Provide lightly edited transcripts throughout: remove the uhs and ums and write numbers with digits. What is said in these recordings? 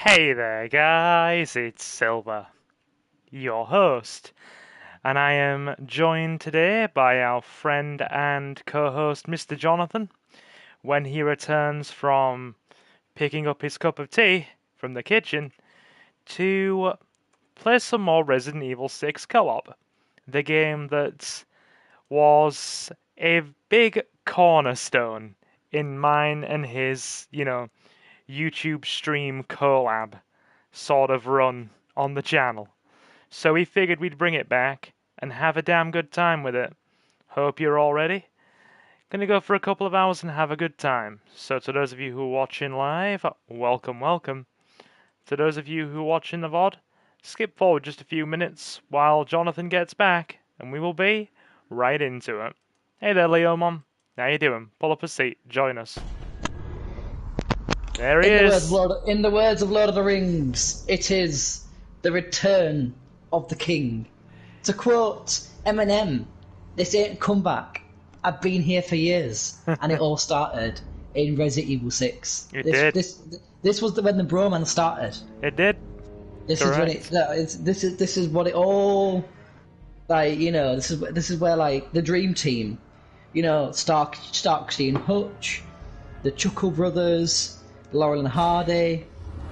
Hey there, guys, it's Silver, your host, and I am joined today by our friend and co host, Mr. Jonathan, when he returns from picking up his cup of tea from the kitchen to play some more Resident Evil 6 co op, the game that was a big cornerstone in mine and his, YouTube stream collab sort of run on the channel. So we figured we'd bring it back and have a damn good time with it. Hope you're all ready. Gonna go for a couple of hours and have a good time. So to those of you who are watching live, welcome, welcome. To those of you who are watching the VOD, skip forward just a few minutes while Jonathan gets back, and we will be right into it. Hey there, Leomon. How you doing? Pull up a seat. Join us. There he is. In the words of Lord of the Rings, it is the return of the king. To quote Eminem, this ain't comeback. I've been here for years, and it all started in Resident Evil 6. It did. This was when the bromance started. It did. This is when this is what it all This is where like the dream team, Starkey and Hutch, the Chuckle brothers, Laurel and Hardy,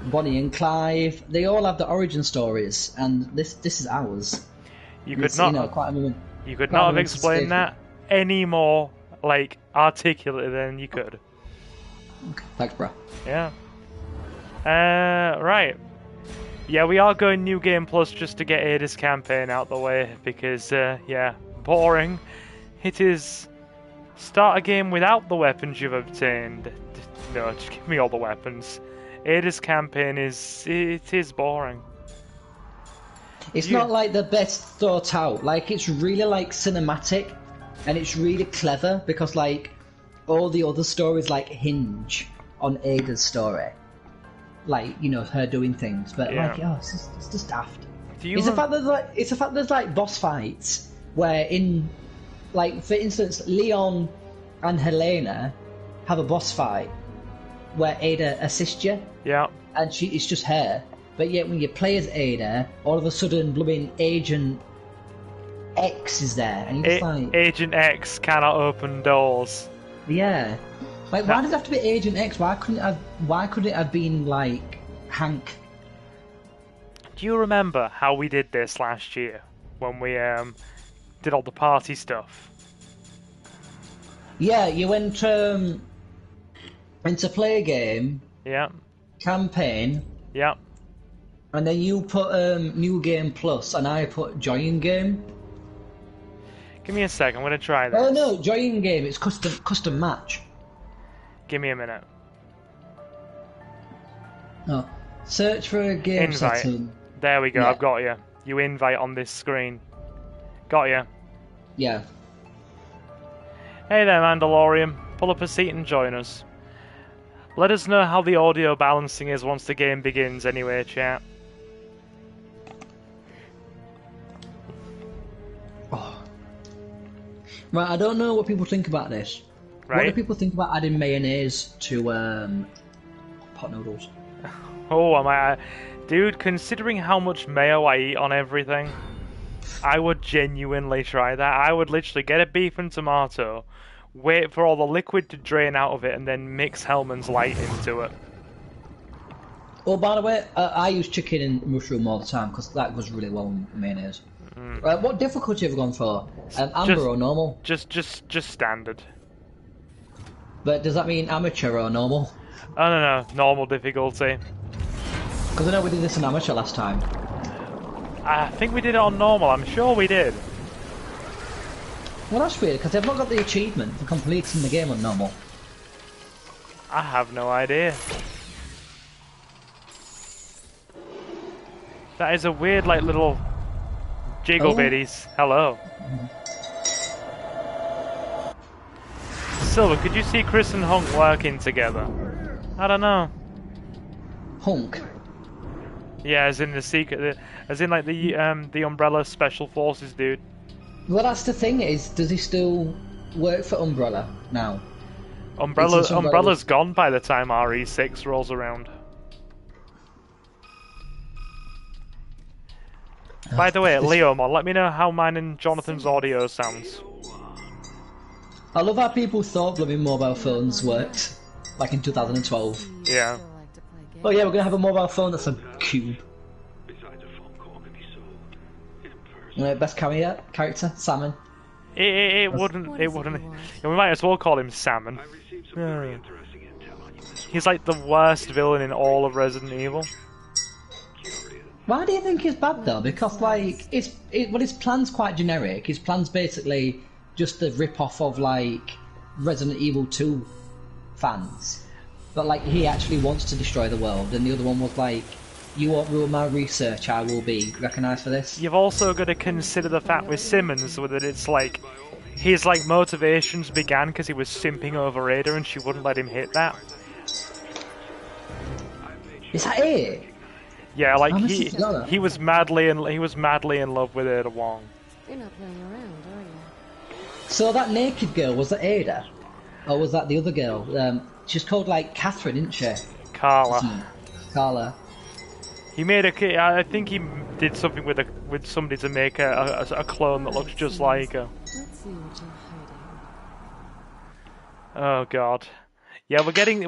Bonnie and Clive. They all have the origin stories, and this is ours. You could not have explained that any more articulately than you could. Okay, thanks, bro. Yeah. Right. Yeah, we are going New Game Plus just to get Ada's campaign out the way because, boring. It is start a game without the weapons you've obtained. No, just give me all the weapons. Ada's campaign is boring. It's not like the best thought out. Like, it's really cinematic, and it's really clever because all the other stories hinge on Ada's story. Her doing things, but it's just daft. It's the fact that there's boss fights where for instance, Leon and Helena have a boss fight where Ada assists you. Yeah. And it's just her. But yet when you play as Ada, all of a sudden blooming Agent X is there, and you're just Agent X cannot open doors. Yeah. Why does it have to be Agent X? Why couldn't it have been Hank? Do you remember how we did this last year when we did all the party stuff? Yeah, you went to play a game. Yeah. Campaign. Yeah. And then you put New Game Plus, and I put Join Game. Give me a sec. I'm gonna try this. Oh no, Join Game. It's custom match. Give me a minute. No. Search for a game invite. setting. There we go, yeah. I've got you. You invite on this screen. Got you. Yeah. Hey there, Mandalorian. Pull up a seat and join us. Let us know how the audio balancing is once the game begins anyway, chat. Oh. Right, I don't know what people think about this. Right. What do people think about adding mayonnaise to pot noodles? Oh, am I... Dude, considering how much mayo I eat on everything, I would genuinely try that. I would literally get a beef and tomato, wait for all the liquid to drain out of it, and then mix Hellman's Light into it. Oh, by the way, I use chicken and mushroom all the time, because that goes really well with mayonnaise. What difficulty have you gone for? Amber or normal? Just standard. But does that mean amateur or normal? Oh, no, normal difficulty. Because I know we did this in amateur last time. I think we did it on normal, I'm sure we did. Well, that's weird, because I've not got the achievement for completing the game on normal. I have no idea. That is a weird, little jiggle bitties. Hello. Silver, could you see Chris and Hunk working together? I don't know. Hunk? Yeah, as in the secret, as in the Umbrella Special Forces dude. Well, that's the thing does he still work for Umbrella now? Umbrella's gone by the time RE6 rolls around. By the way, Leomon, let me know how mine and Jonathan's audio sounds. I love how people thought blooming mobile phones worked, like in 2012. Yeah. Oh yeah, we're gonna have a mobile phone that's a cube. Best character, Salmon. It wouldn't. Yeah, we might as well call him Salmon. He's like the worst villain in all of Resident Evil. Why do you think he's bad though? Because like, his plan's quite generic. His plan's basically just a rip-off of like Resident Evil 2 fans. But like, he actually wants to destroy the world, and the other one was like, you won't ruin my research, I will be recognised for this. You've also got to consider the fact with Simmons that it's like his like motivations began because he was simping over Ada and she wouldn't let him hit that. Is that it? Yeah, like he was madly in love with Ada Wong. You're not playing around, are you? So that naked girl, was that Ada? Or was that the other girl? She's called like Catherine, isn't she? Carla. Carla. He made I think he did something with somebody to make a clone that looks just like her. Let's see what you're hiding. Oh god. Yeah, we're getting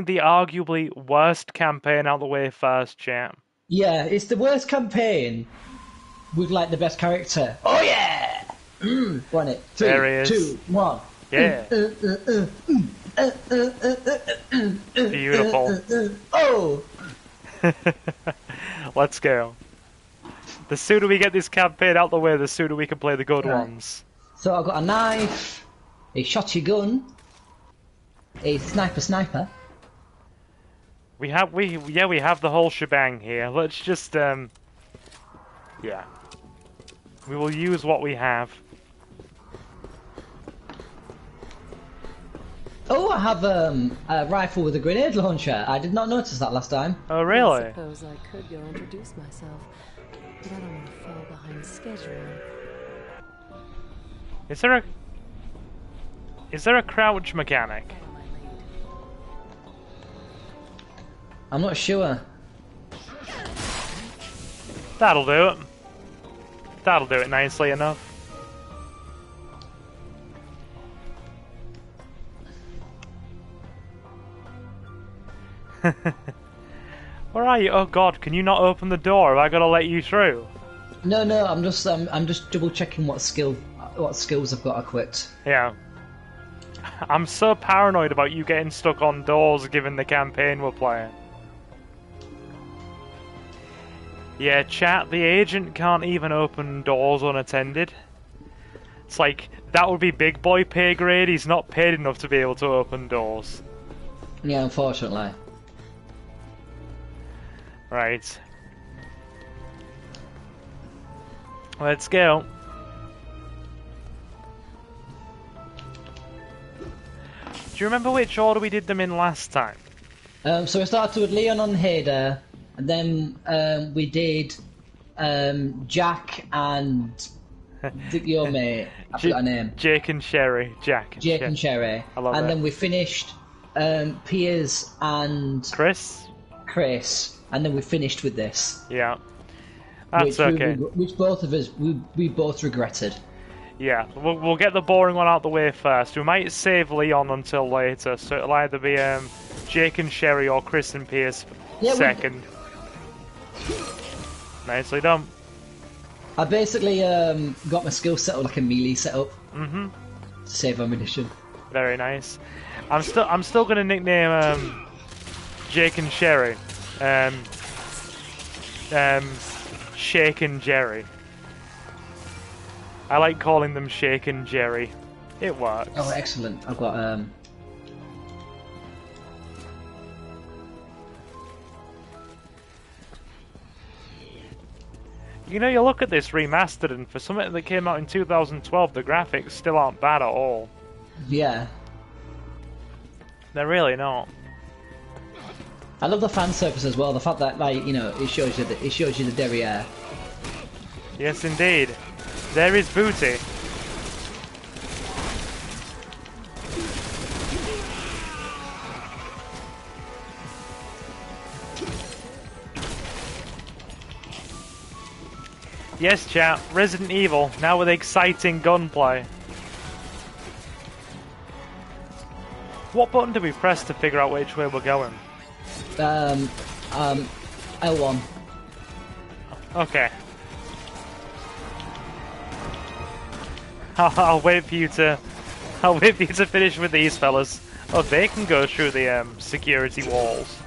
the arguably worst campaign out of the way first, champ. Yeah, it's the worst campaign with like the best character. Oh yeah! Run it. 3, there he is. 2, 1. Yeah. Beautiful. Oh! Let's go. The sooner we get this campaign out the way, the sooner we can play the good ones. So I've got a knife, a shotgun, a sniper. We have the whole shebang here. Let's just yeah. We will use what we have. Oh, I have a rifle with a grenade launcher. I did not notice that last time. Oh, really? I suppose I could go introduce myself, but I don't want to fall behind schedule. Is there a crouch mechanic? I'm not sure. That'll do it. That'll do it nicely enough. Where are you? Oh god, can you not open the door? Have I got to let you through? No, I'm just double checking what skills I've got equipped. Yeah. I'm so paranoid about you getting stuck on doors given the campaign we're playing. Yeah, chat, the agent can't even open doors unattended. It's like, that would be big boy pay grade, he's not paid enough to be able to open doors. Yeah, unfortunately. Right. Let's go. Do you remember which order we did them in last time? So we started with Leon and Hader, and then we did Jack and your mate. I forgot her name. Jake and Sherry. Jake and Sherry. I love and that. then we finished Piers and Chris, and then we finished with this. Yeah. That's okay. Which both of us, we both regretted. Yeah, we'll get the boring one out the way first. We might save Leon until later, so it'll either be Jake and Sherry or Chris and Piers second. Nicely done. I basically got my skill set up like a melee setup. Mm-hmm. To save ammunition. Very nice. I'm still gonna nickname Jake and Sherry Shake and Jerry. I like calling them Shake and Jerry. It works. Oh, excellent. I've got You know, you look at this remastered, and for something that came out in 2012, the graphics still aren't bad at all. Yeah. They're really not. I love the fan service as well. The fact that, like, you know, it shows you the derriere. Yes, indeed. There is Booty. Yes, chat. Resident Evil, now with exciting gunplay. What button do we press to figure out which way we're going? L1. Okay. I'll wait for you to finish with these fellas. Oh, they can go through the security walls.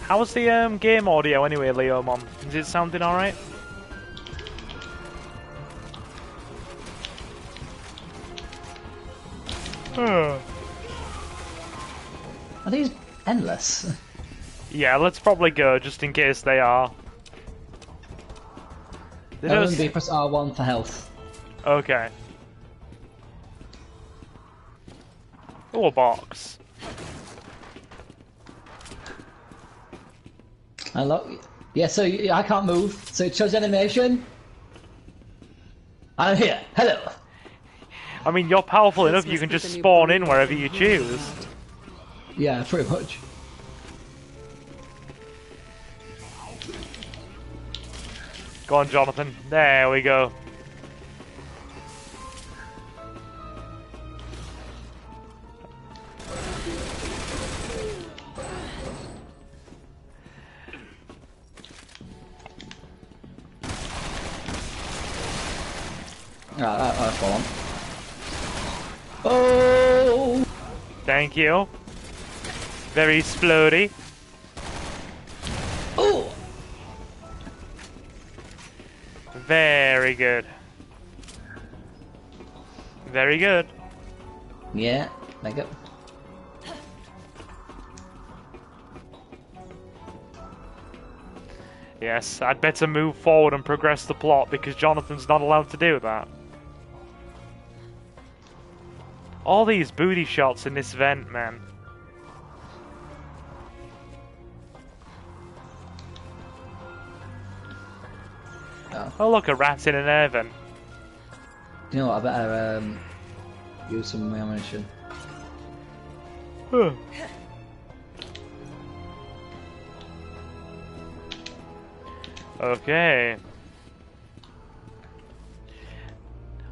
How's the game audio anyway, Leomon? Is it sounding alright? Are these endless? Yeah, let's probably go just in case they are. They That don't wouldn't be press R1 for health. Okay. Oh, a box. Unlock. Yeah, so I can't move. So it shows animation. I'm here. Hello. I mean, you're powerful enough, you can just spawn in wherever you choose. Yeah, pretty much. Go on, Jonathan. There we go. That's one. Oh! Thank you. Very splody. Oh! Very good. Very good. Yeah, thank you. Yes, I'd better move forward and progress the plot because Jonathan's not allowed to do that. All these booty shots in this vent, man. Oh look, a rat in an air vent. You know what, I better use some ammunition. Okay.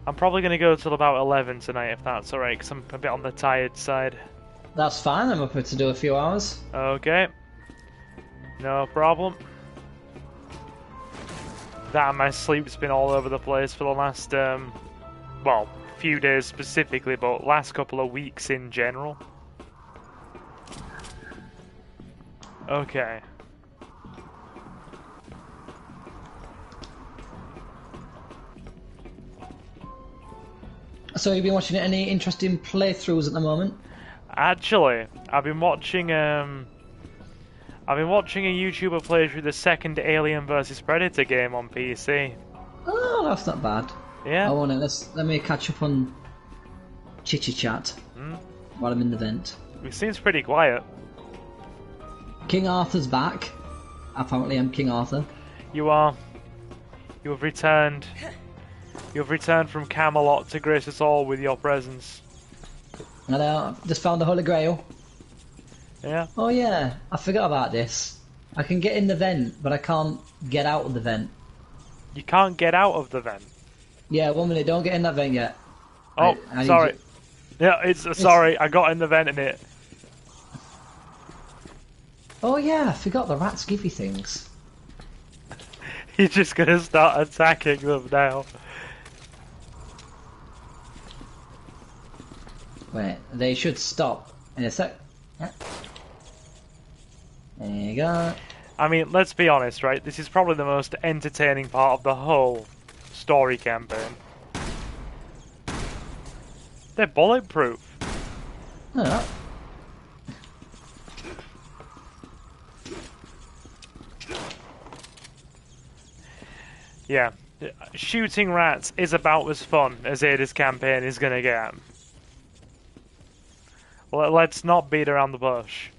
I'm probably going to go till about 11 tonight if that's alright, because I'm a bit on the tired side. That's fine, I'm up to do a few hours. Okay. No problem. That and my sleep's been all over the place for the last, well, few days specifically, but last couple of weeks in general. Okay. So you've been watching any interesting playthroughs at the moment? Actually, I've been watching a YouTuber play through the second Alien vs Predator game on PC. Oh, that's not bad. Yeah. Let me catch up on Chitty Chat while I'm in the vent. It seems pretty quiet. King Arthur's back. Apparently, I'm King Arthur. You are. You have returned. You have returned from Camelot to grace us all with your presence. And I just found the Holy Grail. Yeah. Oh yeah, I forgot about this. I can get in the vent, but I can't get out of the vent. You can't get out of the vent. Yeah, 1 minute. Don't get in that vent yet. Oh, I sorry. Yeah, sorry. I got in the vent in it. Oh yeah, I forgot the rats give you things. You're just gonna start attacking them now. Wait, they should stop in a sec. Yeah. There you go. I mean, let's be honest, right? This is probably the most entertaining part of the whole story campaign. They're bulletproof. Oh. Yeah, shooting rats is about as fun as Ada's campaign is gonna get. Let's not beat around the bush.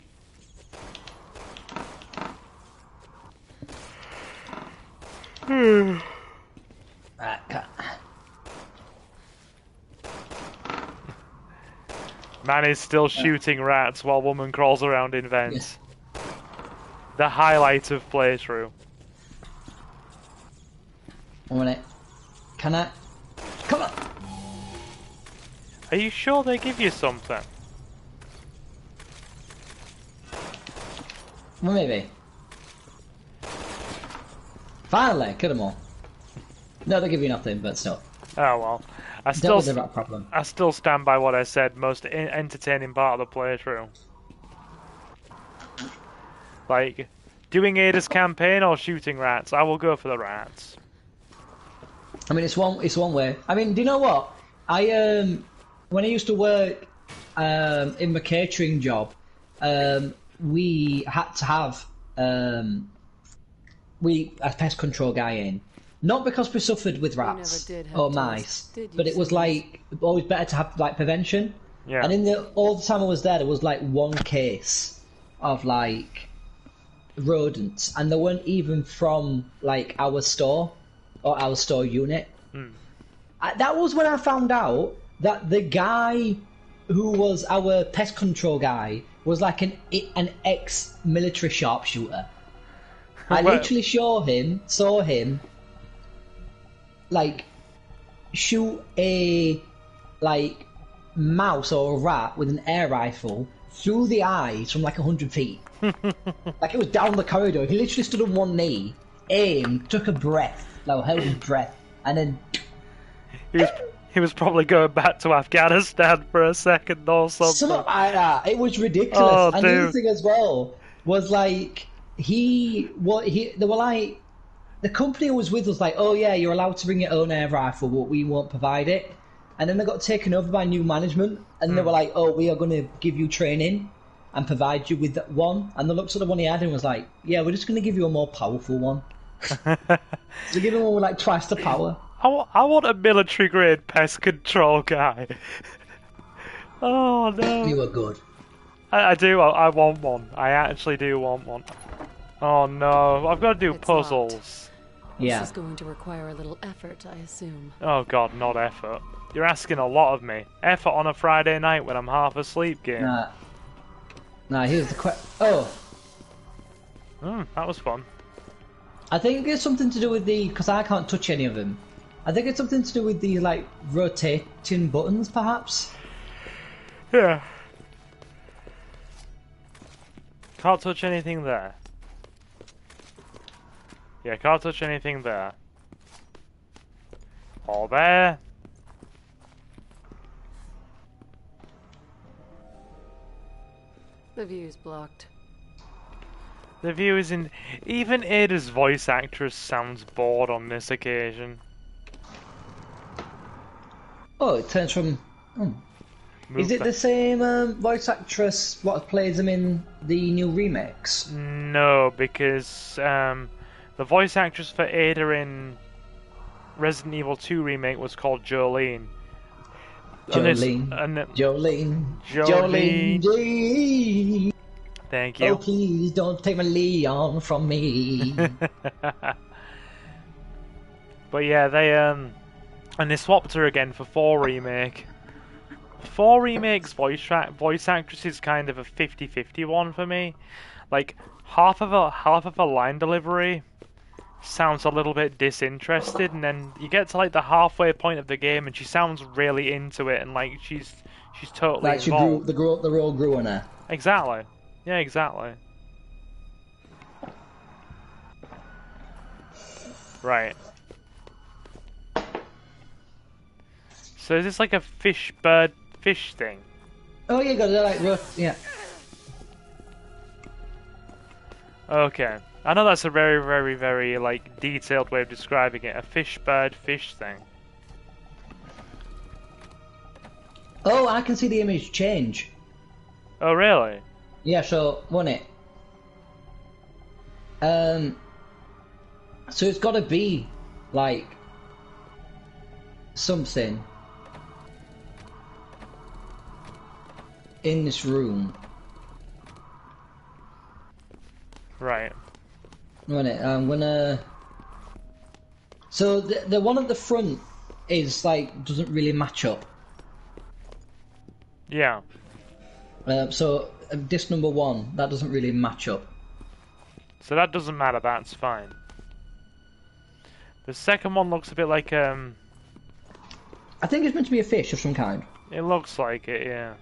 Man is still shooting rats while woman crawls around in vents. Yeah. The highlight of playthrough. 1 minute. Can I? Come on! Are you sure they give you something? Well, maybe. Finally, kill them all. No, they give you nothing, but still. Oh well. I Dealt with the rat problem. I still stand by what I said. Most entertaining part of the playthrough. Like, doing Ada's campaign or shooting rats? I will go for the rats. I mean, it's one way. I mean, do you know what? When I used to work in my catering job, we had to have a pest control guy in. Not because we suffered with rats or mice, but it was like always better to have like prevention. Yeah. And all the time I was there was like one case of like rodents, and they weren't even from like our store or our store unit. That was when I found out that the guy who was our pest control guy was like an ex-military sharpshooter. I literally saw him like shoot a like mouse or a rat with an air rifle through the eyes from like 100 feet. Like it was down the corridor. He literally stood on one knee, aimed, took a breath, like held his breath, and then he was probably going back to Afghanistan for a second or something. Something like that. It was ridiculous. Oh, and the other thing as well was like they were like, the company was with us like, oh yeah, you're allowed to bring your own air rifle, but we won't provide it. And then they got taken over by new management, and they were like, oh, we are going to give you training and provide you with one. And they looked at the one he had and was like, yeah, we're just going to give you a more powerful one. So give him one with like twice the power. I want a military grade pest control guy. Oh no. You were good. I do. I want one. I actually do want one. Oh no. I've got to do It's puzzles. locked. Yeah. This is going to require a little effort, I assume. Oh god, not effort. You're asking a lot of me. Effort on a Friday night when I'm half asleep, game. Nah, here's the Oh. That was fun. I think it's something to do with because I can't touch any of them. I think it's something to do with the like rotating buttons, perhaps. Yeah. Can't touch anything there. Yeah, can't touch anything there. Or there. The view's blocked. The view is in. Even Ada's voice actress sounds bored on this occasion. Oh, it turns from. Is it the same voice actress what plays them in the new remakes? No, because the voice actress for Ada in Resident Evil 2 remake was called Jolene. Jolene. Jolene. Thank you. Oh, please don't take my Leon from me. But yeah, they and they swapped her again for 4 remake. 4 remakes voice actress is kind of a 50-50 one for me. Like half of a line delivery sounds a little bit disinterested, and then you get to like the halfway point of the game and she sounds really into it, and like she's totally like involved. the role grew on her. Exactly. Yeah, exactly. Right. So is this like a fish thing? Oh, you got it, like, yeah. Okay. I know that's a very, very, very, like, detailed way of describing it. A fish thing. Oh, I can see the image change. Oh, really? Yeah, so, won't it? So it's gotta be, like, something in this room. Right. Won't it? I'm gonna... So, the one at the front is, like, doesn't really match up. Yeah. So disc number 1, that doesn't really match up. So that doesn't matter, that's fine. The second one looks a bit like, I think it's meant to be a fish of some kind. it looks like it, yeah.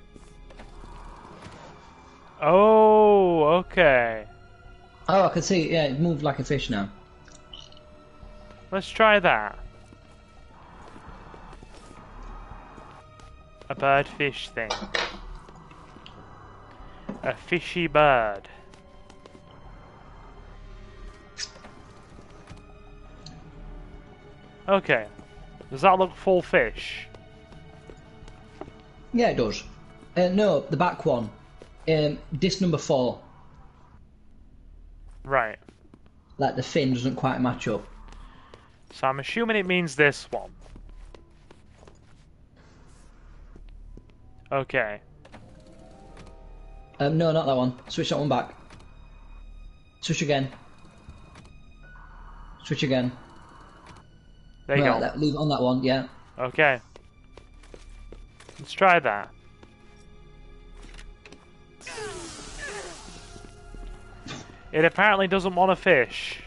Oh, okay. Oh, I can see, yeah, it moved like a fish now. Let's try that. A bird-fish thing. A fishy bird. Okay. Does that look full fish? Yeah, it does. No, the back one. Disc number 4. Right. Like the fin doesn't quite match up. So I'm assuming it means this one. Okay. No, not that one. Switch that one back. Switch again. Switch again. There you go. Leave it on that one, yeah. Okay. Let's try that. It apparently doesn't want a fish.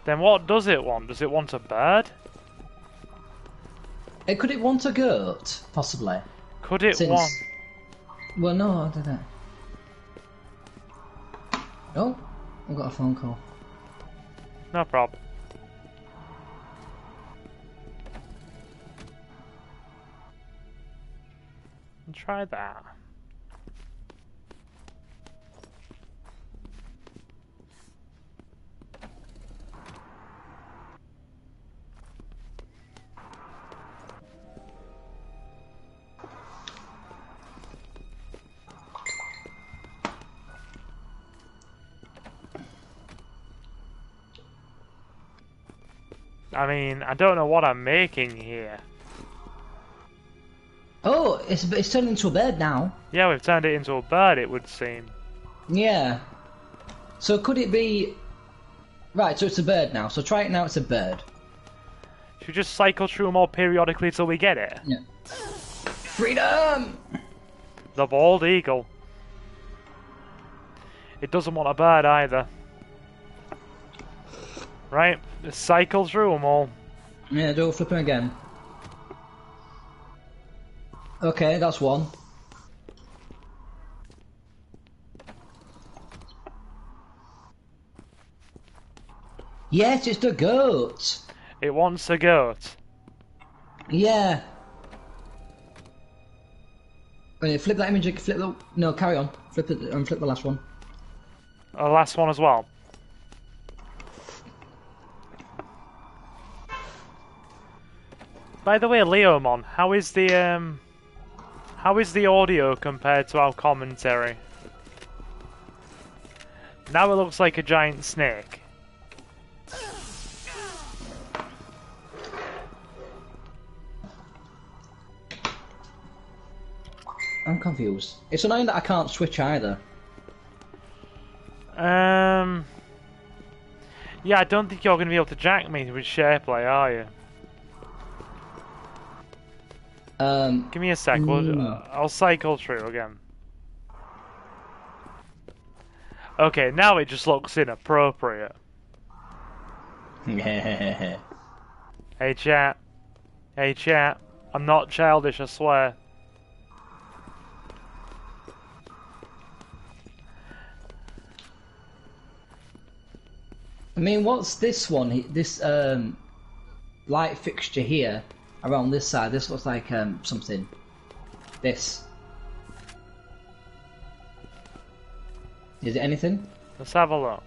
Then what does it want? Does it want a bird? Could it want a goat? Possibly. Could it Since... want... Well, no, I don't know. Oh, I've got a phone call. No problem. Try that. I mean, I don't know what I'm making here. Oh, it's turned into a bird now. Yeah, we've turned it into a bird, it would seem. Yeah. So could it be... Right, so it's a bird now. So try it now, it's a bird. Should we just cycle through them all periodically till we get it? Yeah. Freedom! The bald eagle. It doesn't want a bird either. Right, just cycle through them all. Yeah, do flipping again. Okay, that's one. Yes, it's the goat. It wants a goat. Yeah. Flip that image. Flip the. No, carry on. Flip it and flip the last one. The last one as well. By the way, Leomon, how is the audio compared to our commentary? Now it looks like a giant snake. I'm confused. It's annoying that I can't switch either. Yeah, I don't think you're going to be able to jack me with SharePlay, are you? Give me a sec. I'll cycle through again. Okay, now it just looks inappropriate. Hey chat. Hey chat. I'm not childish, I swear. I mean, what's this one? This light fixture here around this side. This looks like something. This. Is it anything? Let's have a look.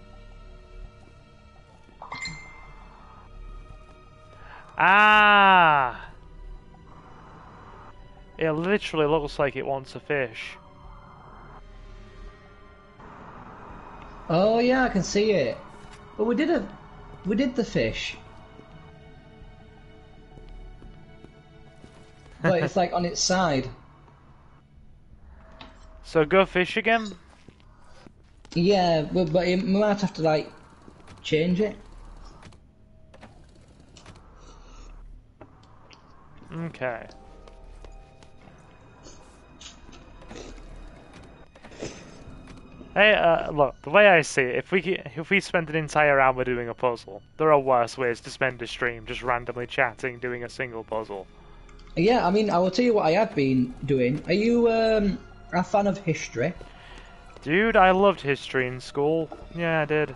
Ah! It literally looks like it wants a fish. Oh yeah, I can see it. But we did the fish. But it's like on its side. So go fish again? Yeah, but we might have to like change it. Okay. Hey, look, the way I see it, if we spent an entire hour doing a puzzle, there are worse ways to spend a stream, just randomly chatting, doing a single puzzle. Yeah, I mean, I will tell you what I have been doing. Are you a fan of history? Dude, I loved history in school. Yeah, I did.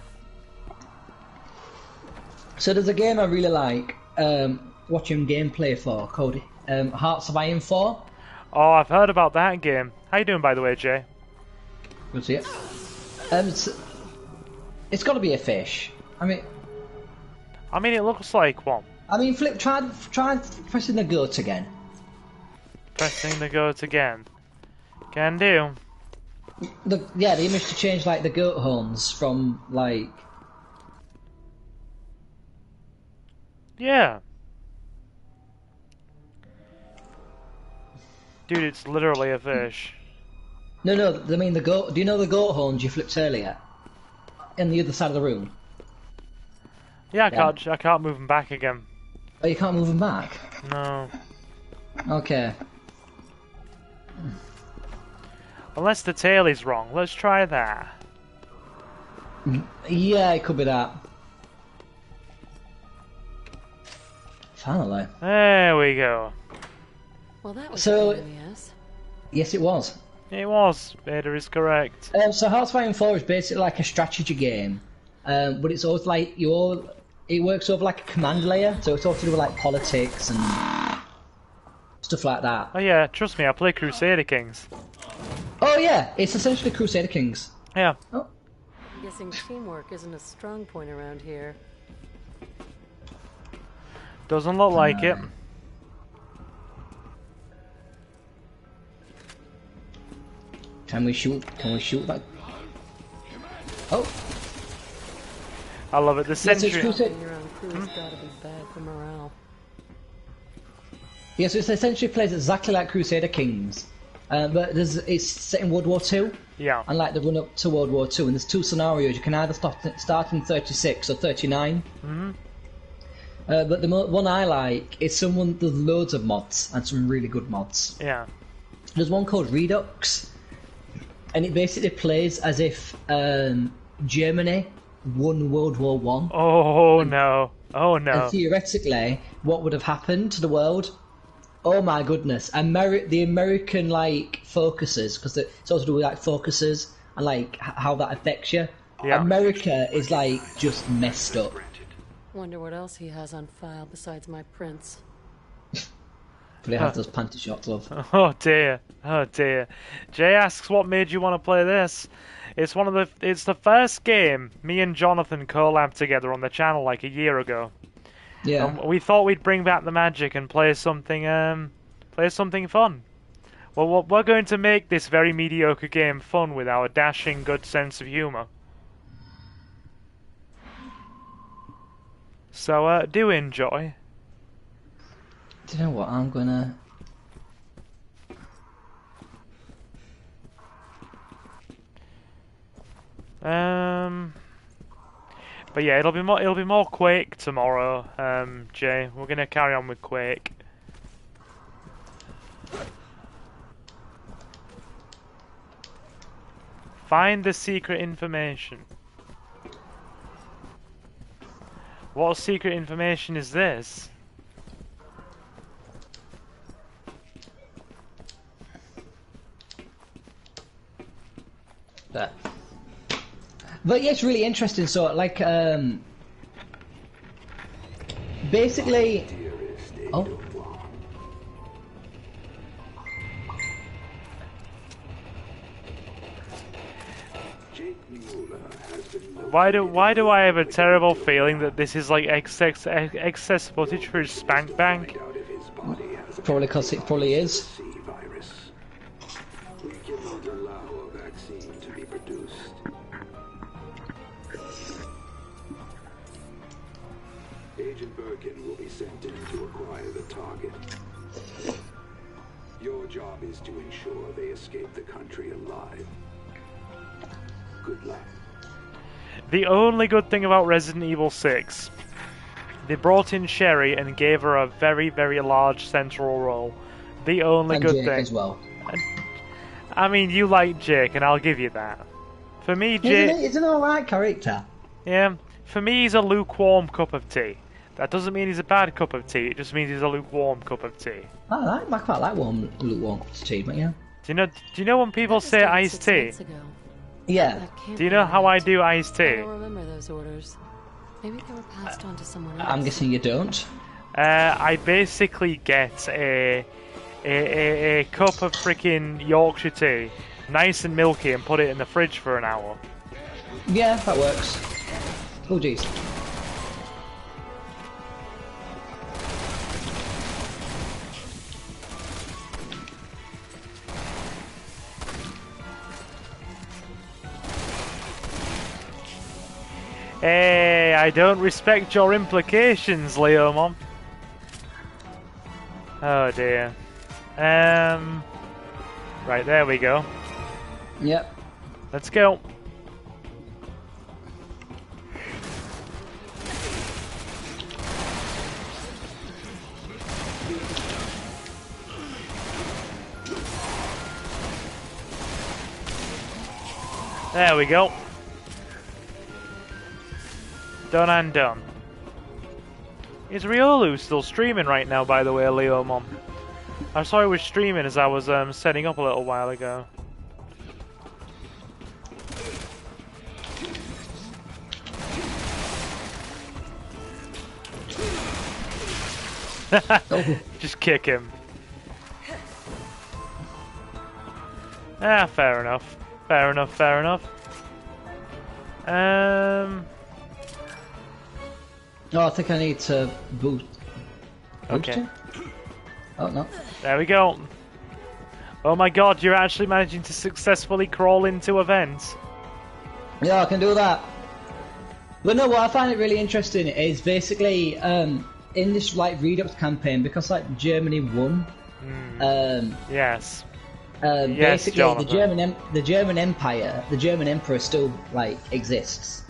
So there's a game I really like watching gameplay for called Hearts of Iron 4. Oh, I've heard about that game. How you doing, by the way, Jay? Good to see it. It's got to be a fish. I mean, it looks like one. Flip, try pressing the goat again. Pressing the goat again. Can do. The image to change like the goat horns from like. Yeah. Dude, it's literally a fish. No, I mean the goat. Do you know the goat horns you flipped earlier? In the other side of the room. Yeah, I can't move them back again. Oh, you can't move them back? No. Okay. Unless the tail is wrong. Let's try that. Yeah, it could be that. Finally. There we go. Well, that was So- a pain in the ass. Yes, it was. It was. Vader is correct. So Hearts of Iron 4 is basically like a strategy game, but it's always like it works over like a command layer, so it's all to do with like politics and stuff like that. Oh yeah, trust me, I play Crusader Kings. Oh yeah, it's essentially Crusader Kings. Yeah. Oh, Guessing teamwork isn't a strong point around here. Doesn't look like it. can we shoot? Can we shoot that? Oh, I love it. The yes, it's century. Crusader. Being around crew's gotta be bad for morale. Yeah, so it essentially plays exactly like Crusader Kings, but it's set in World War II. Yeah. And like the run up to World War II, and there's two scenarios. You can either start in 36 or 39. Mm-hmm. But the one I like is there's loads of mods and some really good mods. Yeah. There's one called Redux, and it basically plays as if Germany won World War One. Oh no. Oh no. And theoretically, what would have happened to the world? Oh my goodness! The American like focuses, because it's also to do with like focuses and like how that affects you. Yeah. America is like just messed up. Wonder what else he has on file besides my prints. But they have those panty shots, love. Oh dear. Oh dear. Jay asks, what made you want to play this? It's the first game me and Jonathan collabed together on the channel like a year ago. Yeah. We thought we'd bring back the magic and play something fun. Well, we're going to make this very mediocre game fun with our dashing good sense of humor. So, do enjoy. Do you know what? I'm gonna. But yeah, it'll be more Quake tomorrow, Jay. We're gonna carry on with Quake. Find the secret information. What secret information is this? But yeah, it's really interesting. So, like, basically, oh, Why do I have a terrible feeling that this is like excess footage for his Spank Bank? probably because it probably is. We cannot allow a vaccine to be produced. Agent Birkin will be sent in to acquire the target. Your job is to ensure they escape the country alive. Good luck. The only good thing about Resident Evil 6, they brought in Sherry and gave her a very, very large central role. The only And good Jake thing. as well. I mean, you like Jake, and I'll give you that. For me, Jay... He's an alright character. Yeah, for me he's a lukewarm cup of tea. That doesn't mean he's a bad cup of tea, it just means he's a lukewarm cup of tea. I quite like lukewarm cup of tea, but yeah. Do you know when people say iced tea? Yeah. Do you know how I do iced I tea? don't remember those orders. Maybe they were passed on to someone else. I'm guessing you don't. I basically get a cup of freaking Yorkshire tea, nice and milky, and put it in the fridge for an hour. Yeah, that works. Oh jeez. Hey, I don't respect your implications, Leomon. Oh dear. Right, there we go. Yep. Let's go. There we go. Done and done. Is Riolu still streaming right now, by the way, Leomon? I saw he was streaming as I was setting up a little while ago. Just kick him. Ah, fair enough. Fair enough, fair enough. Oh, I think I need to boost. Okay. It? Oh no. There we go. Oh my god, you're actually managing to successfully crawl into events. Yeah, I can do that. But no, what I find it really interesting is basically in this like Redux campaign, because like Germany won. Yes. Basically, Jonathan. the German Empire, the German Emperor still like exists.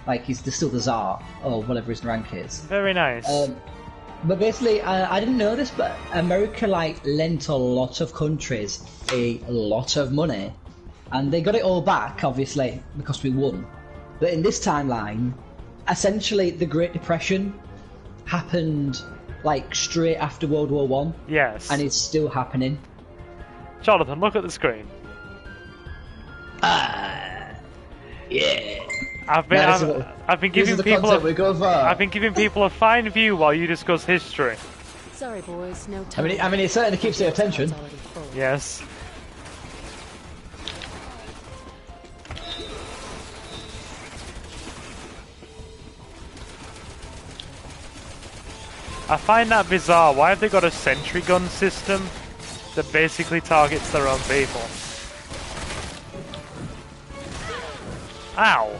Like he's still the Tsar or whatever his rank is. Very nice. But basically, I didn't know this, but America like lent a lot of countries a lot of money, and they got it all back, obviously, because we won. But in this timeline, essentially, the Great Depression happened like straight after World War One. Yes. And it's still happening. Jonathan, look at the screen. Yeah. I've been giving people a fine view while you discuss history. Sorry, boys, no time. I mean, it certainly keeps their attention. It's already full. Yes. I find that bizarre. Why have they got a sentry gun system that basically targets their own people? Ow!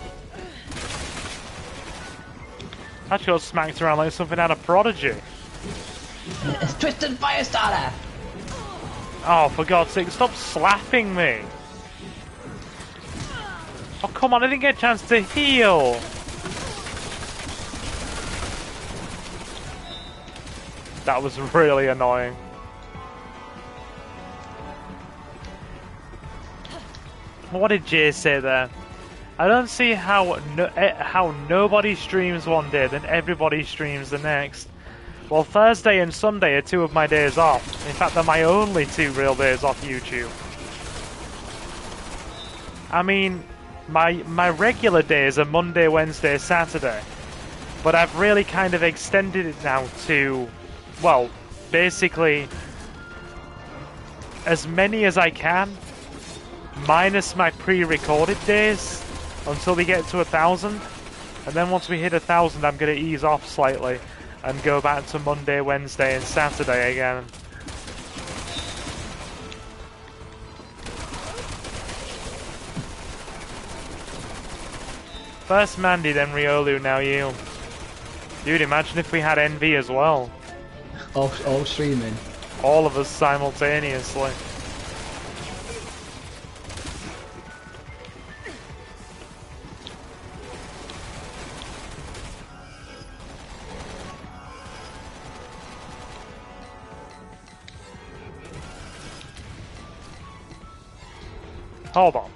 That got smacked around like something out of Prodigy. Twisted Firestarter! Oh, for God's sake, stop slapping me! Oh, come on, I didn't get a chance to heal! That was really annoying. What did Jay say there? I don't see how nobody streams one day, then everybody streams the next. Well, Thursday and Sunday are two of my days off. In fact, they're my only two real days off YouTube. I mean, my regular days are Monday, Wednesday, Saturday. But I've really kind of extended it now to, well, basically as many as I can, minus my pre-recorded days, until we get to 1,000. And then once we hit 1,000, I'm going to ease off slightly and go back to Monday, Wednesday, and Saturday again. First Mandy, then Riolu, now you. Dude, imagine if we had Envy as well. All streaming. All of us simultaneously. Hold on.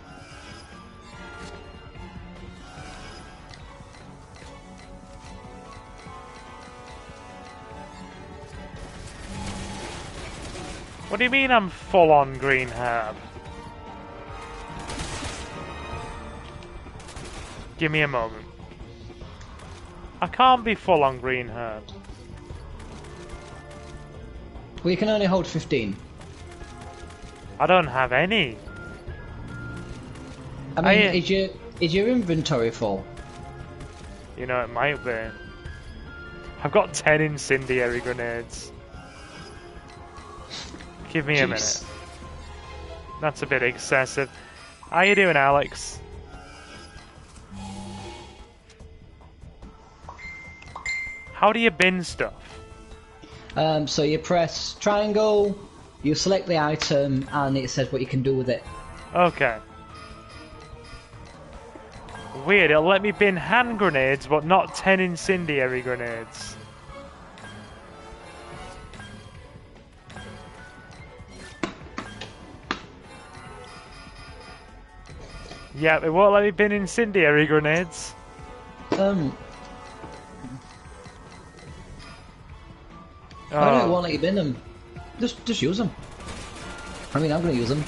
What do you mean I'm full on green herb? Give me a moment. I can't be full on green herb. Well, you can only hold 15. I don't have any. I mean, is your inventory full? You know, it might be. I've got 10 incendiary grenades. Give me a minute. That's a bit excessive. How you doing, Alex? How do you bin stuff? So you press triangle, you select the item, and it says what you can do with it. Okay. Weird, it'll let me bin hand grenades, but not 10 incendiary grenades. Yeah, it won't let me bin incendiary grenades. I don't know, it won't let you bin them. Just use them. I mean, I'm gonna use them.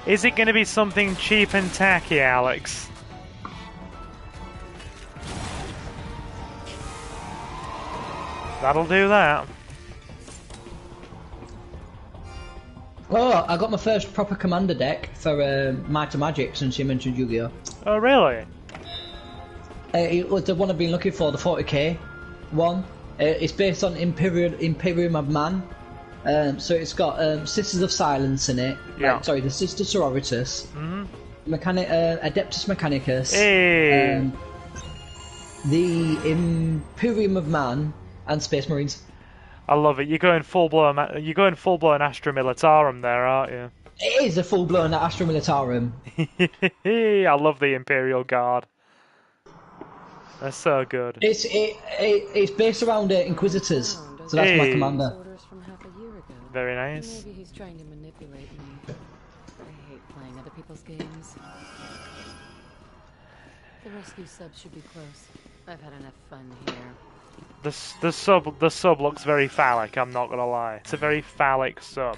Is it gonna be something cheap and tacky, Alex? That'll do that. Oh, I got my first proper commander deck for Might of Magic since you mentioned Yu-Gi-Oh! Oh, really? It was the one I've been looking for, the 40k one. It's based on Imperium of Man. So it's got Sisters of Silence in it. Yeah. Sorry, the Sister Sororitas. Adeptus Mechanicus. Hey. The Imperium of Man and Space Marines. I love it. You're going full blown Astra Militarum there, aren't you? It is a full blown Astra Militarum. I love the Imperial Guard. They're so good. It's based around Inquisitors, so that's my commander. Orders from half a year ago. Very nice. Maybe he's trying to manipulate me. I hate playing other people's games. The rescue sub should be close. I've had enough fun here. The sub looks very phallic, I'm not gonna lie. It's a very phallic sub.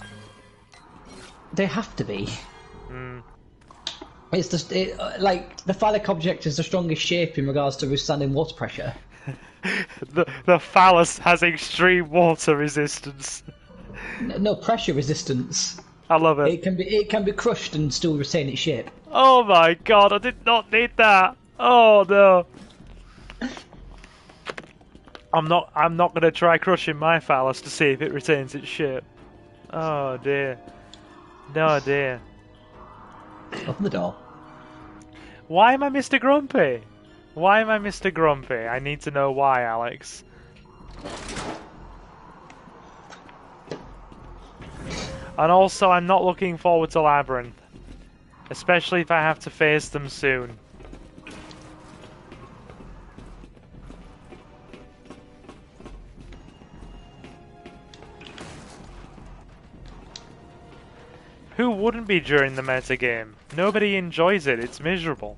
They have to be. Mm. It's just like the phallic object is the strongest shape in regards to withstanding water pressure. The phallus has extreme water resistance. No pressure resistance. I love it. It can be crushed and still retain its shape. Oh my god, I did not need that. Oh no. I'm not gonna try crushing my phallus to see if it retains its shape. Oh dear. No dear. Open the door. Why am I Mr. Grumpy? Why am I Mr. Grumpy? I need to know why, Alex. And also, I'm not looking forward to Labyrinth. Especially if I have to face them soon. Who wouldn't be during the metagame? Nobody enjoys it, it's miserable.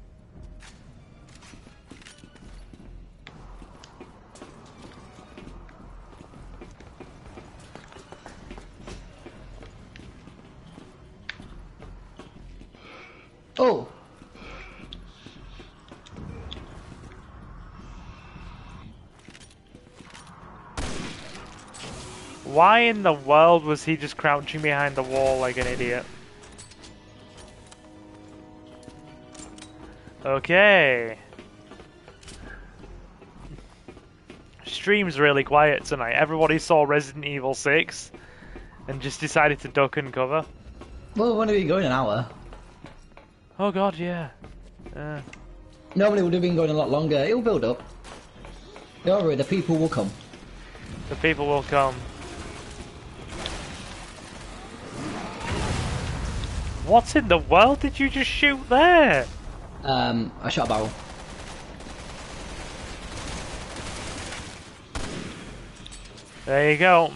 Oh! Why in the world was he just crouching behind the wall like an idiot? Okay. Stream's really quiet tonight. Everybody saw Resident Evil 6 and just decided to duck and cover. Well, when are we going? An hour? Oh god, yeah. Normally it would have been going a lot longer. It'll build up. Don't worry, the people will come. The people will come. What in the world did you just shoot there? I shot a barrel. There you go.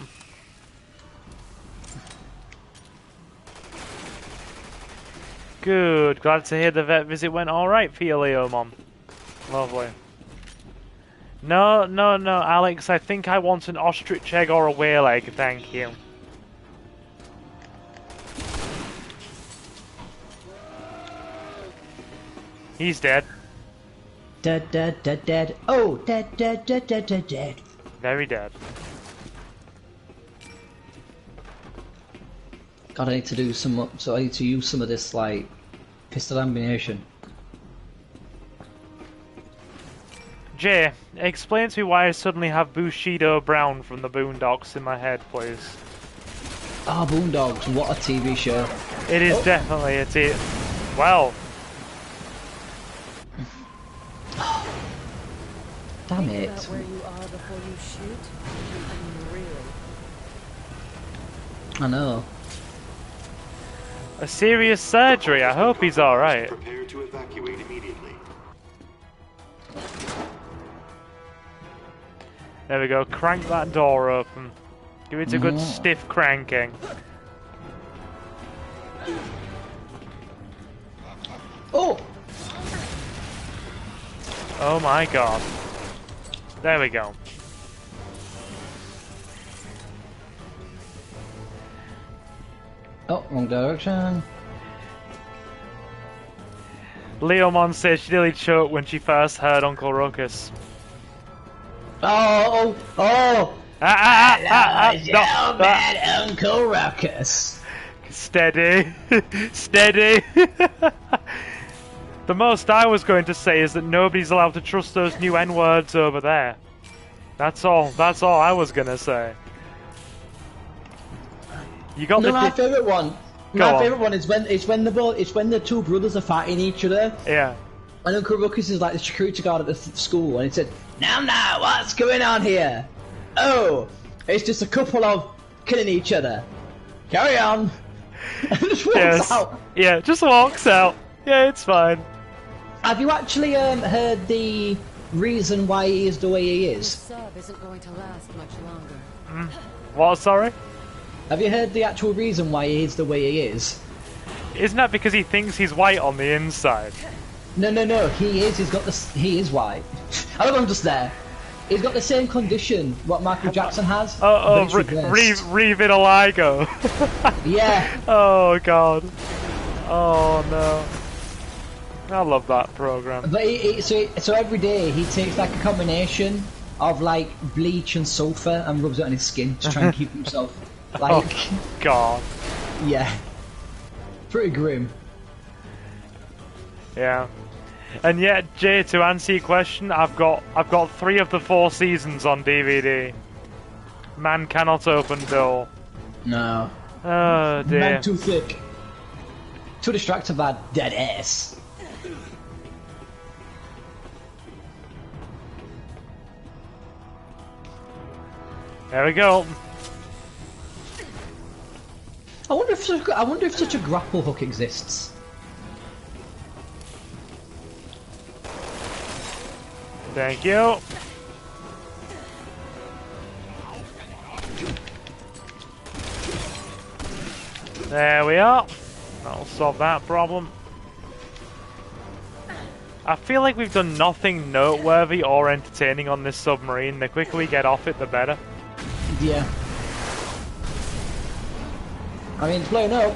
Good. Glad to hear the vet visit went alright for you, Leomon. Lovely. No, no, no, Alex, I think I want an ostrich egg or a whale egg, thank you. He's dead. Dead, dead, dead, dead. Oh, dead, dead, dead, dead, dead, dead. Very dead. God, I need to do some. So I need to use some of this like pistol ammunition. Jay, explain to me why I suddenly have Bushido Brown from the Boondocks in my head, please. Ah, Boondocks, what a TV show. It is definitely a Well. Damn Think it. about where you are before you shoot. I mean, really. I know. A serious surgery, I hope he's alright. Prepare to evacuate immediately. There we go, crank that door open. Give it a good stiff cranking. Oh! Oh my god. There we go. Oh, wrong direction. Leomon says she nearly choked when she first heard Uncle Ruckus. Oh, oh, oh! No, bad Uncle Ruckus. Steady. Steady. The most I was going to say is that nobody's allowed to trust those new N-words over there. That's all I was gonna say. You got No, my favourite one. Go My on. favourite one is when the two brothers are fighting each other. Yeah. And Uncle Ruckus is like the security guard at the school, and he said, now, what's going on here? Oh, it's just a couple of killing each other. Carry on. And just walks out. Yeah, just walks out. Yeah, it's fine. Have you actually heard the reason why he is the way he This is? sub isn't going to last much longer. What, sorry? Have you heard the actual reason why he is the way he is? Isn't that because he thinks he's white on the inside? No, he is. He is white. I don't know, I'm just there. He's got the same condition what Michael Jackson has. but it's reversed. Revitiligo. Yeah. Oh god. Oh no. I love that program. But so every day he takes like a combination of like bleach and sulfur and rubs it on his skin to try and keep himself like Oh god. yeah, pretty grim. Yeah. And yet, Jay, to answer your question, I've got 3 of the 4 seasons on DVD. Man cannot open door. No, Oh dear. man too thick, too distracted by dead ass. There we go. I wonder if such a grapple hook exists. Thank you. There we are. That'll solve that problem. I feel like we've done nothing noteworthy or entertaining on this submarine. The quicker we get off it, the better. Yeah. I mean, it's blown up.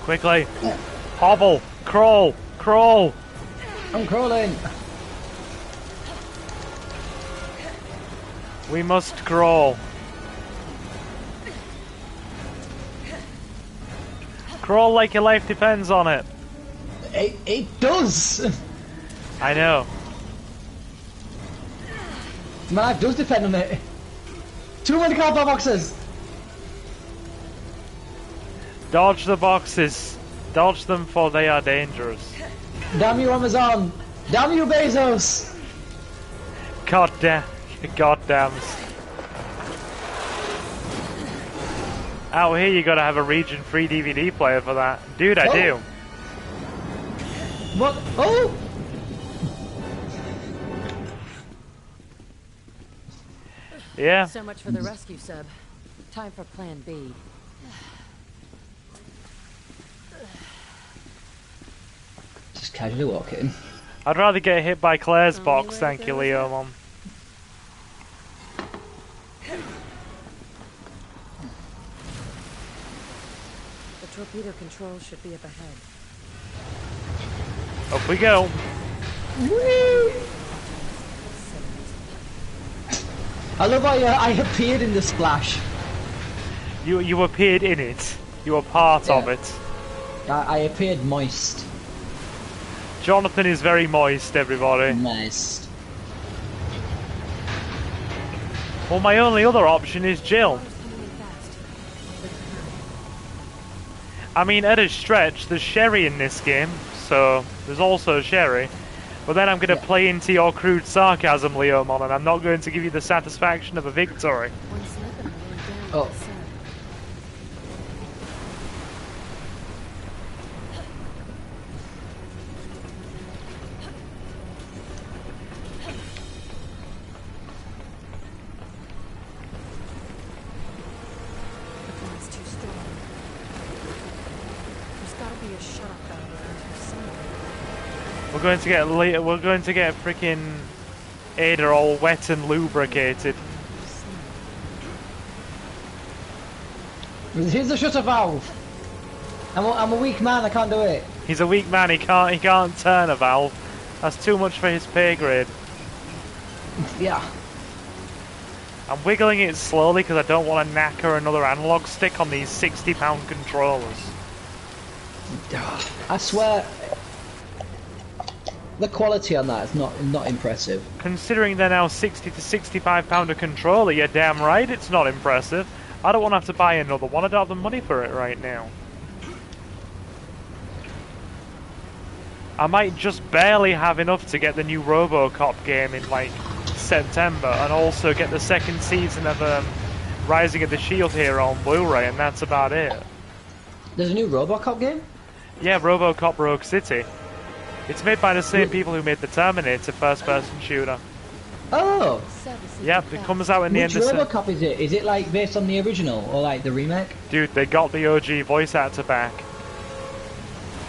Quickly. Hobble. Crawl. Crawl. I'm crawling. We must crawl. Crawl like your life depends on it. It does. I know. My life does depend on it. Too many cardboard boxes. Dodge the boxes. Dodge them, for they are dangerous. Damn you, Amazon. Damn you, Bezos. God damn. God dams. Out here you gotta have a region 3 DVD player for that. Dude, I do. What? Oh! Yeah. So much for the rescue sub. Time for plan B. Just casually walking. I'd rather get hit by Claire's Only box, way to thank you, go is up. Leomon. The torpedo control should be up ahead. Up we go. I love how I appeared in the splash. You appeared in it. You were part of Yeah. it. I appeared moist. Jonathan is very moist, everybody. Moist. Well, my only other option is Jill. Water's coming in fast. I mean, at a stretch, there's Sherry in this game, so there's also Sherry. But then I'm going to Yeah. play into your crude sarcasm, Leomon, and I'm not going to give you the satisfaction of a victory. One slip and I'm going down Oh. with the sun. The plan's too strong. There's gotta be a shut-off valve around here somewhere. We're going to get freaking Ada all wet and lubricated. Here's the shutter valve. I'm a weak man. I can't do it. He's a weak man. He can't turn a valve. That's too much for his pay grade. Yeah. I'm wiggling it slowly because I don't want to knacker another analog stick on these 60-pound controllers. I swear, the quality on that is not impressive. Considering they're now 60 to 65 pound a controller, you're damn right it's not impressive. I don't want to have to buy another one. I don't have the money for it right now. I might just barely have enough to get the new RoboCop game in like September, and also get the second season of Rising of the Shield Hero on Blu-ray, and that's about it. There's a new RoboCop game? Yeah, RoboCop Rogue City. It's made by the same people who made the Terminator first-person shooter. Oh! Yep, it comes out in the Which end of RoboCop is it? Is it like based on the original or like the remake? Dude, they got the OG voice actor back.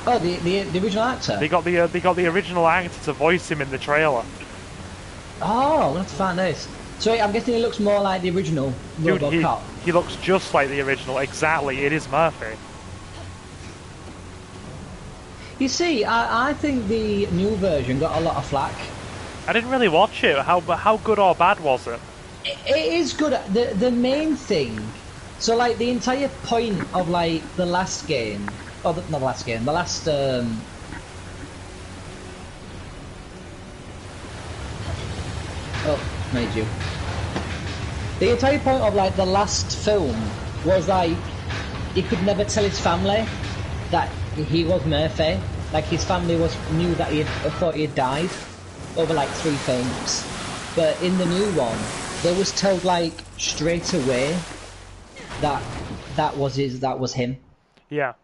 Oh, the original actor? They got the original actor to voice him in the trailer. Oh, we'll have to find this. So I'm guessing it looks more like the original Dude, RoboCop. he looks just like the original. Exactly, it is Murphy. You see, I think the new version got a lot of flack. I didn't really watch it. How good or bad was it? It is good. The main thing, so like the entire point of like the last game, or not the last game, the last oh, made you. The entire point of like the last film was like he could never tell his family that he was Murphy. Like his family knew that he had thought he had died over like 3 films. But in the new one, they was told like straight away that that was him. Yeah,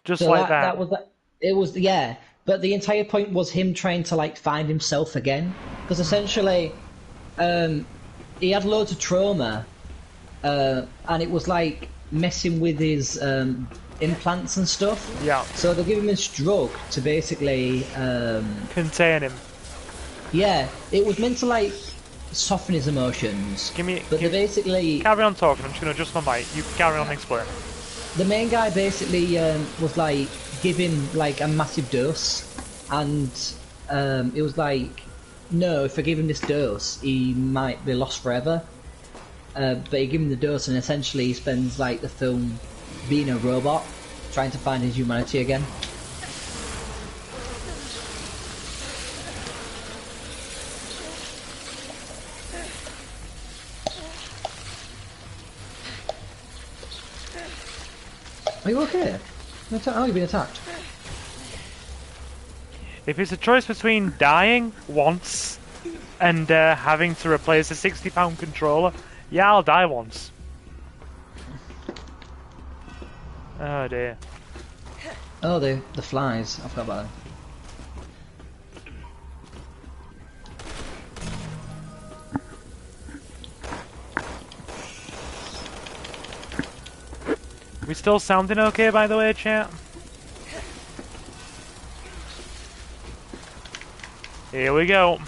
just So like that was it was yeah. But the entire point was him trying to like find himself again, because essentially, he had loads of trauma, and it was like messing with his implants and stuff. Yeah. So they give him this drug to basically, contain him. yeah, it was meant to like soften his emotions. But they basically carry on talking. I'm just gonna adjust my mic. You carry on explaining. the main guy basically was like giving like a massive dose, and it was like, no, if I give him this dose, he might be lost forever. But he gave him the dose, and essentially he spends like the film being a robot, trying to find his humanity again. Are you okay? Oh, you've been attacked. If it's a choice between dying once and having to replace a 60-pound controller, yeah, I'll die once. Oh dear. Oh, the flies. I forgot about them. We still sounding okay, by the way, chat? Here we go.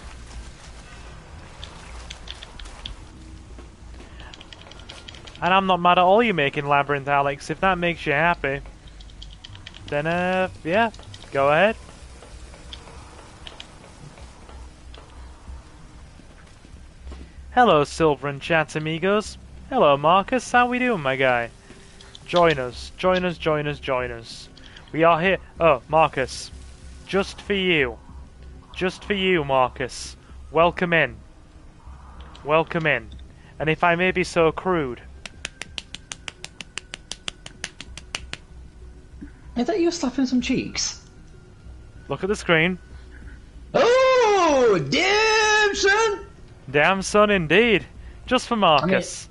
And I'm not mad at all you making Labyrinth, Alex. If that makes you happy, then, yeah, go ahead. Hello, Silver and Chat amigos. Hello, Marcus. How we doing, my guy? Join us, join us, join us, join us. We are here. Oh, Marcus. Just for you. Just for you, Marcus. Welcome in. Welcome in. And if I may be so crude. I thought you were slapping some cheeks. Look at the screen. Oh, damn, son! Damn son, indeed. Just for Marcus.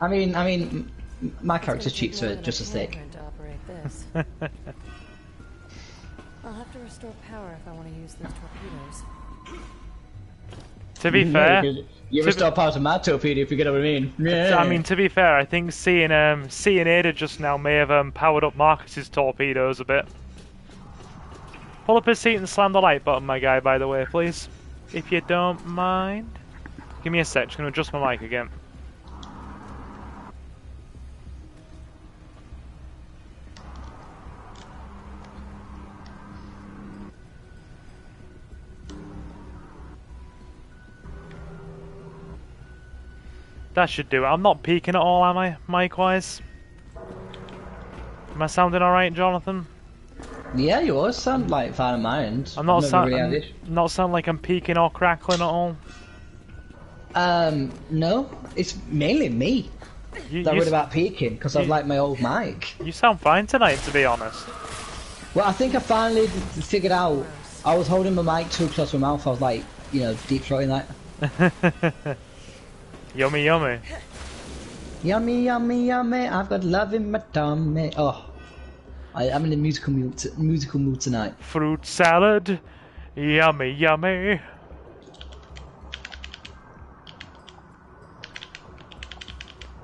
I mean, my character's cheeks are just as thick. To operate this. I'll have to restore power if I want to use those torpedoes. To be fair, You restore power to my torpedo if you get what I mean. Yeah. I mean, to be fair, I think seeing Ada just now may have powered up Marcus's torpedoes a bit. Pull up his seat and slam the like button, my guy, by the way, please. If you don't mind. Give me a sec, just gonna adjust my mic again. That should do it. I'm not peaking at all, am I, mic-wise? Am I sounding alright, Jonathan? Yeah, you always sound like fine on my end. I'm not really not sound like I'm peaking or crackling at all. No, it's mainly me that worried about peaking because I like my old mic. You sound fine tonight, to be honest. Well, I think I finally figured out. I was holding my mic too close to my mouth. I was like, you know, deep throating that. Yummy, yummy. Yummy, yummy, yummy. I've got love in my tummy. Oh, I'm in a musical mood tonight. Fruit salad. Yummy, yummy.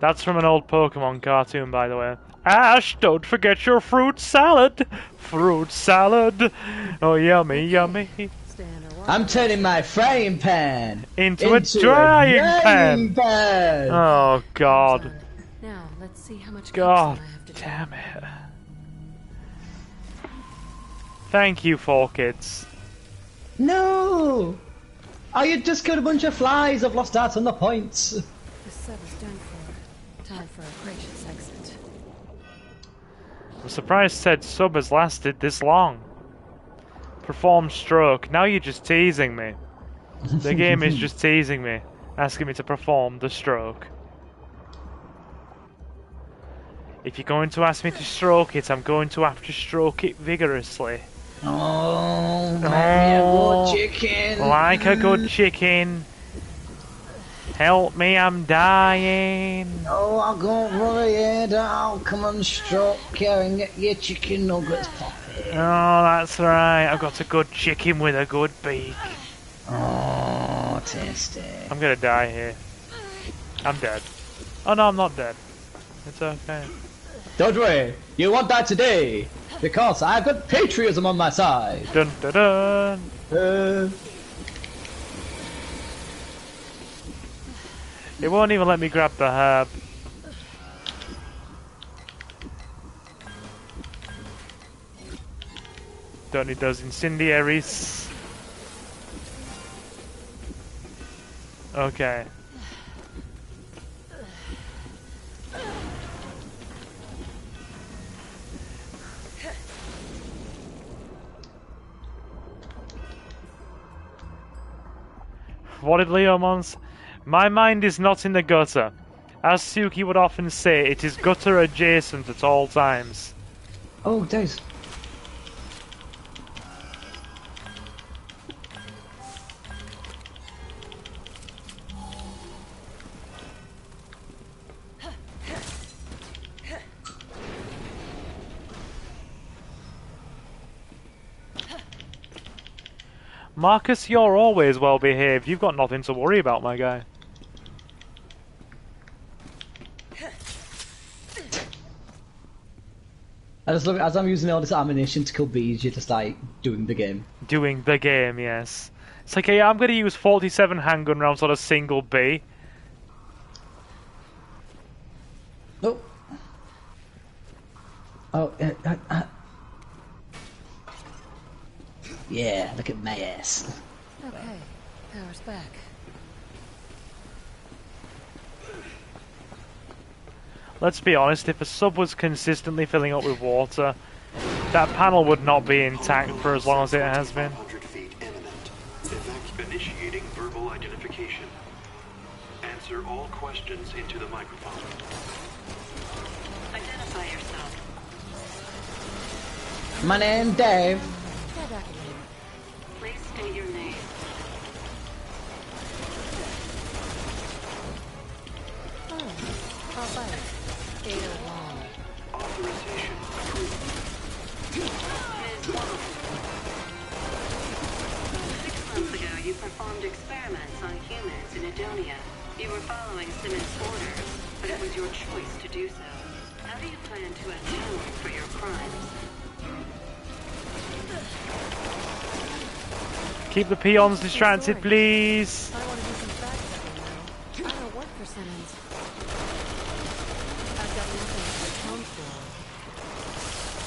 That's from an old Pokemon cartoon, by the way. Ash, don't forget your fruit salad. Fruit salad. Oh, yummy, yummy. I'm turning my frying pan into a drying pan. Oh, God. Now, let's see how much God I have to damn it. Thank you, 4Kids. No! I had just killed a bunch of flies. I've lost out on the points. The sub is done for. Time for a gracious exit. I'm surprised said sub has lasted this long. Perform stroke. Now you're just teasing me. The game is just teasing me, asking me to perform the stroke. If you're going to ask me to stroke it, I'm going to have to stroke it vigorously. Oh, make me a good chicken. Like a good chicken. Help me, I'm dying. Oh, I'll go right ahead. I'll come and stroke you and get your chicken nuggets popping. Oh, that's right. I've got a good chicken with a good beak. Oh, tasty. I'm gonna die here. I'm dead. Oh no, I'm not dead. It's okay. Don't worry, you won't die today, because I've got patriotism on my side. Dun dun dun. It won't even let me grab the herb. Don't need those incendiaries. Okay. What did Leomons? My mind is not in the gutter. As Suki would often say, it is gutter adjacent at all times. Oh, days. Marcus, you're always well behaved. You've got nothing to worry about, my guy. As I'm using all this ammunition to kill bees, you're just like doing the game. Doing the game, yes. It's like, yeah, I'm going to use 47 handgun rounds on a single bee. Oh. Oh. Yeah, look at my ass. Okay, power's back. Let's be honest, if a sub was consistently filling up with water, that panel would not be intact for as long as it has been. 100 feet imminent. Initiating verbal identification. Answer all questions into the microphone. Identify yourself. My name's Dave. Get back in here. Please state your name. I'll bite. Ada Long. Authorization approved. Ms. Long. 6 months ago, you performed experiments on humans in Edonia. You were following Simmons' orders, but it was your choice to do so. How do you plan to atone for your crimes? Keep the peons distracted, please. I want to do some fact-checking now. I don't work for Simmons. I've got nothing to atone for.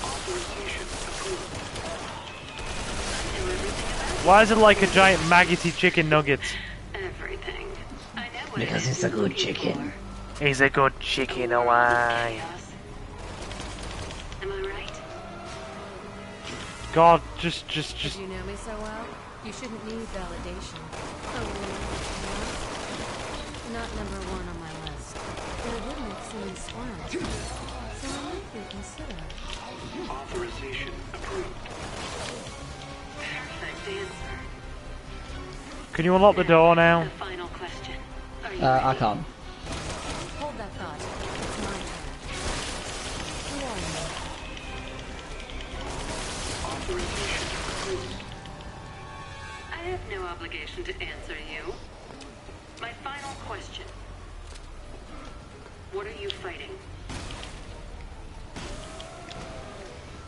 Authorization approved. I know everything about Why is it like a giant maggoty chicken nugget? everything. I know what Because it is it's a you're good looking chicken. for. He's a good chicken, oh I. Chaos. Am I right? God, just. If you know me so well, you shouldn't need validation. Oh, really? Not number one on my list. But it would make Simmons squirm. So I might reconsider. Authorization approved. Perfect answer. Can you unlock the door now? The final question. Are you I ready? can't. Hold that thought. It's my turn. Who are you? Authorization approved. I have no obligation to answer you. My final question. What are you fighting?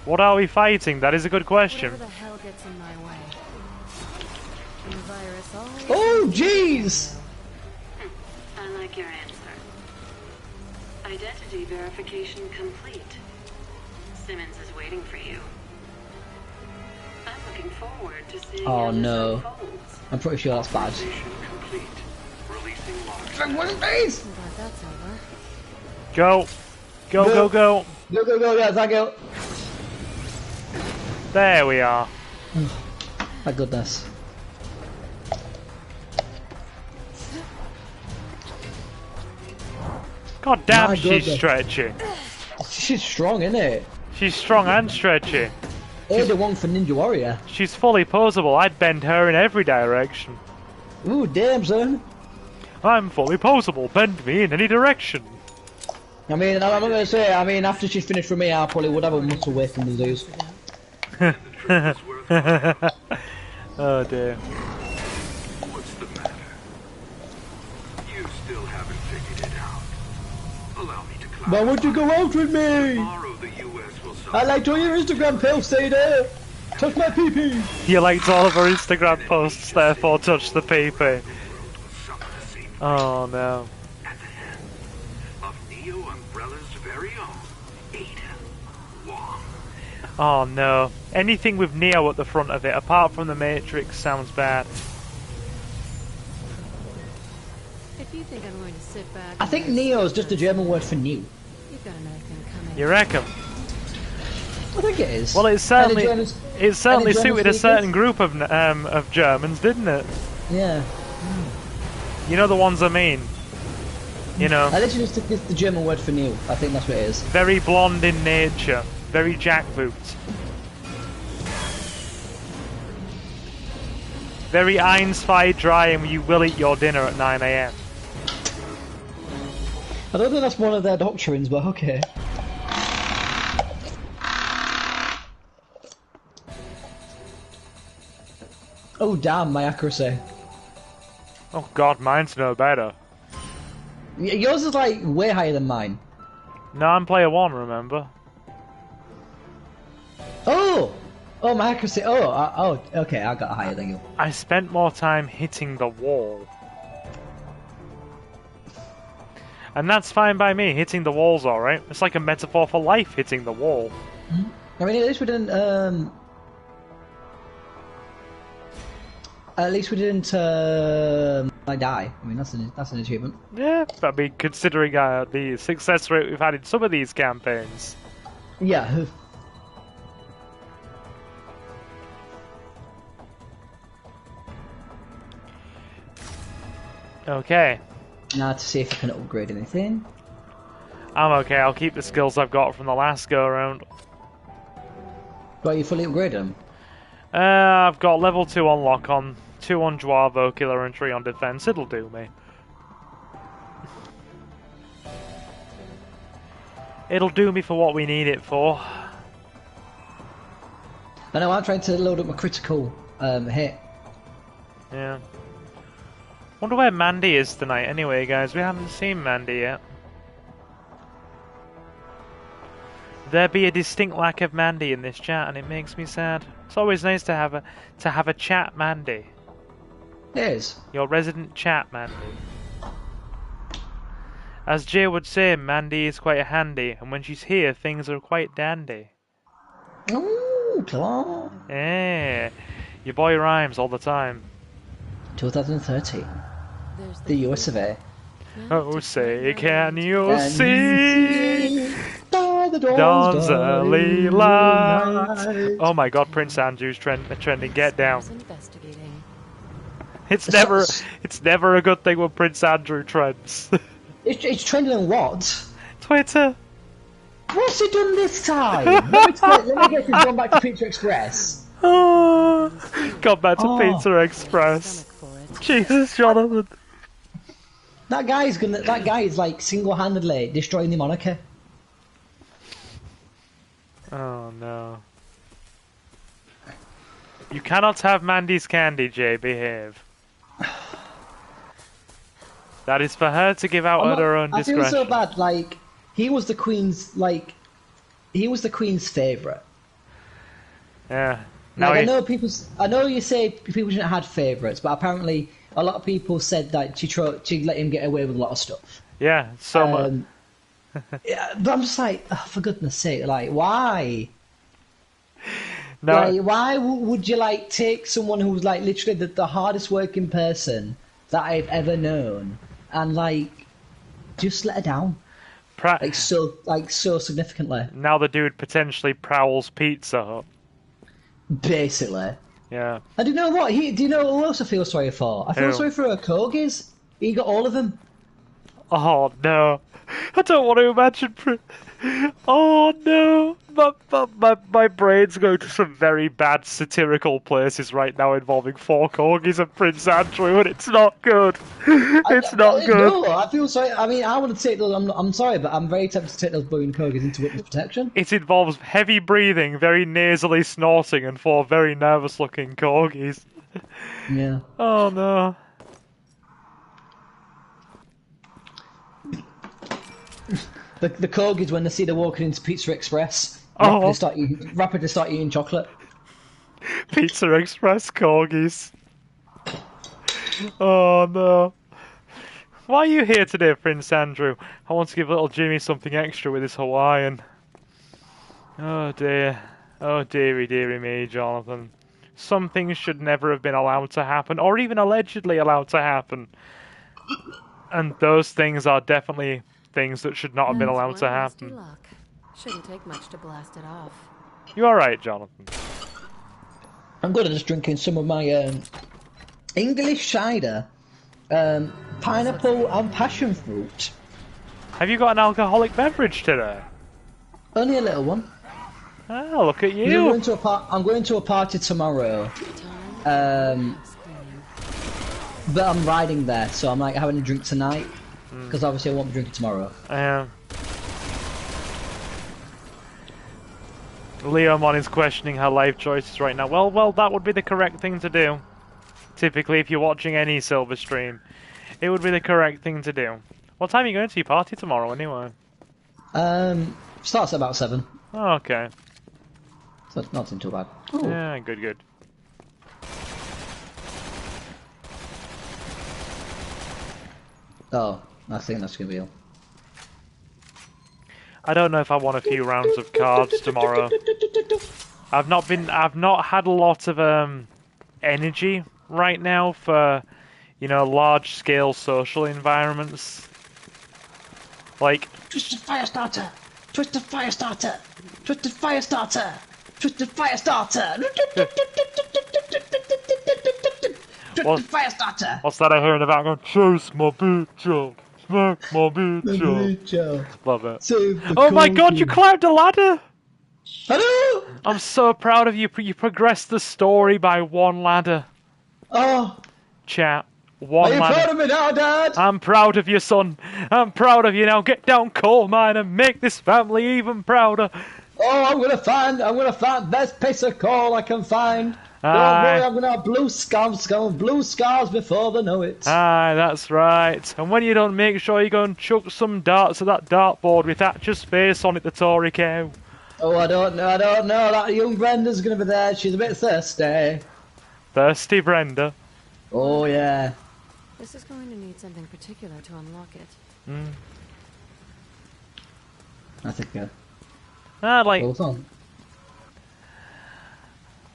What are we fighting? That is a good question. Whatever the hell gets in my way. And the virus always... Oh, jeez! I like your answer. Identity verification complete. Simmons is waiting for you. I'm looking forward to seeing Oh, how this no. unfolds. I'm pretty sure that's bad. Authorization complete. Releasing lock. What is this? I'm glad that's over. Go. Go, No. go, go. Go, go, go, yeah, thank you. There we are. My goodness. God damn, My she's goodness. stretchy. She's strong, isn't it? She's strong and stretchy. The one for Ninja Warrior. She's fully posable. I'd bend her in every direction. Ooh, damn, son. I'm fully posable. Bend me in any direction. I mean, I'm not gonna say, after she's finished with me, I probably would have a muscle weight from the lose. Oh dear. What's the matter? You still haven't figured it out. Allow me to clarify. Why would you go out with me? Tomorrow the U.S. will I liked all your Instagram posts, stay there. Touch my pee-pee. You liked all of her Instagram posts, therefore touch the PP. suffer the same Oh no. at the hands of Neo Umbrella's very own Ada Wong. Oh no. Anything with Neo at the front of it, apart from the Matrix, sounds bad. If you think I'm going to sit back... I think Neo is just a German word for new. You've got another thing coming. You reckon? I think it is. Well, it certainly Any Germans- it certainly any German suited a speakers? certain group of Germans, didn't it? Yeah. You know the ones I mean. You know, I literally just took the German word for new. I think that's what it is. very blonde in nature, very jackboots. Very Einstein dry, and you will eat your dinner at 9 AM. I don't think that's one of their doctrines, but okay. Oh damn, my accuracy. Oh god, mine's no better. Yours is like way higher than mine. No, I'm player one, remember? Oh, my accuracy. Okay, I got higher than you. I spent more time hitting the wall. And that's fine by me. Hitting the wall's alright. It's like a metaphor for life, hitting the wall. I mean, at least we didn't. At least we didn't. I die. I mean, that's an achievement. Yeah, I mean, considering the success rate we've had in some of these campaigns. Yeah. Okay. Now to see if I can upgrade anything. I'm okay, I'll keep the skills I've got from the last go around. Well, you fully upgraded them. I've got level 2 on lock on, 2 on Dwarvo, killer and 3 on defense. It'll do me. It'll do me for what we need it for. I know I'm trying to load up my critical hit. Yeah. Wonder where Mandy is tonight anyway, guys. We haven't seen Mandy yet. There be a distinct lack of Mandy in this chat, and it makes me sad. It's always nice to have a chat Mandy. It is. Your resident chat Mandy. As Jay would say, Mandy is quite handy, and when she's here, things are quite dandy. Ooh, come on. Yeah, your boy rhymes all the time. 2030. There's The US of A. Oh, say, can you And see? by the Dawn's early light. light. Oh my god, Prince Andrew's trending. Get down. investigating. It's never a good thing when Prince Andrew trends. It's trending on what? Twitter. What's he done this time? Let me guess, he's gone back to Pizza Express. Oh, got back to Oh. Pizza Express. Stomach for it. Jesus, Jonathan. That guy is like single-handedly destroying the monarchy. Oh no. You cannot have Mandy's candy, Jay. Behave. That is for her to give out at her own I feel discretion. so bad. Like he was the queen's favourite. Yeah. Now Like, he, I know you say people shouldn't have had favourites, but apparently a lot of people said that she let him get away with a lot of stuff. yeah. So much. Yeah, but I'm just like, oh, for goodness sake, like why? No. Like, why would you like take someone who's like literally the hardest working person that I've ever known and like just let her down like so significantly? Now the dude potentially prowls Pizza Hut. Basically. Yeah. And do you know what? Do you know who else I feel sorry for? I feel Who? sorry for her corgis. He got all of them. Oh no. I don't want to imagine. Oh no. My brain's going to some very bad satirical places right now involving 4 corgis and Prince Andrew, and it's not good. It's not good. No, I feel sorry. I mean, I want to take those. I'm sorry, but I'm very tempted to take those bullying corgis into witness protection. It involves heavy breathing, very nasally snorting, and 4 very nervous-looking corgis. Yeah. Oh no. The corgis, when they see they're walking into Pizza Express, Oh. rapidly start eating chocolate. Pizza Express corgis. Oh no. Why are you here today, Prince Andrew? I want to give little Jimmy something extra with his Hawaiian. Oh dear. Oh dearie me, Jonathan. Some things should never have been allowed to happen, or even allegedly allowed to happen. And those things are definitely things that should not have been allowed to One nasty happen. luck. Shouldn't take much to blast it off. You alright, Jonathan? I'm good at just drinking some of my English cider, pineapple and passion fruit. Have you got an alcoholic beverage today? Only a little one. Oh, look at I'm you! going to a party tomorrow, Time. but I'm riding there, so I'm like having a drink tonight because obviously I won't be drinking tomorrow. Leomon is questioning her life choices right now. Well, that would be the correct thing to do. Typically, if you're watching any Silver stream, it would be the correct thing to do. What time are you going to your party tomorrow, anyway? Starts at about 7. Oh, okay. But nothing too bad. Ooh. Yeah, good, good. Oh, I think that's gonna be all. I don't know if I want a few rounds of cards tomorrow. I've not had a lot of energy right now for, you know, large scale social environments. Like Twisted Firestarter! Twisted Firestarter! Twisted Firestarter! Twisted Firestarter! Twisted Firestarter! what's that I hear in the background? Chase my bitch up, smack my bitch up. Love it. Oh my god, you climbed a ladder! Hello! I'm so proud of you. You progressed the story by one ladder. Oh! Chat. Are One you ladder. proud of me now, Dad? I'm proud of you, son. I'm proud of you now. Get down, coal mine, and make this family even prouder. Oh, I'm gonna find best piece of coal I can find. Don't worry, I'm gonna have blue scars before they know it. Aye, that's right. And when you don't, make sure you go and chuck some darts at that dartboard with Thatcher's face on it, the Tory cow. Oh, I don't know. That young Brenda's gonna be there. She's a bit thirsty. Thirsty Brenda. Oh, yeah. This is going to need something particular to unlock it. I think, Like, hold on.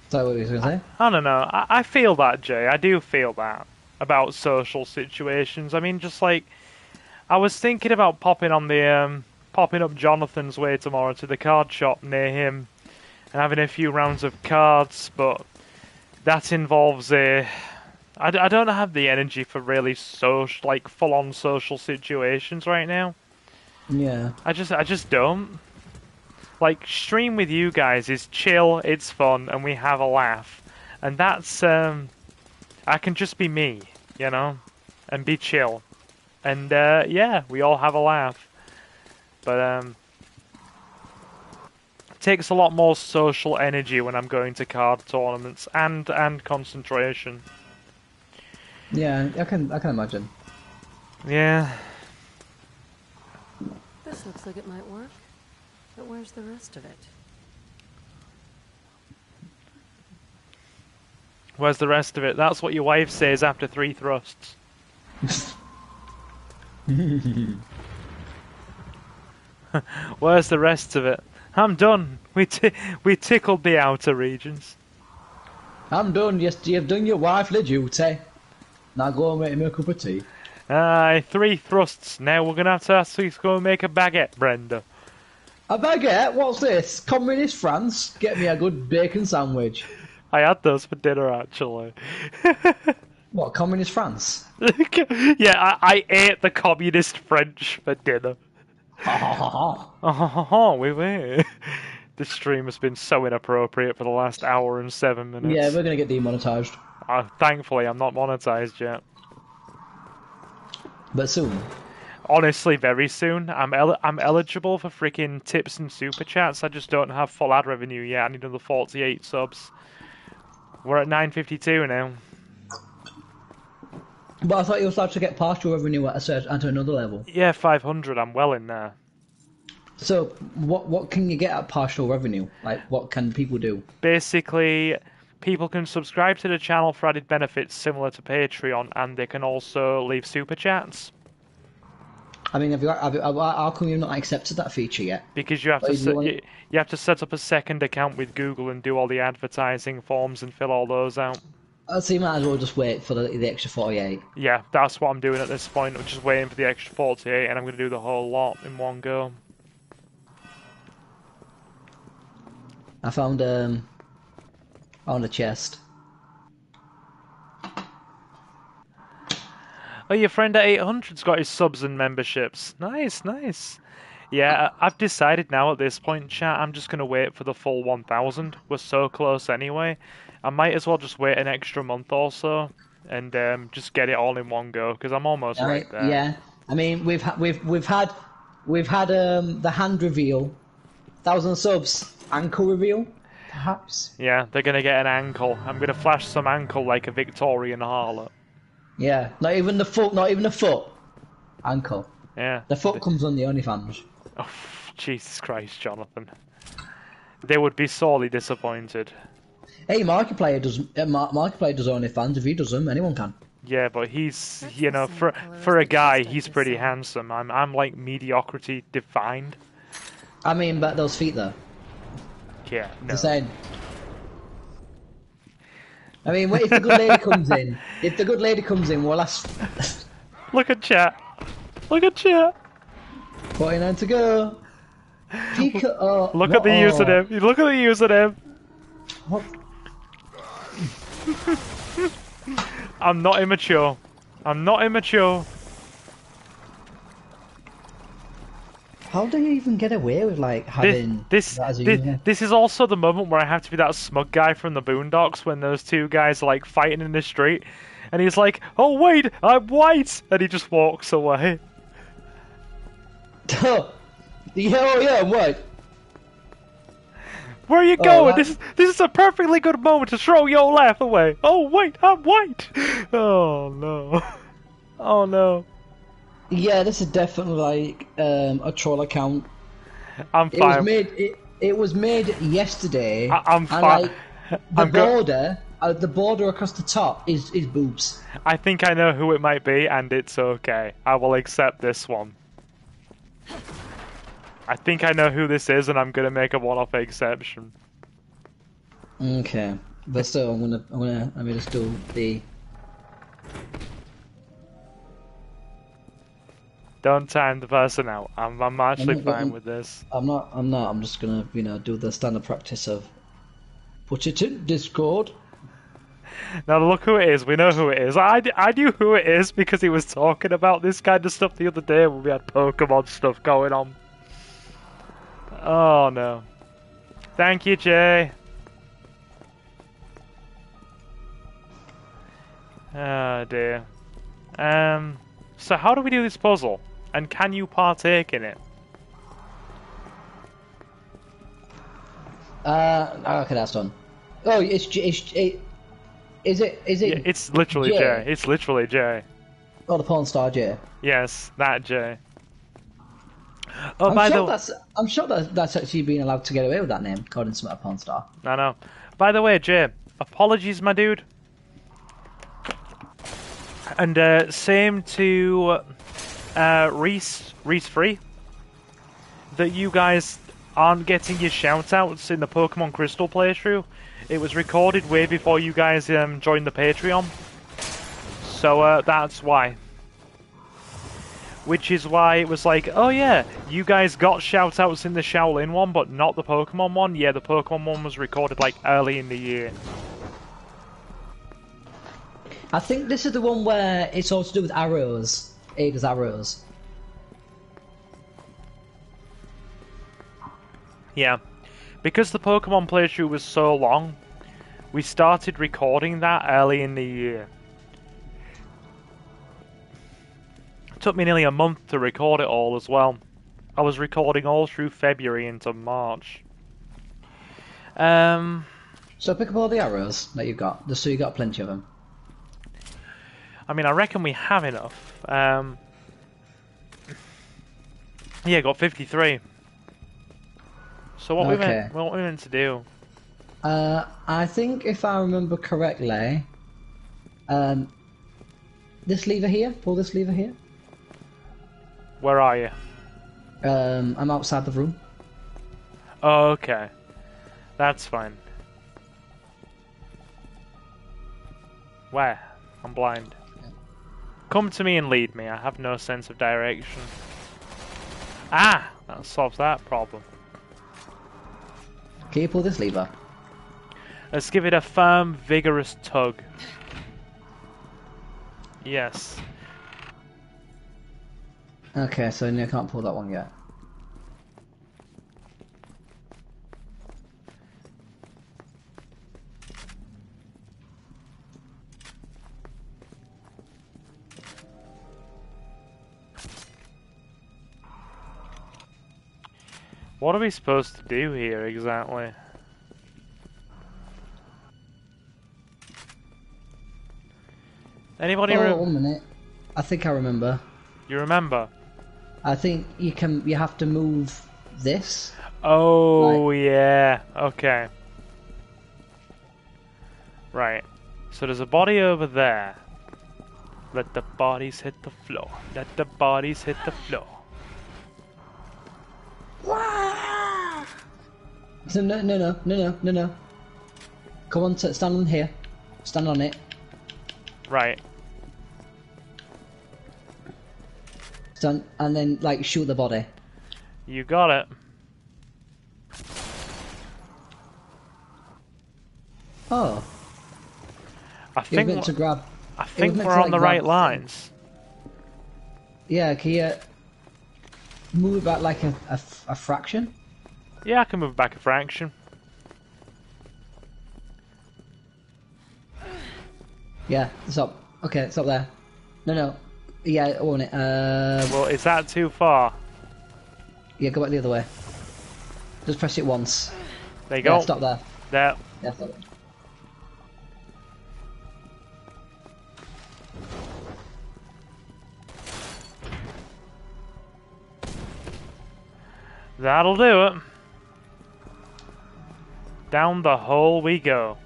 Is that what he was gonna say? I don't know. I feel that, Jay. I do feel that about social situations. I mean, just like, I was thinking about popping up Jonathan's way tomorrow to the card shop near him and having a few rounds of cards, but that involves I don't have the energy for really full-on social situations right now. Yeah. I just don't. Like, stream with you guys is chill, it's fun, and we have a laugh. And that's, I can just be me, you know? And be chill. And, yeah, we all have a laugh. But, it takes a lot more social energy when I'm going to card tournaments, and concentration. Yeah, I can imagine. Yeah. This looks like it might work. But where's the rest of it? Where's the rest of it? That's what your wife says after 3 thrusts. Where's the rest of it? I'm done. We tickled the outer regions. I'm done. Yes, you've done your wifely duty. Now go and make me a cup of tea. Aye, 3 thrusts. Now we're gonna have to ask you to go and make a baguette, Brenda. A baguette? What's this? Communist France? Get me a good bacon sandwich. I had those for dinner, actually. What, Communist France? Yeah, I ate the communist French for dinner. Ha ha ha ha. Oh, we were. This stream has been so inappropriate for the last hour and 7 minutes. Yeah, we're gonna get demonetized. Thankfully, I'm not monetized yet. But soon. Honestly, very soon. I'm eligible for freaking tips and super chats. I just don't have full ad revenue yet. I need another 48 subs. We're at 952 now. But I thought you were starting to get partial revenue at another level. Yeah, 500. I'm well in there. So, what can you get at partial revenue? Like, what can people do? Basically, people can subscribe to the channel for added benefits similar to Patreon, and they can also leave super chats. I mean, how come you've not accepted that feature yet? Because you have you have to set up a second account with Google and do all the advertising forms and fill all those out. So you might as well just wait for the extra 48. Yeah, that's what I'm doing at this point. I'm just waiting for the extra 48, and I'm going to do the whole lot in one go. I found a chest. Oh, your friend at 800's got his subs and memberships. Nice, nice. Yeah, I've decided now at this point, chat, I'm just going to wait for the full 1,000. We're so close anyway. I might as well just wait an extra month or so and just get it all in one go, because I'm almost right there. Yeah, I mean, we've had the hand reveal, 1,000 subs, ankle reveal, perhaps. Yeah, they're going to get an ankle. I'm going to flash some ankle like a Victorian harlot. Yeah, not even the foot. Ankle. Yeah. The foot comes on the OnlyFans. Oh, Jesus Christ, Jonathan. they would be sorely disappointed. Hey, Markiplier does. Markiplier does OnlyFans. If he does them, anyone can. Yeah, but he's, That's you the know, same for color as for a the guy, dust I he's just pretty saw. handsome. I'm like mediocrity defined. I mean, but those feet though. Yeah, no. Just saying. I mean, if the good lady comes in, we'll ask. Look at chat. Look at chat. 49 to go. Pika. Oh, Look what- at the username. Look at the username. What? I'm not immature. I'm not immature. How do you even get away with like having This that as a this, username? this is also the moment where I have to be that smug guy from the Boondocks when those two guys are like fighting in the street, and he's like, "Oh wait, I'm white," and he just walks away. Yeah, I'm white. Where are you Oh, going? that- This is a perfectly good moment to throw your laugh away. Oh wait, I'm white. Oh no. Oh no. Yeah, this is definitely like a troll account. I'm It was fine. made. It was made yesterday. I'm and, fine. like, I'm go- the border across the top is boobs. I think I know who it might be, and it's okay. I will accept this one. I think I know who this is, and I'm gonna make a one-off exception. Okay, but still, I'm gonna just do the. Don't time the person out. I'm actually not fine going- with this. I'm not. I'm just gonna, do the standard practice of put it in Discord. Now look who it is. We know who it is. I knew who it is because he was talking about this kind of stuff the other day when we had Pokemon stuff going on. Oh no. Thank you, Jay. Oh dear. So how do we do this puzzle? And can you partake in it? Okay, that's done. Oh, is it? Yeah, it's literally Jay? Jay. It's literally Jay. Oh, the porn star Jay. Yes, that Jay. Oh, by the way, I'm sure that's actually been allowed to get away with that name, according to a porn star. I know. By the way, Jay, apologies, my dude. And same to Reese Free, that you guys aren't getting your shoutouts in the Pokemon Crystal playthrough. It was recorded way before you guys joined the Patreon, so that's why. Which is why it was like, oh yeah, you guys got shoutouts in the Shaolin one, but not the Pokemon one. Yeah, the Pokemon one was recorded like early in the year. I think this is the one where it's all to do with arrows. Ada's arrows. Yeah, because the Pokemon playthrough was so long, we started recording that early in the year. It took me nearly a month to record it all as well. I was recording all through February into March. So pick up all the arrows that you've got, just so you got plenty of them. I mean, I reckon we have enough. Yeah, got 53. So what Okay. what we meant to do? I think if I remember correctly, this lever here, pull this lever here. Where are you? I'm outside the room. Oh, okay. That's fine. Where? I'm blind. Come to me and lead me. I have no sense of direction. Ah! That solves that problem. Can you pull this lever? Let's give it a firm, vigorous tug. Yes. Okay, so I can't pull that one yet. What are we supposed to do here exactly? Anybody Oh, 1 minute. I think I remember. You remember? I think you have to move this. Oh, yeah. Okay. Right. So there's a body over there. Let the bodies hit the floor. Let the bodies hit the floor. So no. Come on, stand on here. Stand on it. Right. Stand, and then like shoot the body. You got it. Oh, I you're think meant to grab. I think meant we're to, on like, the grab right the thing. lines. Yeah, can you move it back like a fraction? Yeah, I can move back a fraction. Yeah, stop. Okay, stop there. No. Yeah, I want it. Well, is that too far? Yeah, go back the other way. Just press it once. There you Yeah, go. stop there. There. Yeah, stop. That'll do it. Down the hole we go.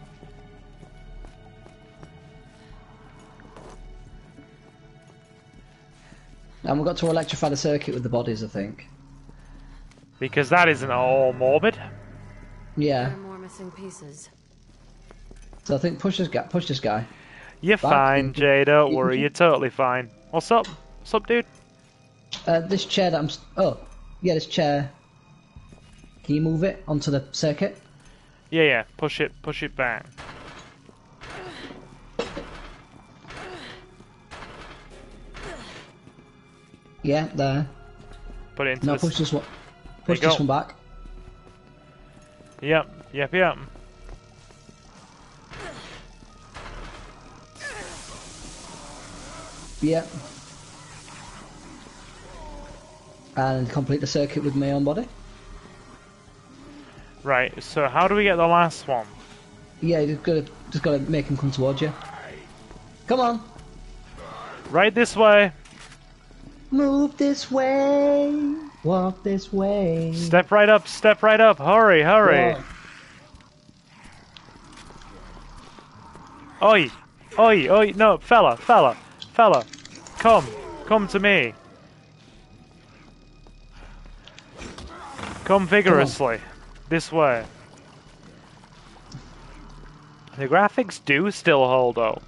And we've got to electrify the circuit with the bodies, I think. Because that isn't all morbid. There Yeah. are more missing pieces. So I think push this guy. You're Back fine, into- Jay. Don't you- worry. You're totally fine. What's up? What's up, dude? This chair that I'm. Oh, yeah, this chair. Can you move it onto the circuit? Yeah. Push it back. Yeah, there. Put it into No, the... push this one. There Push you this go. one back. Yep. Yep. And complete the circuit with my own body. Right, so how do we get the last one? Yeah, you just gotta make him come towards you. Come on, Right this way. move this way, walk this way. Step right up. Hurry. Go on. Oi. No, fella. Come to me. Come vigorously. This way. The graphics do still hold up.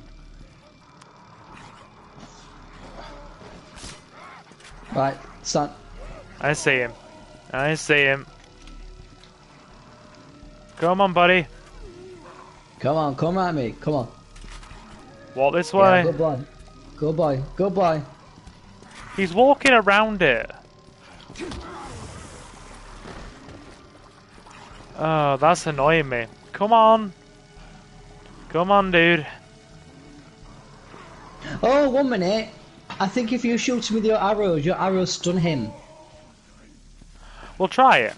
Right, stand. I see him. Come on, buddy. Come on, come at me. Come on. Walk this Yeah, way. good boy. Good boy. He's walking around it. Oh, that's annoying me. Come on, dude. Oh, 1 minute. I think if you shoot him with your arrows stun him. We'll try it.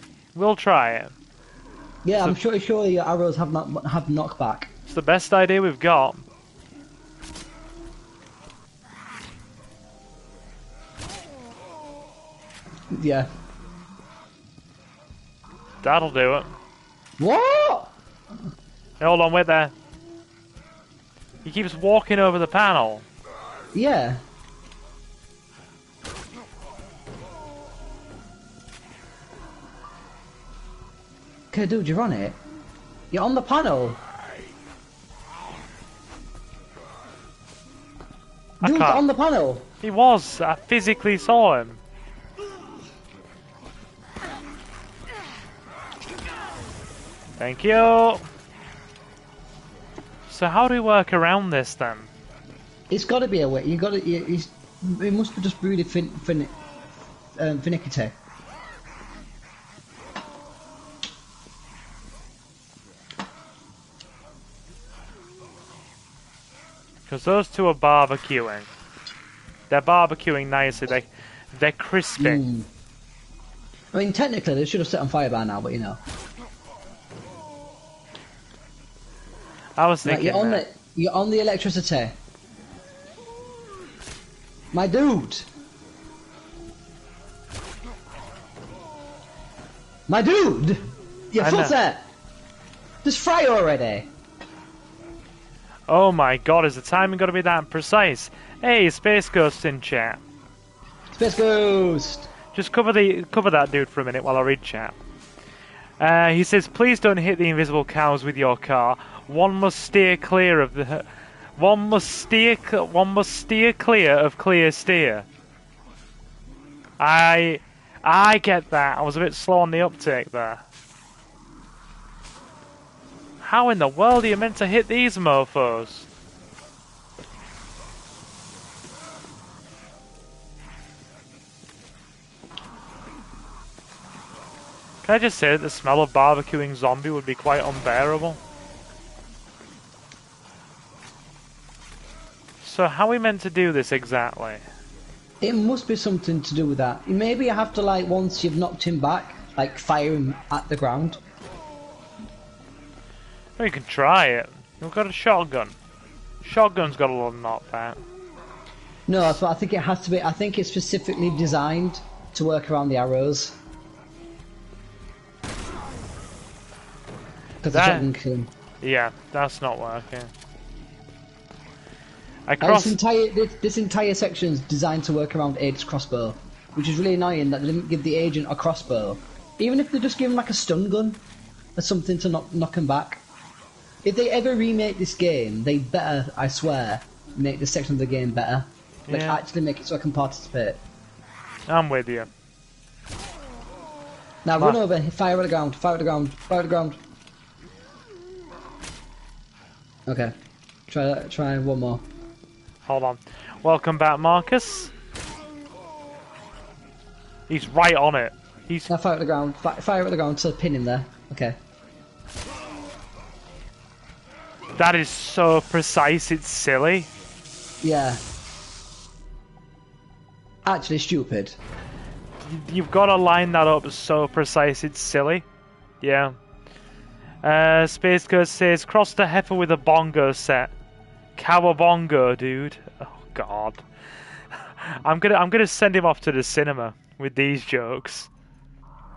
Yeah, I'm sure your arrows have knockback. It's the best idea we've got. Yeah. That'll do it. What? Hey, hold on, wait there. He keeps walking over the panel. Yeah. Okay, dude, you're on it. You're on the panel. Dude's can't- on the panel. He was. I physically saw him. Thank you. So how do we work around this then? It's got to be a way. You got to. It must be just really finicky. Because those two are barbecuing. They're barbecuing nicely. They're crisping. I mean, technically, they should have set on fire by now, but you know. I was Right, thinking that. you're on the electricity. My dude. My dude! You I know. futter! Just fry already! Oh my god, is the timing got to be that precise? Hey, Space Ghost in chat. Space Ghost! Just cover that dude for a minute while I read chat. He says, please don't hit the invisible cows with your car. One must steer clear of the... One must steer clear of clear steer. I get that. I was a bit slow on the uptake there. How in the world are you meant to hit these mofos? Can I just say that the smell of barbecuing zombie would be quite unbearable? So how are we meant to do this exactly? It must be something to do with that. Maybe you have to, like, once you've knocked him back, like, fire him at the ground. Well, you can try it. We've got a shotgun. Shotgun's got a little knockback. No, that's what I think it has to be. I think it's specifically designed to work around the arrows. Because the shotgun can... Yeah, that's not working. This entire section is designed to work around Aid's crossbow, which is really annoying that they didn't give the agent a crossbow. Even if they just give him like a stun gun or something to knock him back. If they ever remake this game, they better, I swear, make this section of the game better. Like, Yeah. actually make it so I can participate. I'm with you. Now run over, fire at the ground, fire at the ground, fire at the ground. Okay. Try one more. Hold on. Welcome back, Marcus. He's right on it. Now fire at the ground, fire at the ground to pin him there. Okay. That is so precise, it's silly. Yeah. Actually stupid. You've got to line that up so precise, it's silly. Yeah. Space Ghost says, cross the heifer with a bongo set. Cowabongo, dude. Oh god. I'm gonna send him off to the cinema with these jokes.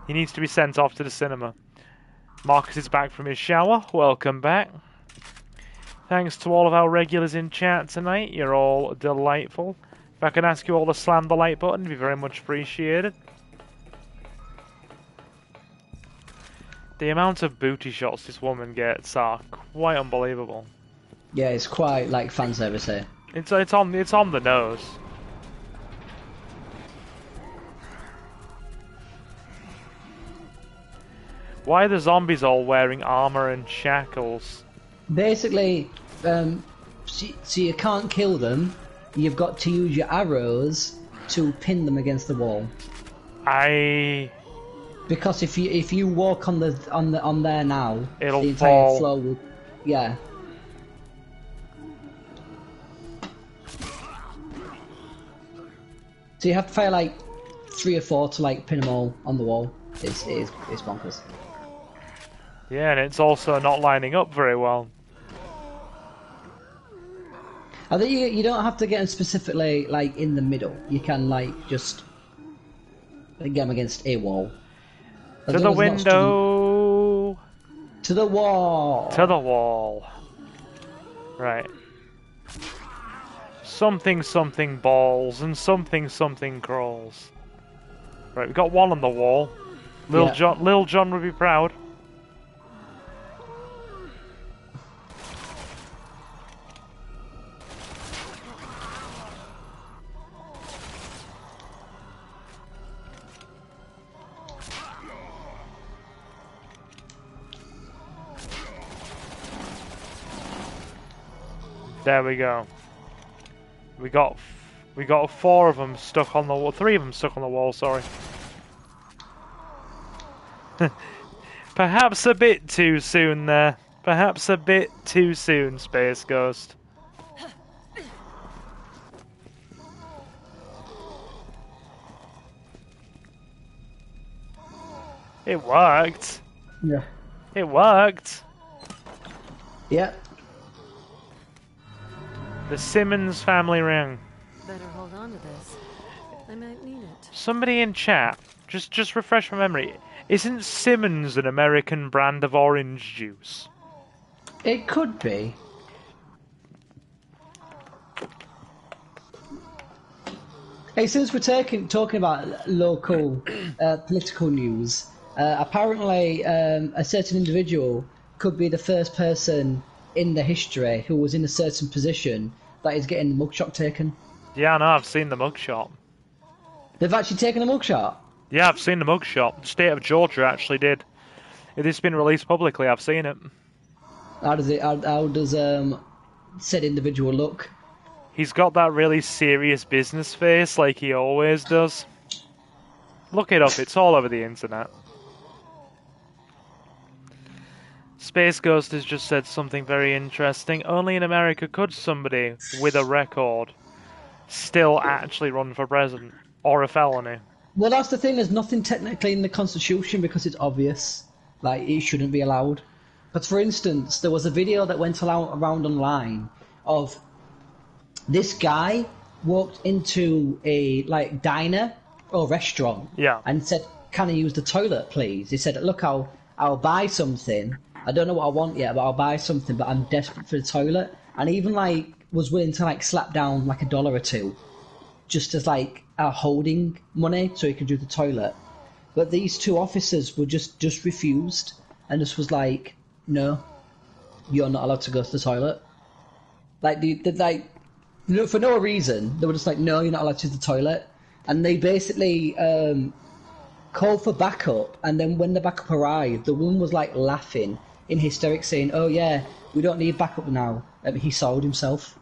He needs to be sent off to the cinema. Marcus is back from his shower. Welcome back. Thanks to all of our regulars in chat tonight. You're all delightful. If I can ask you all to slam the like button, it'd be very much appreciated. The amount of booty shots this woman gets are quite unbelievable. Yeah, it's quite like fan service here. It's on the nose. Why are the zombies all wearing armor and shackles? Basically, so you can't kill them. You've got to use your arrows to pin them against the wall. Because if you walk on there now, It'll the entire fall. floor will, yeah. So you have to fire like 3 or 4 to like pin them all on the wall. It's bonkers. Yeah, and it's also not lining up very well. I think you don't have to get them specifically like in the middle. You can like just get them against a wall. To the window. To the wall. To the wall. Right. Something something balls and something something crawls. Right, we've got one on the wall. Lil John would be proud. There we go. We got 4 of them stuck on the wall. 3 of them stuck on the wall. Sorry. Perhaps a bit too soon there. Perhaps a bit too soon, Space Ghost. It worked. Yeah. It worked. Yeah. The Simmons family ring. Better hold on to this. I might need it. Somebody in chat, just refresh my memory. Isn't Simmons an American brand of orange juice? It could be. Hey, since we're talking about local political news, apparently a certain individual could be the first person in the history who was in a certain position that is getting the mugshot taken. Yeah, no, I've seen the mugshot. They've actually taken a mugshot? Yeah, I've seen the mugshot. The state of Georgia actually did. It has been released publicly, I've seen it. How does said individual look? He's got that really serious business face like he always does. Look it up, it's all over the internet. Space Ghost has just said something very interesting. Only in America could somebody with a record still actually run for president, or a felony. Well, that's the thing, there's nothing technically in the Constitution because it's obvious. Like, it shouldn't be allowed. But for instance, there was a video that went around online of this guy walked into a diner or restaurant, Yeah. and said, "Can I use the toilet, please?" He said, "Look, I'll buy something. I don't know what I want yet, but I'll buy something. But I'm desperate for the toilet." And even was willing to slap down $1 or $2, just as holding money so he could do the toilet. But these two officers were just refused, and just was like, "No, you're not allowed to go to the toilet." For no reason, they were just like, "No, you're not allowed to use the toilet." And they basically called for backup, and then when the backup arrived, the woman was laughing in hysterics, saying, "Oh yeah, we don't need backup now." He sold himself.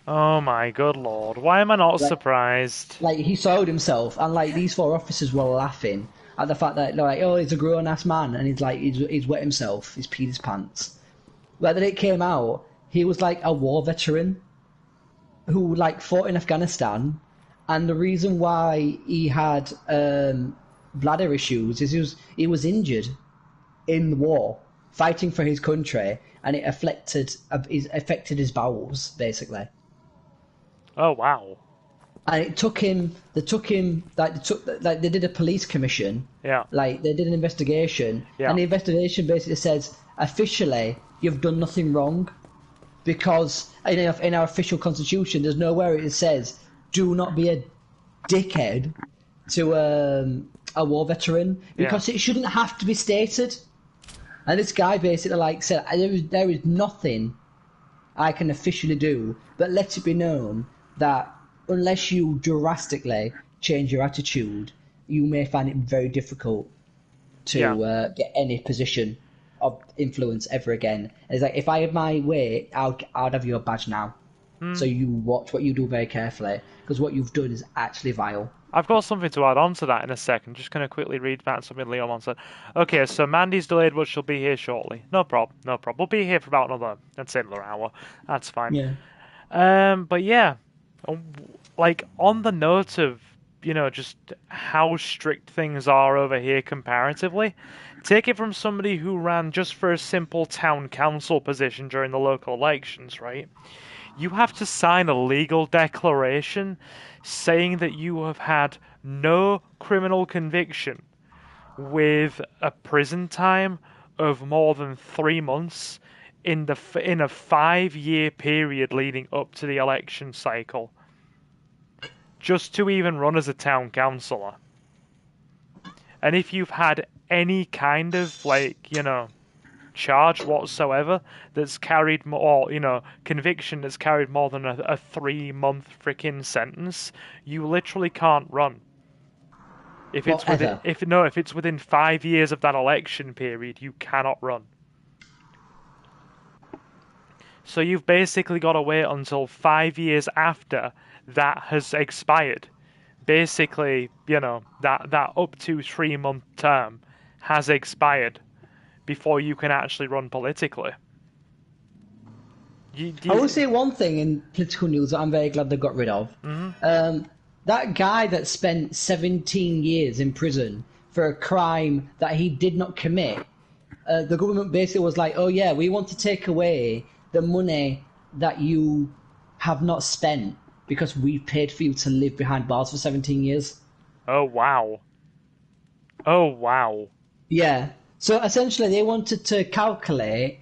Oh my good lord, why am I not surprised? He sold himself, and these four officers were laughing at the fact that they're like, "Oh, he's a grown-ass man," and he's wet himself, he's peed his pants. But then it came out, he was a war veteran who fought in Afghanistan, and the reason why he had bladder issues is he was injured in the war fighting for his country, and it affected his bowels basically. Oh wow. And it took him. They did a police commission. Yeah. They did an investigation, Yeah. and the investigation basically says officially you've done nothing wrong, because in our official constitution there's nowhere it says do not be a dickhead to a war veteran, because it shouldn't have to be stated. And this guy basically said there is nothing I can officially do, but let it be known that unless you drastically change your attitude, you may find it very difficult to get any position of influence ever again. And it's if I had my way, I'd have your badge now. So you watch what you do very carefully, because what you've done is actually vile. I've got something to add on to that in a second. Just going to quickly read back something Leon said. Okay, so Mandy's delayed, but she'll be here shortly. No problem, no problem. We'll be here for about another hour. That's fine. Yeah. But yeah, on the note of, just how strict things are over here comparatively, take it from somebody who ran just for a simple town council position during the local elections, right? You have to sign a legal declaration saying that you have had no criminal conviction with a prison time of more than 3 months in a 5-year period leading up to the election cycle, just to even run as a town councillor. And if you've had any kind of charge whatsoever that's carried more, conviction that's carried more than a 3-month freaking sentence, you literally can't run. If it's within 5 years of that election period, you cannot run. So you've basically got to wait until 5 years after that has expired. Basically, that up to 3-month term has expired before you can actually run politically. I will say one thing in political news that I'm very glad they got rid of. Mm-hmm. That guy that spent 17 years in prison for a crime that he did not commit, the government basically was like, "Oh yeah, we want to take away the money that you have not spent because we paid for you to live behind bars for 17 years. Oh, wow. Oh, wow. Yeah. So essentially, they wanted to calculate.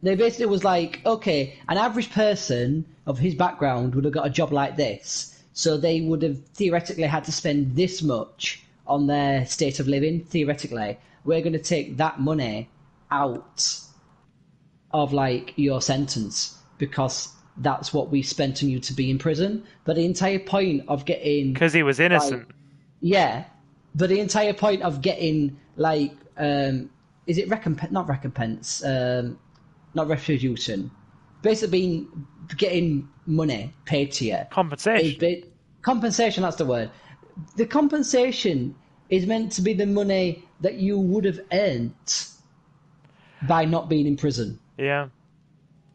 They basically was like, okay, an average person of his background would have got a job like this. So they would have theoretically had to spend this much on their state of living. Theoretically, we're going to take that money out of like your sentence because that's what we spent on you to be in prison. But the entire point of getting, Because he was innocent. yeah, but the entire point of getting like, is it recompense? Not recompense. Not retribution. Basically, getting money paid to you. Compensation. Compensation. That's the word. The compensation is meant to be the money that you would have earned by not being in prison. Yeah.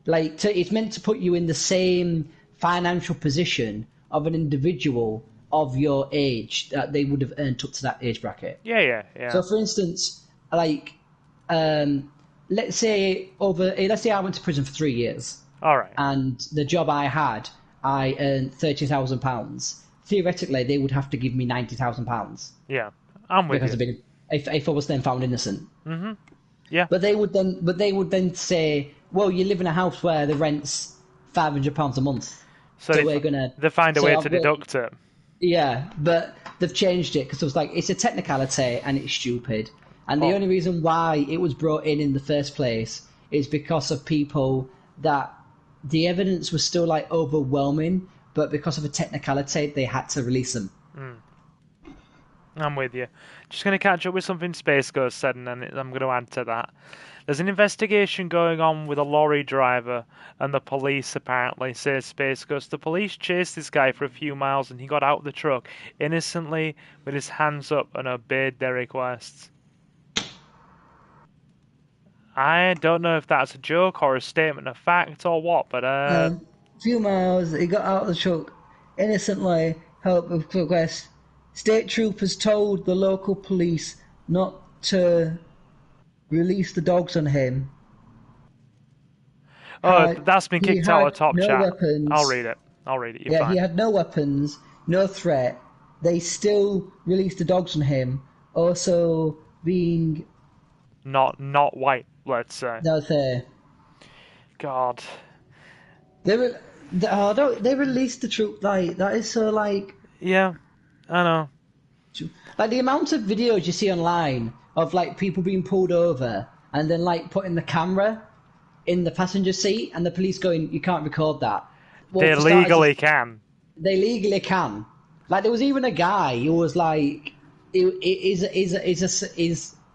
Like, it's meant to put you in the same financial position of an individual of your age that they would have earned up to that age bracket. Yeah. So, for instance, like, let's say I went to prison for 3 years. All right. And the job I had, I earned £30,000. Theoretically, they would have to give me £90,000 Yeah. I'm with because you. if I was then found innocent. Mm-hmm. Yeah. But they would then say, well, you live in a house where the rent's £500 a month. So we're gonna they find a so way I've to got- deduct it. Yeah, but they've changed it because it was like it's a technicality and it's stupid. And the Oh. only reason why it was brought in the first place is because of people that the evidence was still like overwhelming, but because of a technicality, they had to release them. I'm with you. Just going to catch up with something Space Ghost said, and then I'm going to add to that. There's an investigation going on with a lorry driver, and the police apparently, says Space Ghost. The police chased this guy for a few miles, and he got out of the truck innocently with his hands up and obeyed their requests. I don't know if that's a joke or a statement of fact or what, but Few miles, he got out of the truck innocently, help with request. State troopers told the local police not to release the dogs on him. that's been he kicked out had of Top no Chat. weapons. I'll read it. You're Yeah, fine. he had no weapons, no threat. They still released the dogs on him. Also being Not white, let's say. God. they released the troop like that is so like Yeah, I know. like the amount of videos you see online of like people being pulled over and then like putting the camera in the passenger seat and the police going, you can't record that. Well, They for starters, legally can. they legally can. Like there was even a guy who was like, is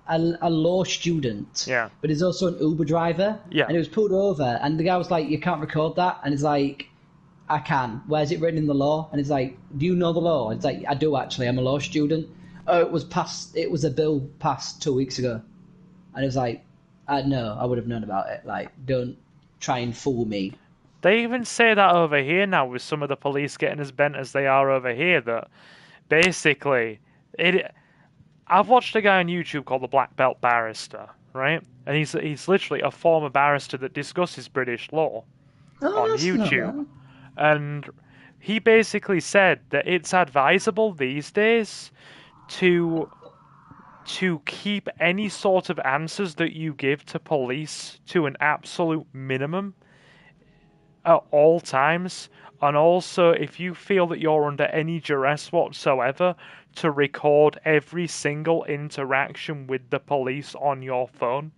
a law student. Yeah. But he's also an Uber driver. Yeah. And he was pulled over, and the guy was like, you can't record that. And he's like, I can. Where's it written in the law? And he's like, do you know the law? And he's like, I do actually. I'm a law student. Oh, it was a bill passed 2 weeks ago. And it was like, no, I would have known about it. Like, don't try and fool me. They even say that over here now with some of the police getting as bent as they are over here that basically I've watched a guy on YouTube called the Black Belt Barrister, right? And he's literally a former barrister that discusses British law Oh, on that's not YouTube. bad. And he basically said that it's advisable these days to keep any sort of answers that you give to police to an absolute minimum at all times, and also if you feel that you're under any duress whatsoever, to record every single interaction with the police on your phone.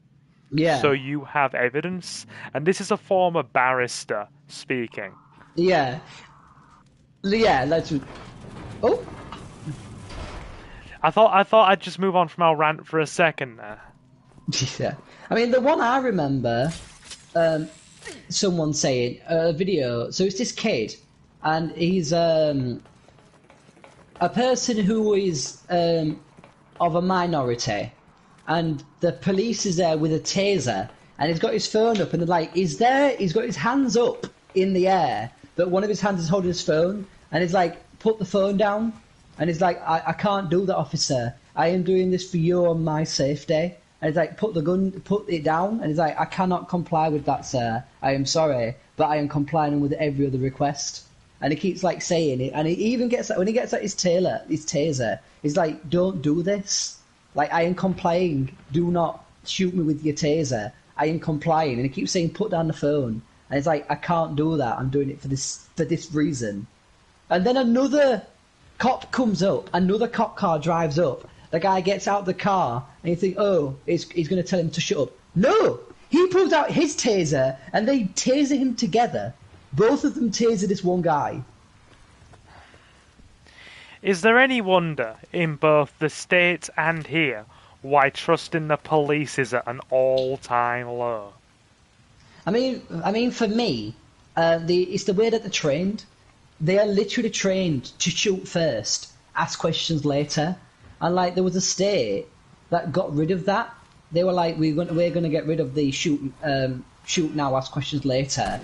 Yeah. So you have evidence. And this is a former barrister speaking. Yeah. Yeah, that's... Oh! I thought I'd just move on from our rant for a second there. Yeah. I mean, the one I remember, someone saying, a video, so it's this kid, and he's a person who is of a minority, and the police is there with a taser, and he's got his phone up, and they're like, he's got his hands up in the air, but one of his hands is holding his phone, and he's like, put the phone down, and he's like, I can't do that, officer. I am doing this for your and my safety. And he's like, put it down. And he's like, I cannot comply with that, sir. I am sorry, but I am complying with every other request. And he keeps like saying it, and he even gets when he gets at his taser, he's like, "Don't do this. Like, I am complying. Do not shoot me with your taser. I am complying." And he keeps saying, "Put down the phone." And he's like, "I can't do that. I'm doing it for this reason." And then another cop comes up. Another cop car drives up. The guy gets out the car, and you think, "Oh, he's going to tell him to shut up." No, he pulls out his taser, and they taser him together. Both of them taser this one guy. Is there any wonder in both the States and here why trust in the police is at an all-time low? I mean, for me, it's the way that they're trained. They are literally trained to shoot first, ask questions later, and like there was a state that got rid of that. They were like, we're going to get rid of the shoot now, ask questions later.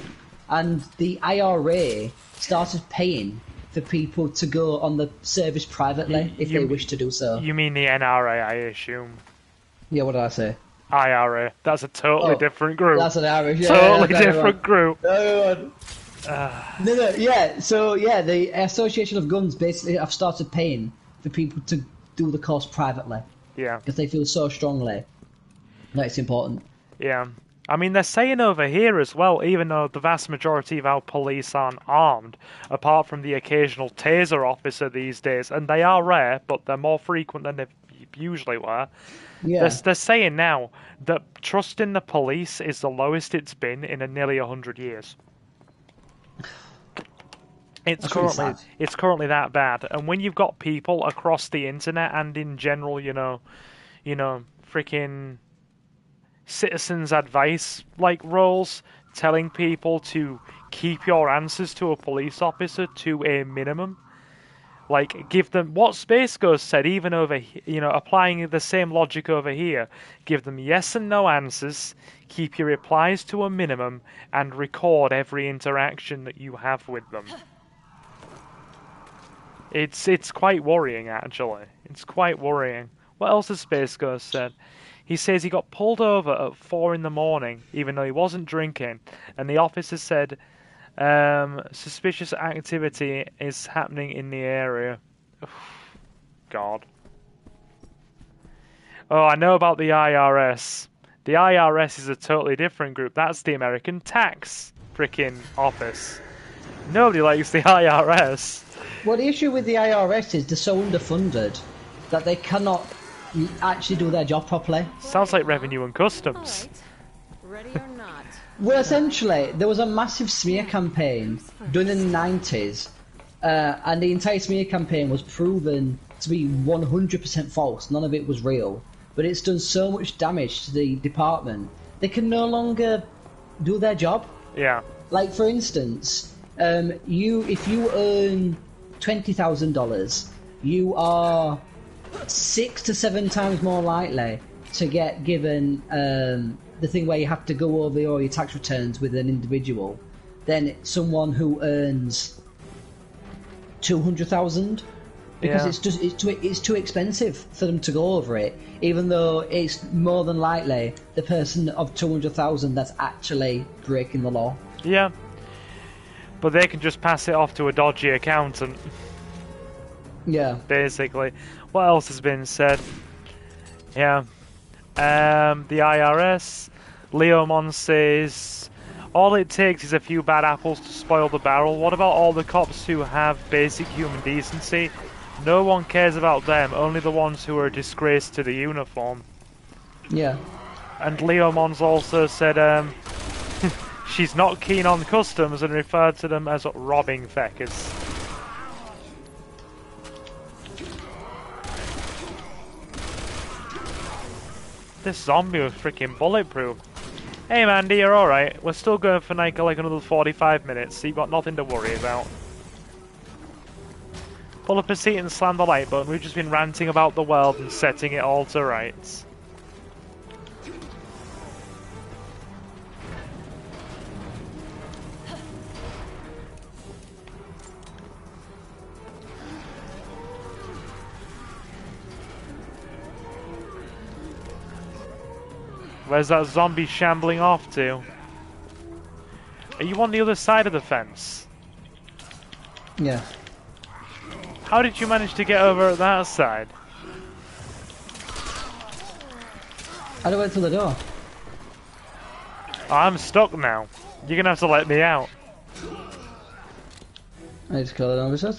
And the IRA started paying for people to go on the service privately if they wish to do so. You mean the NRA, I assume? Yeah, what did I say? IRA. That's a totally different group. That's an Irish. Yeah, totally different group. No, yeah. So yeah, the Association of Guns basically have started paying for people to do the course privately. Yeah. Because they feel so strongly that it's important. Yeah. I mean, they're saying over here as well, even though the vast majority of our police aren't armed, apart from the occasional taser officer these days, and they are rare, but they're more frequent than they usually were. Yeah. They're saying now that trust in the police is the lowest it's been in nearly 100 years. It's currently that bad, and when you've got people across the internet and in general, you know, freaking citizens' advice like roles telling people to keep your answers to a police officer to a minimum, like give them what Space Ghost said, even over applying the same logic over here, give them yes and no answers, keep your replies to a minimum, and record every interaction that you have with them. It's quite worrying, actually. It's quite worrying. What else has Space Ghost said? He says he got pulled over at 4 a.m, even though he wasn't drinking, and the officer said suspicious activity is happening in the area. God. Oh, I know about the IRS. The IRS is a totally different group. That's the American tax frickin' office. Nobody likes the IRS. Well, the issue with the IRS is they're so underfunded that they cannot actually do their job properly. Sounds like Revenue and Customs. Ready or not? Well, essentially, there was a massive smear campaign done in the 90s, and the entire smear campaign was proven to be 100% false. None of it was real. But it's done so much damage to the department, they can no longer do their job. Yeah. Like, for instance, if you earn $20,000, you are 6 to 7 times more likely to get given the thing where you have to go over all your tax returns with an individual than someone who earns 200,000, because it's too expensive for them to go over it, even though it's more than likely the person of 200,000 that's actually breaking the law. Yeah. But they can just pass it off to a dodgy accountant. Yeah. Basically. What else has been said? Yeah. The IRS. Leomon says, all it takes is a few bad apples to spoil the barrel. What about all the cops who have basic human decency? No one cares about them, only the ones who are a disgrace to the uniform. Yeah. And Leomon's also said, she's not keen on customs and referred to them as robbing feckers. This zombie was freaking bulletproof. Hey Mandy, you're alright. We're still going for like another 45 minutes, so you've got nothing to worry about. Pull up a seat and slam the like button. We've just been ranting about the world and setting it all to rights. Where's that zombie shambling off to? Are you on the other side of the fence? Yeah. How did you manage to get over at that side? I went through the door. Oh, I'm stuck now. You're gonna have to let me out. I just killed an officer.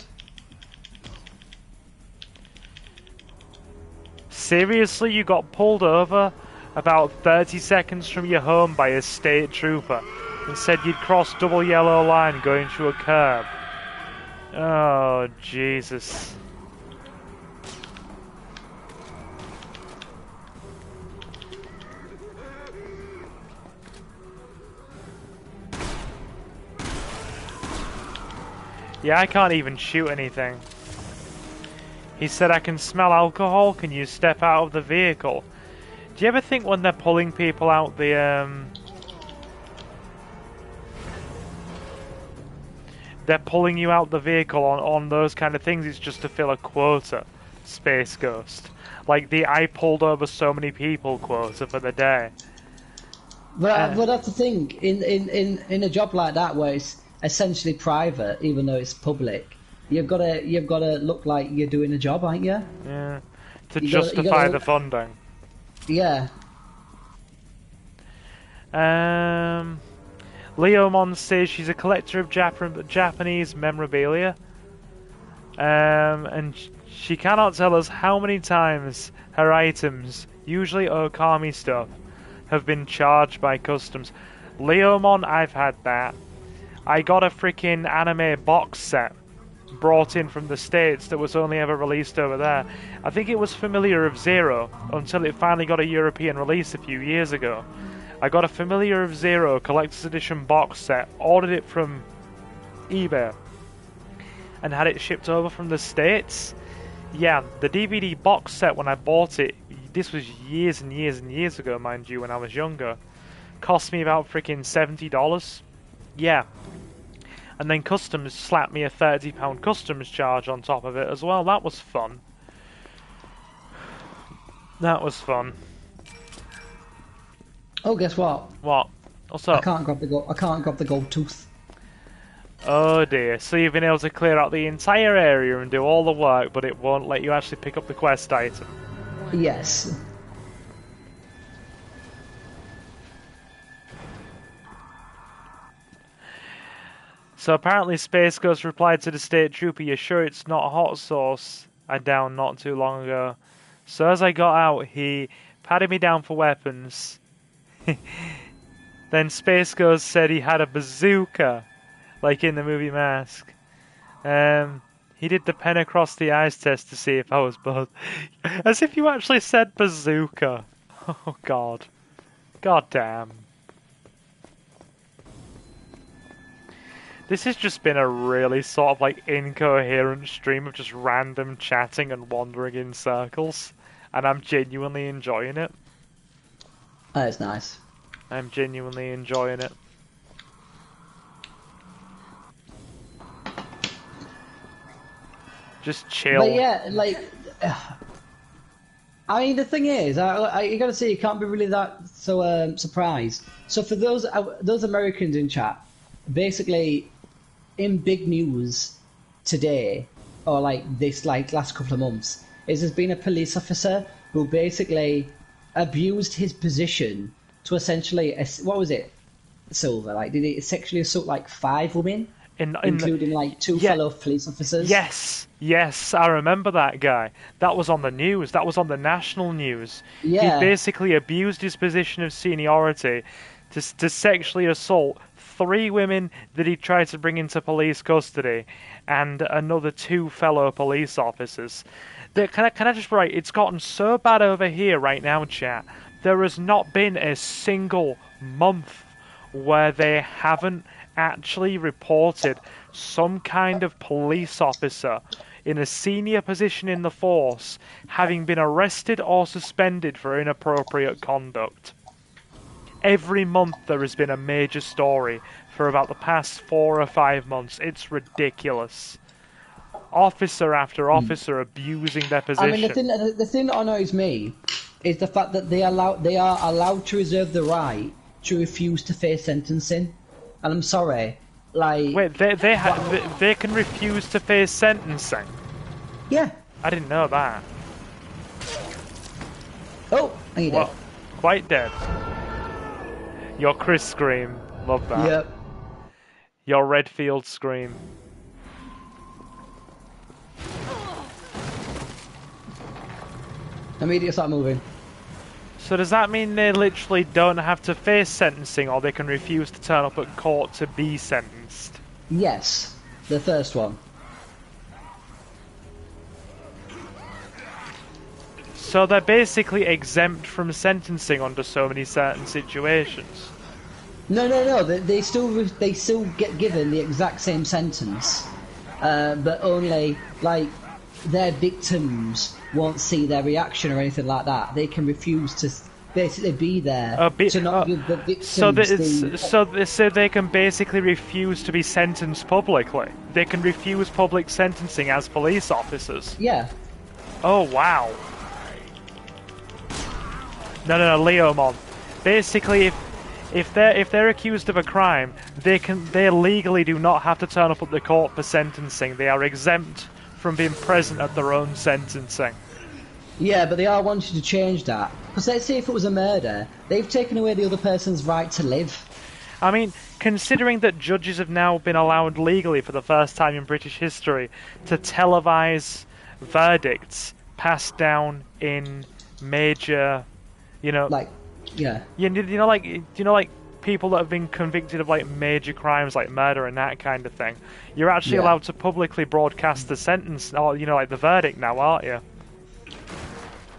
Seriously, you got pulled over about 30 seconds from your home by a state trooper and said you'd crossed double yellow line going through a curb. Oh, Jesus. Yeah, I can't even shoot anything. He said I can smell alcohol, can you step out of the vehicle? Do you ever think when they're pulling people out they're pulling you out the vehicle on those kind of things, it's just to fill a quota, Space Ghost. Like the I pulled over so many people quota for the day. But that's the thing, in a job like that where it's essentially private, even though it's public, you've got to look like you're doing a job, aren't you? Yeah. To justify the funding. Yeah. Leomon says she's a collector of Japanese memorabilia. And she cannot tell us how many times her items, usually Okami stuff, have been charged by customs. Leomon, I've had that. I got a freaking anime box set brought in from the States that was only ever released over there. I think it was Familiar of Zero until it finally got a European release a few years ago. I got a Familiar of Zero collector's edition box set, ordered it from eBay, and had it shipped over from the States. Yeah, the DVD box set when I bought it, this was years and years and years ago, mind you, when I was younger, cost me about freaking $70. Yeah. And then customs slapped me a £30 customs charge on top of it as well. That was fun. That was fun. Oh, guess what? What? What's up? I can't grab the gold tooth. Oh dear. So you've been able to clear out the entire area and do all the work, but it won't let you actually pick up the quest item. Yes. So apparently Space Ghost replied to the state trooper, "You're sure it's not hot sauce I downed not too long ago?" So as I got out, he patted me down for weapons. Then Space Ghost said he had a bazooka, like in the movie Mask. He did the pen across the eyes test to see if I was both. As if you actually said bazooka. Oh god. God damn. This has just been a really sort of like incoherent stream of just random chatting and wandering in circles. And I'm genuinely enjoying it. That's nice. I'm genuinely enjoying it. Just chill. But yeah, like, I mean, the thing is, you gotta say, you can't be really that so surprised. So for those Americans in chat, basically, in big news today, or like this like last couple of months, is there's been a police officer who basically abused his position to essentially, what was it, Silver? Like, did he sexually assault like 5 women? Including like 2 fellow police officers? Yes, I remember that guy. That was on the news. That was on the national news. Yeah. He basically abused his position of seniority to sexually assault 3 women that he tried to bring into police custody and another 2 fellow police officers. Can I just write, it's gotten so bad over here right now, chat. There has not been a single month where they haven't actually reported some kind of police officer in a senior position in the force having been arrested or suspended for inappropriate conduct. Every month there has been a major story for about the past 4 or 5 months. It's ridiculous. Officer after officer abusing their position. I mean, the thing that annoys me is the fact that they are allowed to reserve the right to refuse to face sentencing. And I'm sorry, like Wait, they can refuse to face sentencing. yeah. I didn't know that. Oh, and you Well, quite dead. Your Chris scream, love that. Yep. Your Redfield scream. Immediately start moving. So does that mean they literally don't have to face sentencing, or they can refuse to turn up at court to be sentenced? Yes, the first one. So they're basically exempt from sentencing under so many certain situations. No. They still get given the exact same sentence, but only like their victims won't see their reaction or anything like that. They can refuse to basically be there to not give the victims so they can basically refuse to be sentenced publicly. They can refuse public sentencing as police officers. Yeah. Oh wow. No, Leomon. Basically, if they're accused of a crime, they legally do not have to turn up at the court for sentencing. They are exempt from being present at their own sentencing. Yeah, but they are wanting to change that. Because let's say if it was a murder, they've taken away the other person's right to live. I mean, considering that judges have now been allowed legally for the first time in British history to televise verdicts passed down in major, Like, yeah. you know, like people that have been convicted of like major crimes like murder and that kind of thing. You're actually Yeah. allowed to publicly broadcast the sentence, or like the verdict now, aren't you?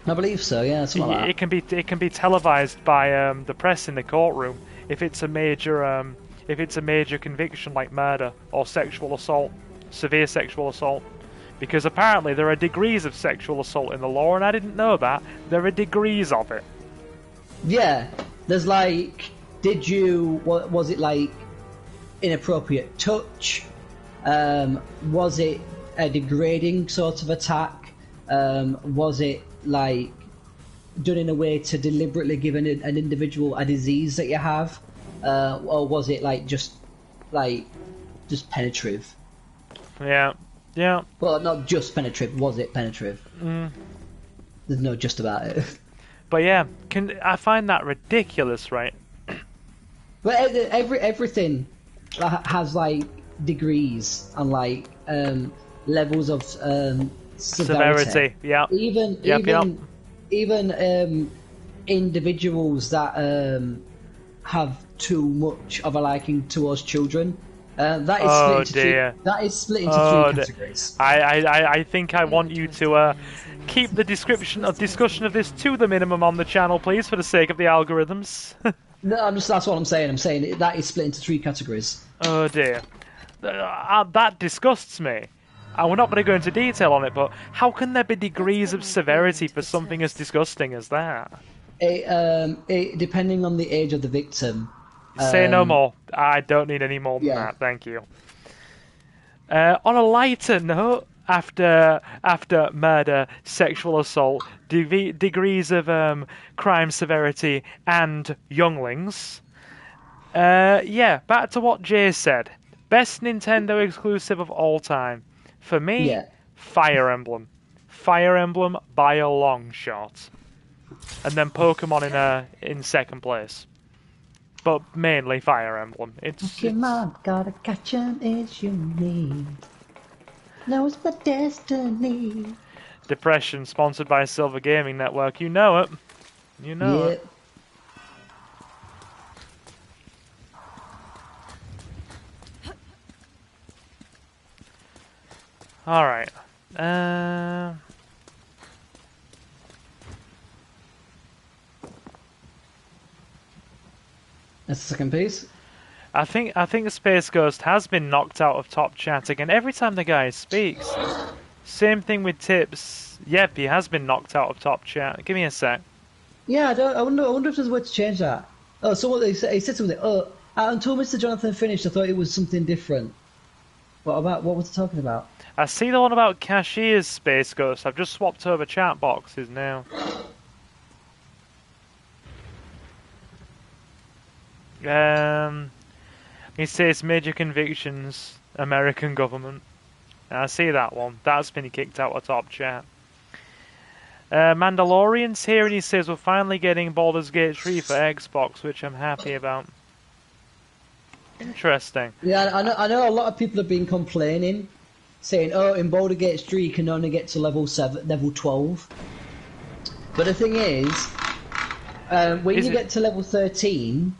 I believe so, yeah, something like that. It can be televised by the press in the courtroom if it's a major conviction like murder or sexual assault, severe sexual assault. Because apparently there are degrees of sexual assault in the law, and I didn't know that. There are degrees of it. Yeah, there's like, was it like inappropriate touch? Was it a degrading sort of attack? Was it like done in a way to deliberately give an individual a disease that you have? Or was it like just penetrative? Yeah. Well, not just penetrative, was it penetrative? There's no just about it. But yeah, I find that ridiculous, right? But everything has like degrees and like levels of severity. Yeah. Even individuals that have too much of a liking towards children. That is split into three categories. I think I want you to keep the discussion of this to the minimum on the channel, please, for the sake of the algorithms. No, that's what I'm saying. I'm saying that is split into three categories. Oh dear, that disgusts me. And we're not going to go into detail on it, but how can there be degrees of severity for something as disgusting as that? Depending on the age of the victim. Say no more. I don't need any more than that. Thank you. On a lighter note, after murder, sexual assault, degrees of crime severity, and younglings. Back to what Jay said. Best Nintendo exclusive of all time. For me, Fire Emblem. Fire Emblem by a long shot. And then Pokemon in second place. But mainly Fire Emblem. Pokemon, gotta catch 'em is you need. No, it's my destiny. Depression, sponsored by Silver Gaming Network. You know it. You know it. Alright. That's the second piece. I think Space Ghost has been knocked out of top chat again every time the guy speaks. Same thing with Tips. Yep, he has been knocked out of top chat. Give me a sec. Yeah, I wonder if there's a way to change that. Oh, so he said something. Oh, until Mr. Jonathan finished, I thought it was something different. What was he talking about? I see the one about cashiers, Space Ghost. I've just swapped over chat boxes now. It says major convictions, American government. I see that one. That's been kicked out of top chat. Mandalorian's here and he says we're finally getting Baldur's Gate 3 for Xbox, which I'm happy about. Interesting. Yeah, I know a lot of people have been complaining, saying, "Oh, in Baldur's Gate 3 you can only get to level 12." But the thing is, when you get to level 13,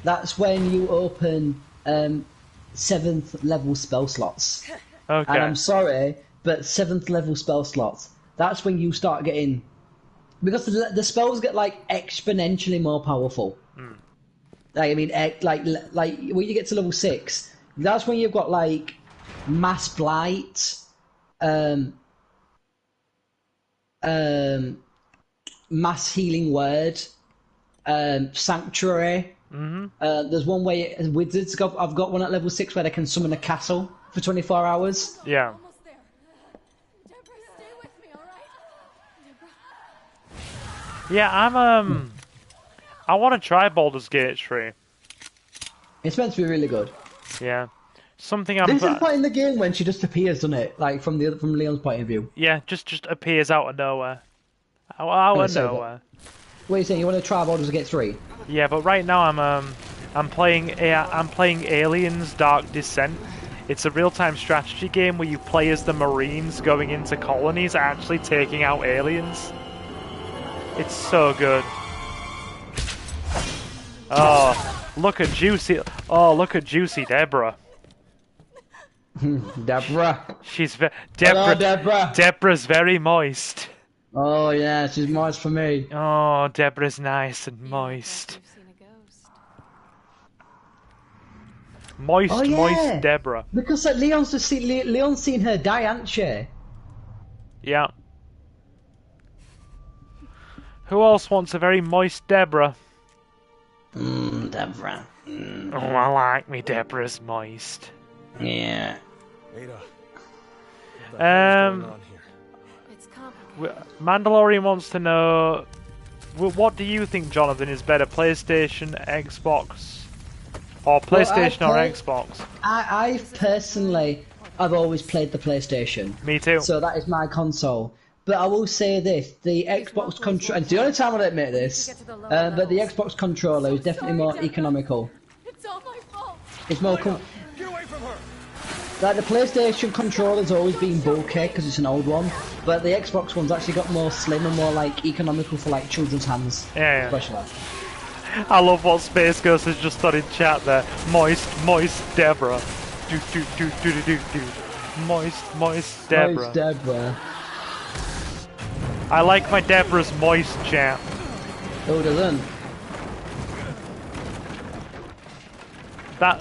that's when you open 7th level spell slots. Okay. And I'm sorry, but 7th level spell slots, that's when you start getting... Because the spells get, like, exponentially more powerful. Like, I mean, like when you get to level 6, that's when you've got, like, Mass Blight, Mass Healing Word, Sanctuary. There's one way wizards I've got one at level 6 where they can summon a castle for 24 hours. Yeah. Almost there. Deborah, stay with me, all right? Deborah. Yeah, I want to try Baldur's Gate 3. It's meant to be really good. Yeah. Something I'm... There's a point in the game when she just appears, doesn't it? Like, from Leon's point of view. Yeah, just appears out of nowhere. Out of nowhere. What are you saying? You want to try Baldur's Gate 3? Yeah, but right now I'm playing Aliens Dark Descent. It's a real-time strategy game where you play as the Marines going into colonies, actually taking out aliens. It's so good. Oh, look at Juicy Deborah. Deborah. She's Hello, Deborah. Deborah's very moist. Oh yeah, she's moist for me. Oh, Deborah's nice and moist. You've seen a ghost. Moist, Oh, yeah. moist Deborah. Because like, Leon's seen her die, hasn't she? Yeah. Who else wants a very moist Deborah? Deborah. Oh, I like me Deborah's moist. Yeah. Ada. What the hell is going on here? It's complicated. Mandalorian wants to know, what do you think, Jonathan, is better, PlayStation, Xbox, or PlayStation or Xbox? I've always played the PlayStation. Me too. So that is my console. But I will say this, the Xbox controller, it's the only time I'll admit this, but the Xbox controller is definitely more economical. It's all my fault. It's more Get away from her! like the PlayStation controller's always been bulky because it's an old one, but the Xbox one's actually got more slim and more like economical for like children's hands. Yeah. Especially. I love what Space Ghost has just done in chat there. Moist Deborah. Do. Moist Deborah. Moist Deborah. I like my Deborah's moist, chat. Who doesn't?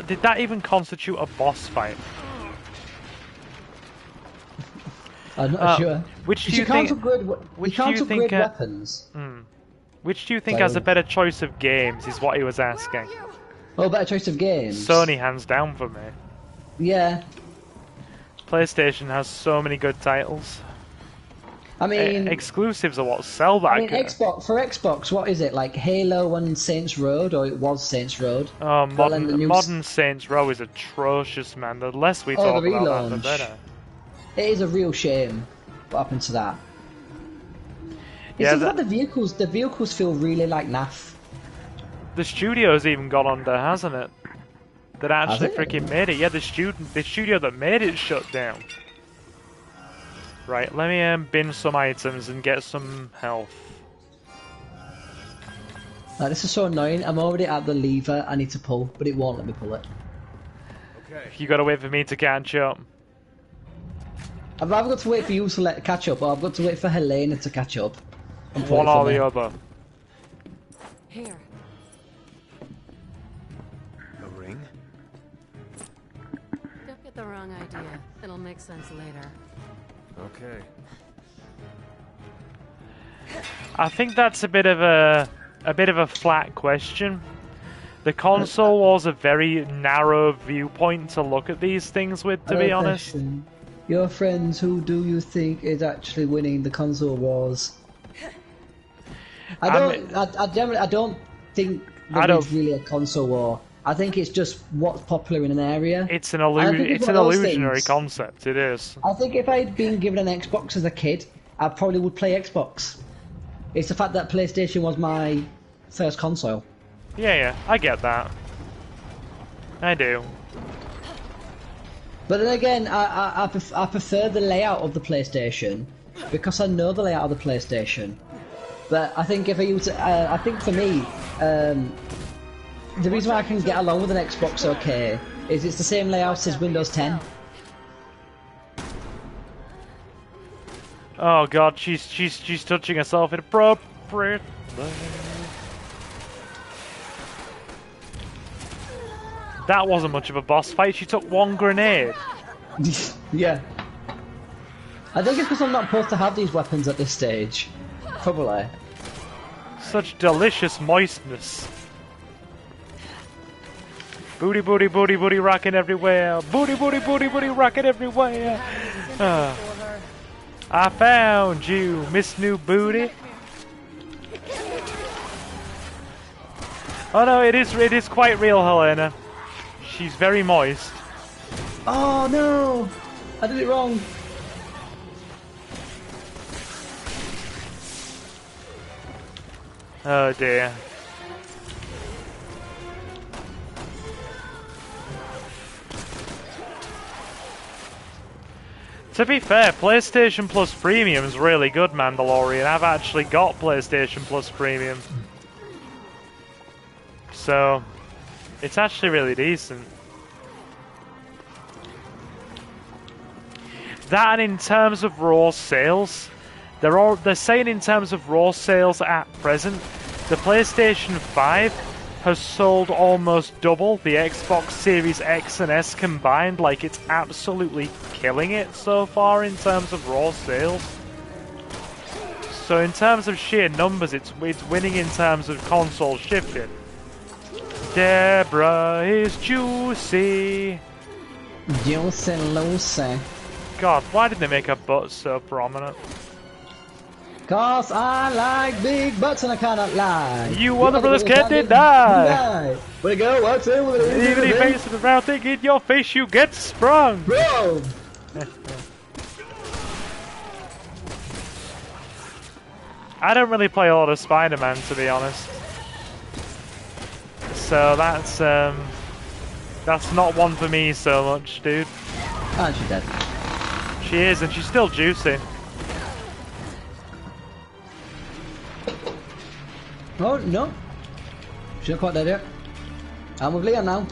Did that even constitute a boss fight? I'm not sure. Which do You you can't think? upgrade, which you do can't you think, upgrade weapons. Which do you think has a better choice of games? Is what he was asking. Oh, better choice of games. Sony hands down for me. Yeah. PlayStation has so many good titles. I mean, Exclusives are what sell that. I mean, Xbox, what is it? Like Halo and Saints Row, or it was Saints Row? Oh, Well, then the new modern Saints Row is atrocious, man. The less we Oh, talk the about that, the relaunch. better. It is a real shame what happened to that. Yeah, It's just that the vehicles feel really like naff. The studio's even gone under, hasn't it? That actually Has it? freaking made it. Yeah, the studio that made it shut down. Right, let me bin some items and get some health. Like, this is so annoying. I'm already at the lever I need to pull, but it won't let me pull it. Okay. You gotta wait for me to catch up. I've either got to wait for you to catch up, or I've got to wait for Helena to catch up. and pull One it for or me. the other. Here. A ring? Don't get the wrong idea. It'll make sense later. Okay. I think that's a bit of a flat question. The console was a very narrow viewpoint to look at these things with, to be honest. Question. Your friends, who do you think is actually winning the console wars? I don't think I there don't- is really a console war. I think it's just what's popular in an area. It's an I think it's one an of those illusionary things- concept. It is. I think if I'd been given an Xbox as a kid, I probably would play Xbox. It's the fact that PlayStation was my first console. Yeah, I get that. I do. But then again, I prefer the layout of the PlayStation because I know the layout of the PlayStation. But I think if I use, I think for me, the reason why I can get along with an Xbox okay is it's the same layout as Windows 10. Oh god, she's touching herself inappropriately. That wasn't much of a boss fight. She took one grenade. Yeah. I think it's because I'm not supposed to have these weapons at this stage. Probably. Such delicious moistness. Booty, booty, booty, booty, rocking everywhere. Booty, booty, booty, booty, rocking everywhere. I found you, Miss New Booty. Oh no, it is quite real, Helena. She's very moist. Oh no! I did it wrong. Oh dear. To be fair, PlayStation Plus Premium is really good, Mandalorian. I've actually got PlayStation Plus Premium. So, it's actually really decent. That, and in terms of raw sales, they're saying in terms of raw sales at present, the PlayStation 5 has sold almost double the Xbox Series X and S combined. Like, it's absolutely killing it so far in terms of raw sales. So in terms of sheer numbers, it's winning in terms of console shipping. Deborah is juicy. Juicy Lucy. God, why did they make her butt so prominent? Cause I like big butts and I cannot lie. You other brothers can't deny. We go, what's in with it? Even if face the round thing in your face, you get sprung. Bro! I don't really play a lot of Spider-Man, to be honest. So that's not one for me so much, dude. Oh, she's dead. She is, and she's still juicy. Oh, no. She's not quite dead yet. I'm with Leon now.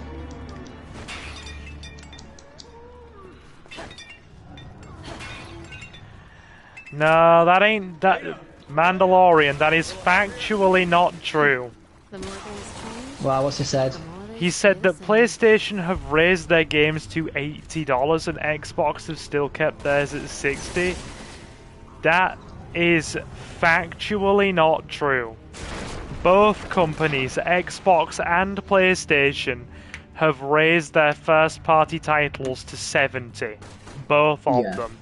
No, that ain't that Mandalorian. That is factually not true. The more things change, Wow, what's he said? the more they He said that change. PlayStation have raised their games to $80 and Xbox have still kept theirs at $60. That is factually not true. Both companies, Xbox and PlayStation, have raised their first-party titles to $70. Both of Yeah. them.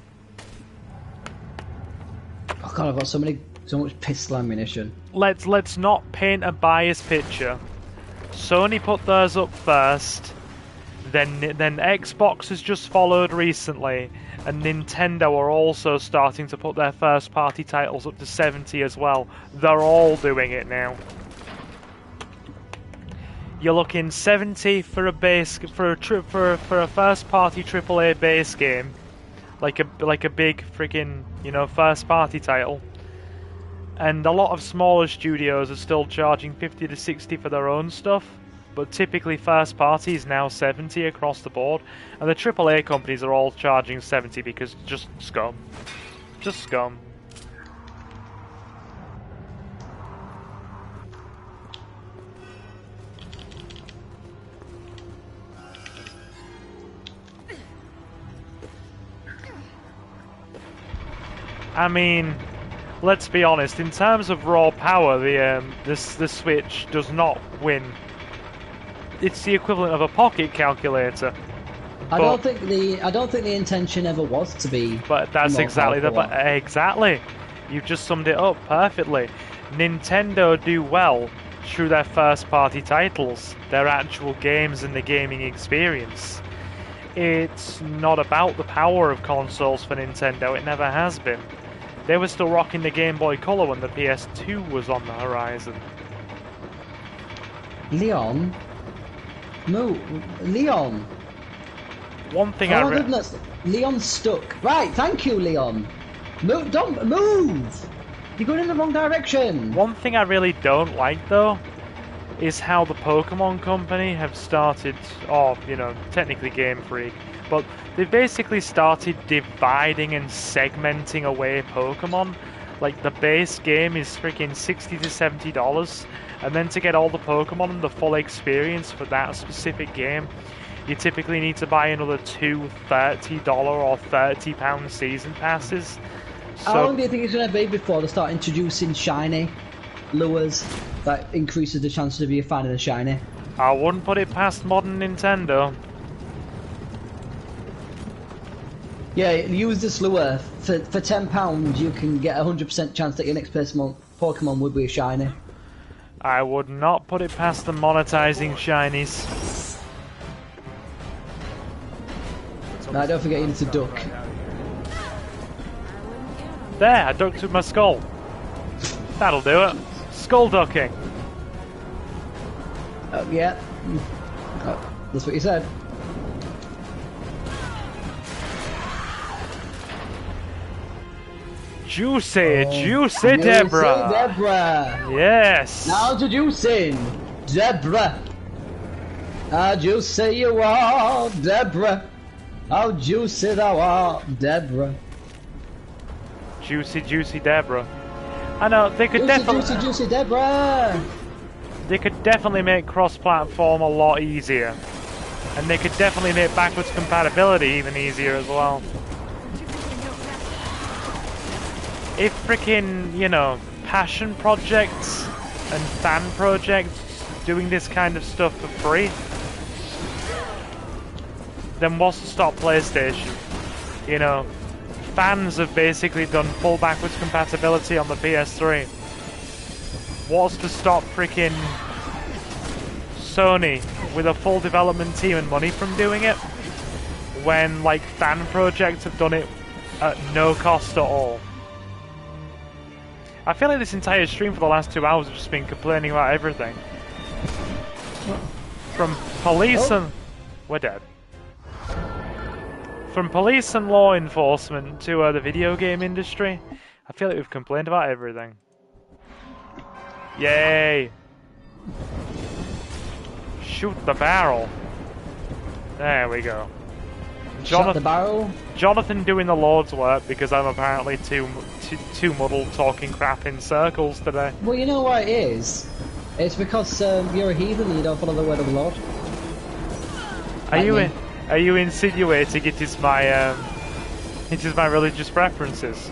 Oh god, I've got so much pistol ammunition. Let's not paint a biased picture. Sony put theirs up first, then Xbox has just followed recently, and Nintendo are also starting to put their first party titles up to 70 as well. They're all doing it now. You're looking 70 for a base for a first party AAA base game, like a big freaking, you know, first party title. And a lot of smaller studios are still charging 50 to 60 for their own stuff, but typically first party is now 70 across the board, and the AAA companies are all charging 70 because just scum. Just scum. I mean, let's be honest. In terms of raw power, the Switch does not win. It's the equivalent of a pocket calculator. I don't think the intention ever was to be. But that's more exactly the powerful. exactly. You've just summed it up perfectly. Nintendo do well through their first-party titles, their actual games and the gaming experience. It's not about the power of consoles for Nintendo, it never has been. They were still rocking the Game Boy Color when the PS2 was on the horizon. Leon? No, Leon! One thing Oh my goodness, Leon's stuck. Right, thank you, Leon. Move, don't move! You're going in the wrong direction! One thing I really don't like, though, is how the Pokemon Company have started, or, you know, technically Game Freak, but they've basically started dividing and segmenting away Pokemon. Like, the base game is freaking $60 to $70, and then to get all the Pokemon and the full experience for that specific game, you typically need to buy another two $30 or £30 season passes. So, how long do you think it's going to be before they start introducing shiny lures that increases the chances of you finding a shiny? I wouldn't put it past modern Nintendo. Yeah, use this lure. For £10 you can get a 100% chance that your next Pokemon would be a shiny. I would not put it past them monetizing shinies. Now don't forget you need to duck. There, I ducked with my skull. That'll do it. Skull ducking. Yeah. Oh, that's what you said. Juicy, juicy Deborah. Deborah. Yes. Now introducing Deborah. How juicy you are, Deborah. How juicy thou art, Deborah. Juicy, juicy Deborah. I know they could Juicy, definitely, juicy Deborah. they could definitely make cross-platform a lot easier, and they could definitely make backwards compatibility even easier as well. If freaking, you know, passion projects and fan projects doing this kind of stuff for free, then what's to stop PlayStation? You know, fans have basically done full backwards compatibility on the PS3. What's to stop freaking Sony with a full development team and money from doing it when, like, fan projects have done it at no cost at all? I feel like this entire stream for the last 2 hours has just been complaining about everything. From police and... We're dead. From police and law enforcement to the video game industry, I feel like we've complained about everything. Yay! Shoot the barrel. There we go. Shot the barrel. Jonathan doing the Lord's work because I'm apparently too muddled talking crap in circles today. Well, you know what it is? It's because you're a heathen and you don't follow the word of the Lord. Are you insinuating it is my religious preferences?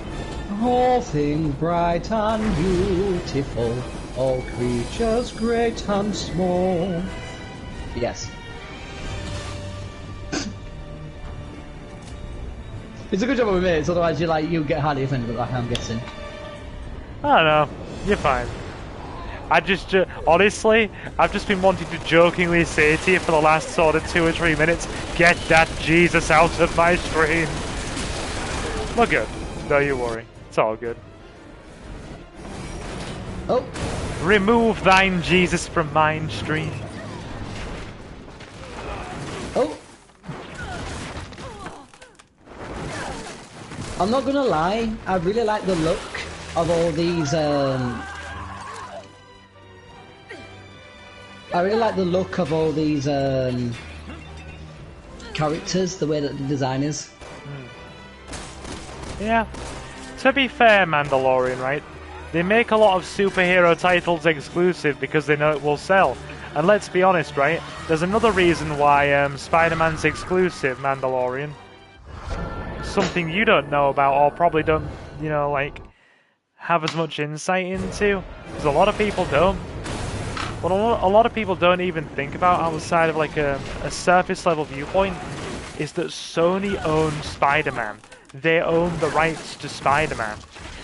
All things bright and beautiful, all creatures great and small. Yes. It's a good job we made it, otherwise you get highly offended by that, I'm guessing. I don't know. You're fine. I just, honestly, I've just been wanting to jokingly say to you for the last sort of 2 or 3 minutes, get that Jesus out of my screen. We're good. Don't you worry. It's all good. Oh. Remove thine Jesus from mine stream. Oh. I'm not gonna lie, I really like the look of all these, characters, the way that the design is. Yeah. To be fair, Mandalorian, right? They make a lot of superhero titles exclusive because they know it will sell. And let's be honest, right? There's another reason why Spider-Man's exclusive, Mandalorian. Something you don't know about, or probably don't, you know, like, have as much insight into. Because a lot of people don't. What a lot of people don't even think about outside of like a surface level viewpoint is that Sony owns Spider-Man. They own the rights to Spider-Man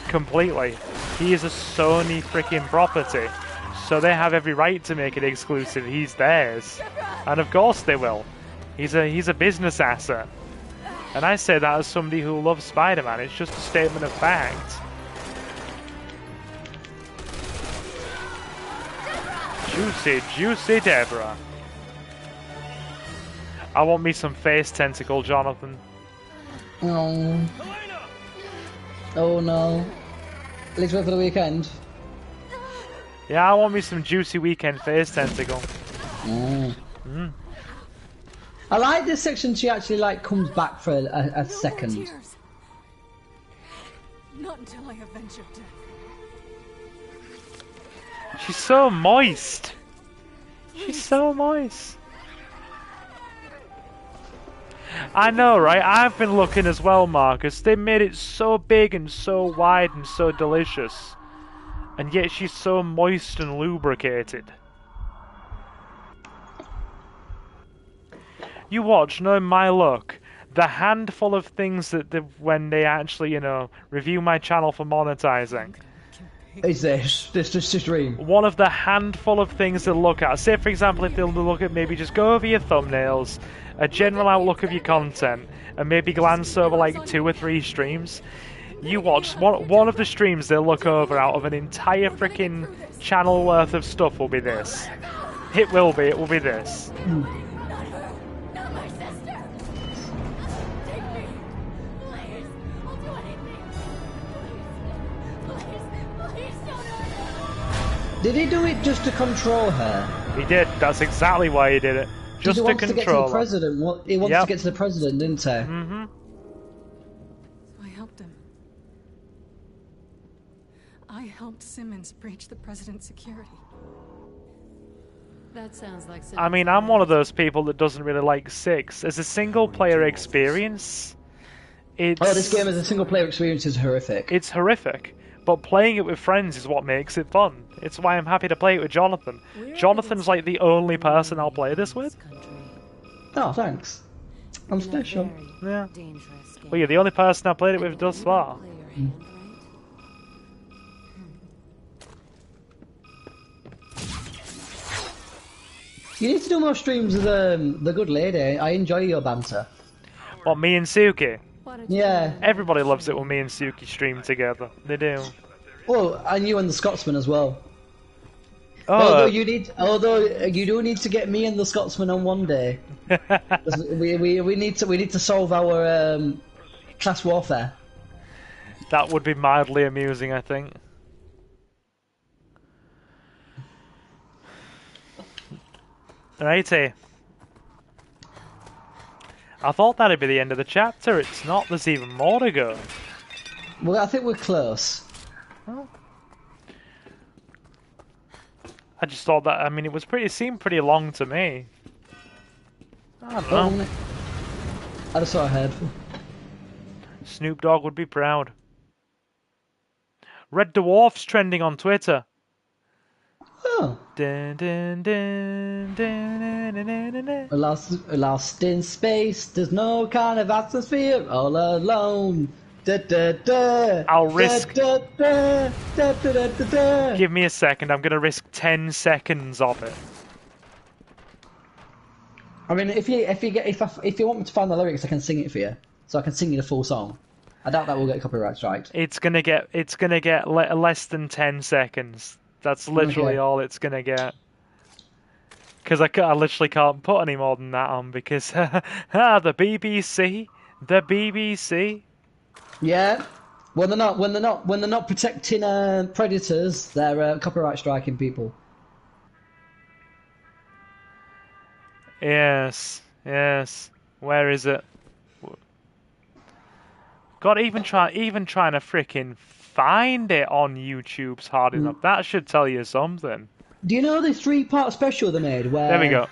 completely. He is a Sony freaking property. so they have every right to make it exclusive. He's theirs, and of course they will. He's a business asset, and I say that as somebody who loves Spider-Man. It's just a statement of fact. Juicy, juicy Deborah. I want me some face tentacle, Jonathan. Oh. Oh no. At least wait for the weekend. Yeah, I want me some juicy weekend face tentacle. I like this section. She actually like comes back for a No second. more tears. Not until I avenge your death. She's so moist. She's so moist. I know, right? I've been looking as well, Marcus. They made it so big and so wide and so delicious. And yet she's so moist and lubricated. You watch, knowing my luck, the handful of things that when they actually, you know, review my channel for monetizing. Is this just stream? One of the handful of things they'll look at. Say, for example, if they'll look at maybe just go over your thumbnails, a general outlook of your content, and maybe glance over like 2 or 3 streams. You watch one of the streams they'll look over out of an entire freaking channel worth of stuff will be this. It will be this. Not my sister! Take me! Please! I'll do anything! Please don't hurt me! Did he do it just to control her? He did. That's exactly why he did it. Just he to wants to get to control the her. president. He wants Yep. to get to the president, didn't he? Mm-hmm. I helped him. I helped Simmons breach the president's security. That sounds like I mean, I'm one of those people that doesn't really like 6. As a single-player experience, it's... Oh, this game as a single-player experience is horrific. It's horrific, but playing it with friends is what makes it fun. It's why I'm happy to play it with Jonathan. Jonathan's like the only person I'll play this with. Oh, thanks. I'm special. Yeah. Well, you're the only person I played it with thus far. You need to do more streams with the good lady. I enjoy your banter. What, me and Suki? Yeah. Everybody loves it when me and Suki stream together. They do. Oh, and you and the Scotsman as well. Oh, Although you do need to get me and the Scotsman on one day. 'Cause we need to solve our class warfare. that would be mildly amusing, I think. Righty. I thought that'd be the end of the chapter. It's not. There's even more to go. Well, I think we're close. I just thought that. I mean, it seemed pretty long to me. I don't know. I just saw a head. Snoop Dogg would be proud. Red Dwarf's trending on Twitter. Oh. Dun, dun, dun, dun, dun, dun, dun, dun. Lost in space, there's no kind of atmosphere, all alone. Da, da, da, I'll risk- Da, da, da, da, da, da, da. Give me a second. I'm gonna risk 10 seconds of it. I mean, if you want me to find the lyrics, I can sing it for you, so I can sing you the full song. I doubt that will get copyright striked. It's gonna get less than 10 seconds. That's literally Okay. all it's gonna get. Because I literally can't put any more than that on because the BBC. Yeah. When they're not protecting predators, they're copyright striking people. Yes. Where is it? God, even trying to frickin' find it on YouTube's hard enough. That should tell you something. Do you know the 3-part special they made where? There we go.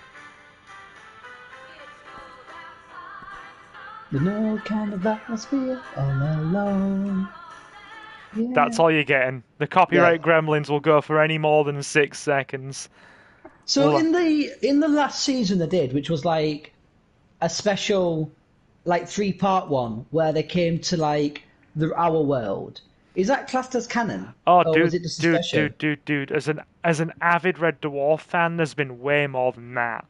There's no kind of atmosphere, all alone. Yeah. That's all you're getting. The copyright gremlins will go for any more than 6 seconds. So Well, in the last season they did, which was like a special, like 3-part one where they came to like our world. Is that classed as canon? Oh, Or was it just a special? dude. as an avid Red Dwarf fan, there's been way more than that.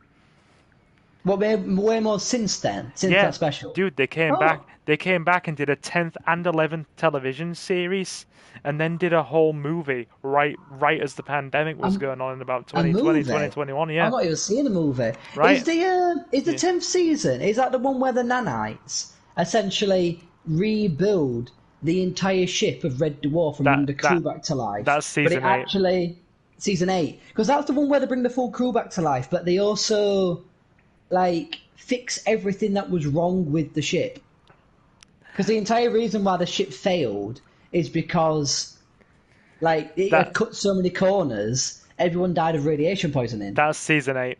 What, way more since then? Since Yeah, that special? dude, they came Oh. back. They came back and did a 10th and 11th television series, and then did a whole movie right as the pandemic was going on in about 2020, movie? 2021. Yeah, I've not even seen the movie. Right. Is the 10th season, is that the one where the nanites essentially rebuild the entire ship of Red Dwarf and bring the crew back to life? that's season 8. But it actually... Season 8. Because that's the one where they bring the full crew back to life, but they also, like, fix everything that was wrong with the ship. Because the entire reason why the ship failed is because, like, it had cut so many corners, everyone died of radiation poisoning. That's season 8.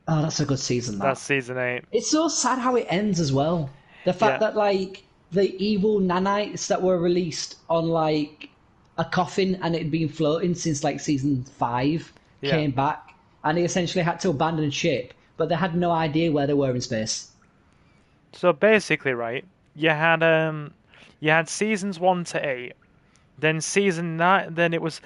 Oh, that's a good season, that. That's season 8. It's so sad how it ends as well. The fact that, like, the evil nanites that were released on, like, a coffin and it had been floating since, like, season 5 came back, and they essentially had to abandon ship, but they had no idea where they were in space. So basically, right, you had seasons 1 to 8, then season 9, then it was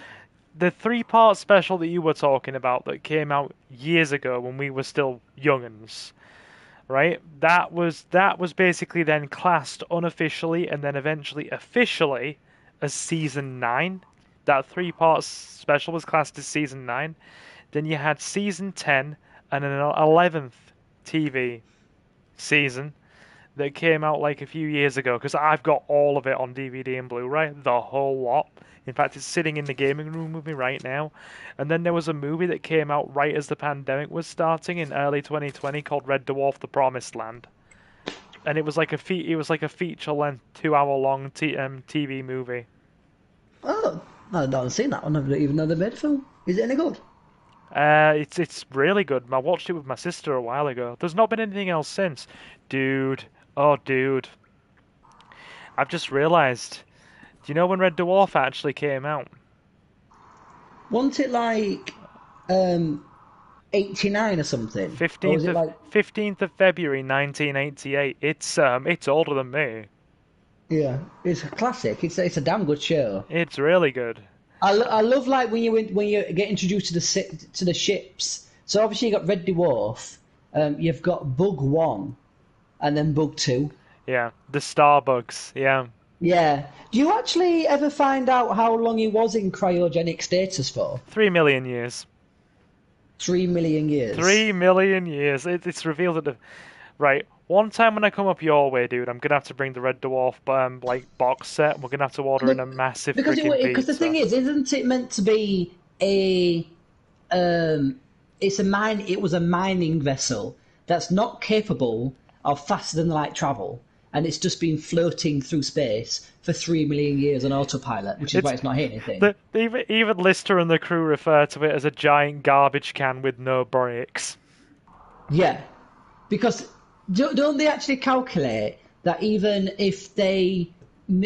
the 3-part special that you were talking about that came out years ago when we were still young'uns, right? That was basically then classed unofficially and then eventually officially as season 9. That 3-part special was classed as season 9. Then you had season 10 and an 11th TV season that came out like a few years ago, because I've got all of it on DVD and Blu-ray, the whole lot. In fact, it's sitting in the gaming room with me right now. And then there was a movie that came out right as the pandemic was starting in early 2020 called Red Dwarf: The Promised Land. And it was like a feature-length 2-hour-long TV movie. Oh, I've not seen that one. I don't even know they made a film. Is it any good? It's really good. I watched it with my sister a while ago. There's not been anything else since. Dude. Oh, dude. I've just realised. Do you know when Red Dwarf actually came out? Wasn't it like 89 or something? 15th of February 1988. It's older than me. Yeah, it's a classic. It's a damn good show. It's really good. I love like when you get introduced to the ships. So obviously you got Red Dwarf, you've got Bug 1, and then Bug 2. Yeah, the Starbugs. Yeah. Yeah. Do you actually ever find out how long he was in cryogenic status for? 3 million years. 3 million years. 3 million years. It's revealed that right. One time when I come up your way, dude, I'm gonna have to bring the Red Dwarf box set. We're gonna have to order in a massive freaking pizza. Because the thing is, isn't it meant to be it was a mining vessel that's not capable of faster than light travel, and it's just been floating through space for 3 million years on autopilot, which is why it's not hitting anything. Even Lister and the crew refer to it as a giant garbage can with no brakes. Yeah, because don't they actually calculate that even if they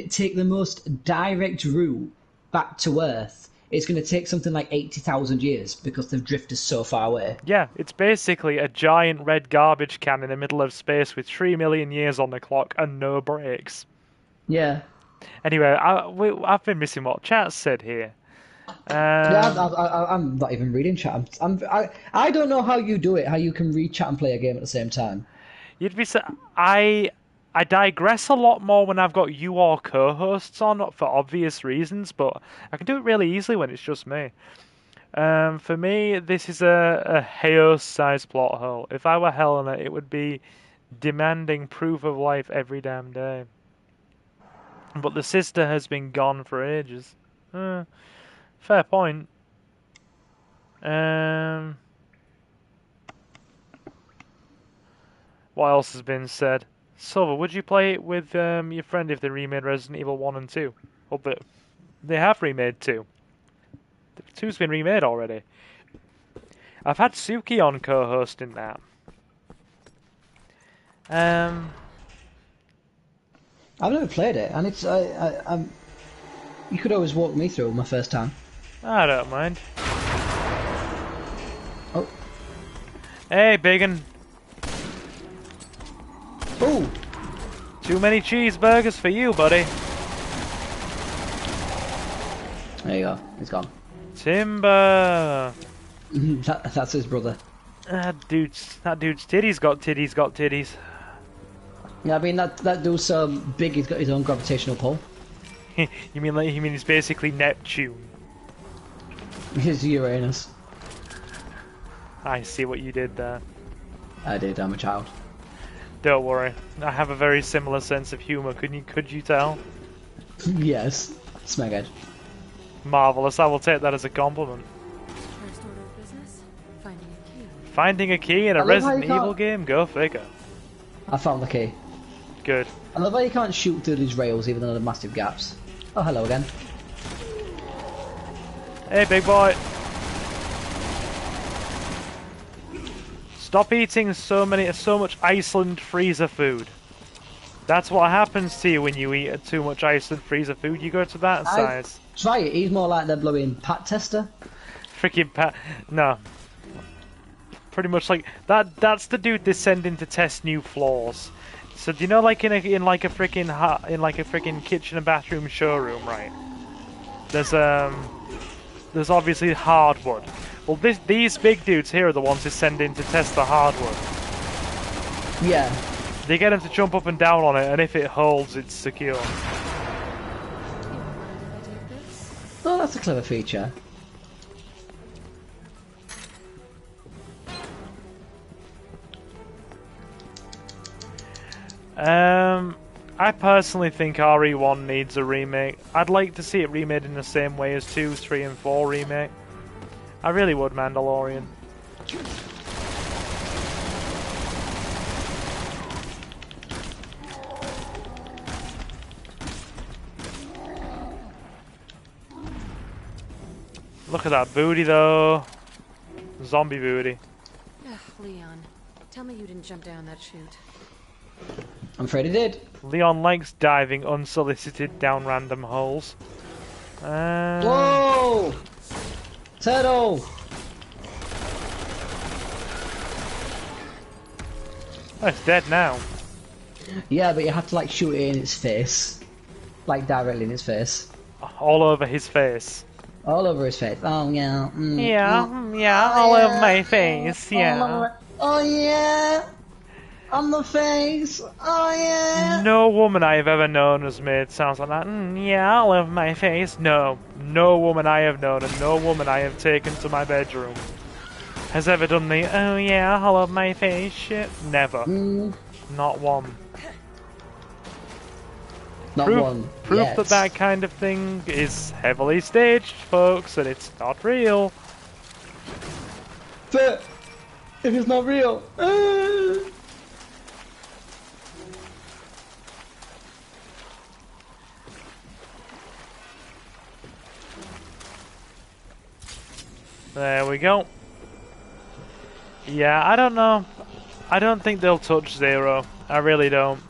take the most direct route back to Earth, it's going to take something like 80,000 years because they've drifted so far away? Yeah, it's basically a giant red garbage can in the middle of space with 3 million years on the clock and no brakes. Yeah. Anyway, I've been missing what chat said here. I'm not even reading chat. I don't know how you do it, how you can read chat and play a game at the same time. I digress a lot more when I've got you or co-hosts on for obvious reasons, but I can do it really easily when it's just me. For me, this is a Heos-sized plot hole. If I were Helena, it would be demanding proof of life every damn day. But the sister has been gone for ages. Fair point. What else has been said? Silver, would you play it with your friend if they remade Resident Evil 1 and 2? Well, they have remade 2. 2's been remade already. I've had Suki on co-hosting that. I've never played it, and it's you could always walk me through my first time. I don't mind. Oh. Hey, biggin. Oh! Too many cheeseburgers for you, buddy. There you go. It's gone. Timber! That's his brother. That dude's titties got titties. Yeah, I mean that dude's so big. He's got his own gravitational pull. You mean he's basically Neptune? He's Uranus. I see what you did there. I did. I'm a child. Don't worry, I have a very similar sense of humour. Could you tell? Yes, Smeghead. Marvelous. I will take that as a compliment. First order of business? Finding a key. Finding a key in I a love how Resident you can't- Evil game? Go figure. I found the key. Good. I love how you can't shoot through these rails even though there are massive gaps. Oh, hello again. Hey, big boy. Stop eating so much Iceland freezer food. That's what happens to you when you eat too much Iceland freezer food. You go to that size. Try it. He's more like the blowing Pat Tester. Freaking Pat. No. Pretty much like that. That's the dude they send in to test new floors. So do you know, like in like a freaking kitchen and bathroom showroom, right? There's obviously hardwood. Well, these big dudes here are the ones who send in to test the hardwood. Yeah. They get him to jump up and down on it, and if it holds, it's secure. You have a idea of this? Oh, that's a clever feature. I personally think RE1 needs a remake. I'd like to see it remade in the same way as 2, 3, and 4 remake. I really would, Mandalorian. Look at that booty, though. Zombie booty. Ugh, Leon. Tell me you didn't jump down that chute. I'm afraid he did. Leon likes diving unsolicited down random holes. Whoa! Turtle! Oh, it's dead now. Yeah, but you have to like shoot it in its face. Like directly in its face. All over his face. All over his face. Oh yeah. Yeah, all over my face, yeah. Oh yeah! On the face! Oh yeah! No woman I have ever known has made sounds like that. Yeah, all over my face. No woman I have known and no woman I have taken to my bedroom has ever done the oh yeah, all over my face shit. Never. Not one. Not one. Proof yet. that kind of thing is heavily staged, folks, and it's not real. But if it's not real. There we go. Yeah, I don't know. I don't think they'll touch Zero. I really don't.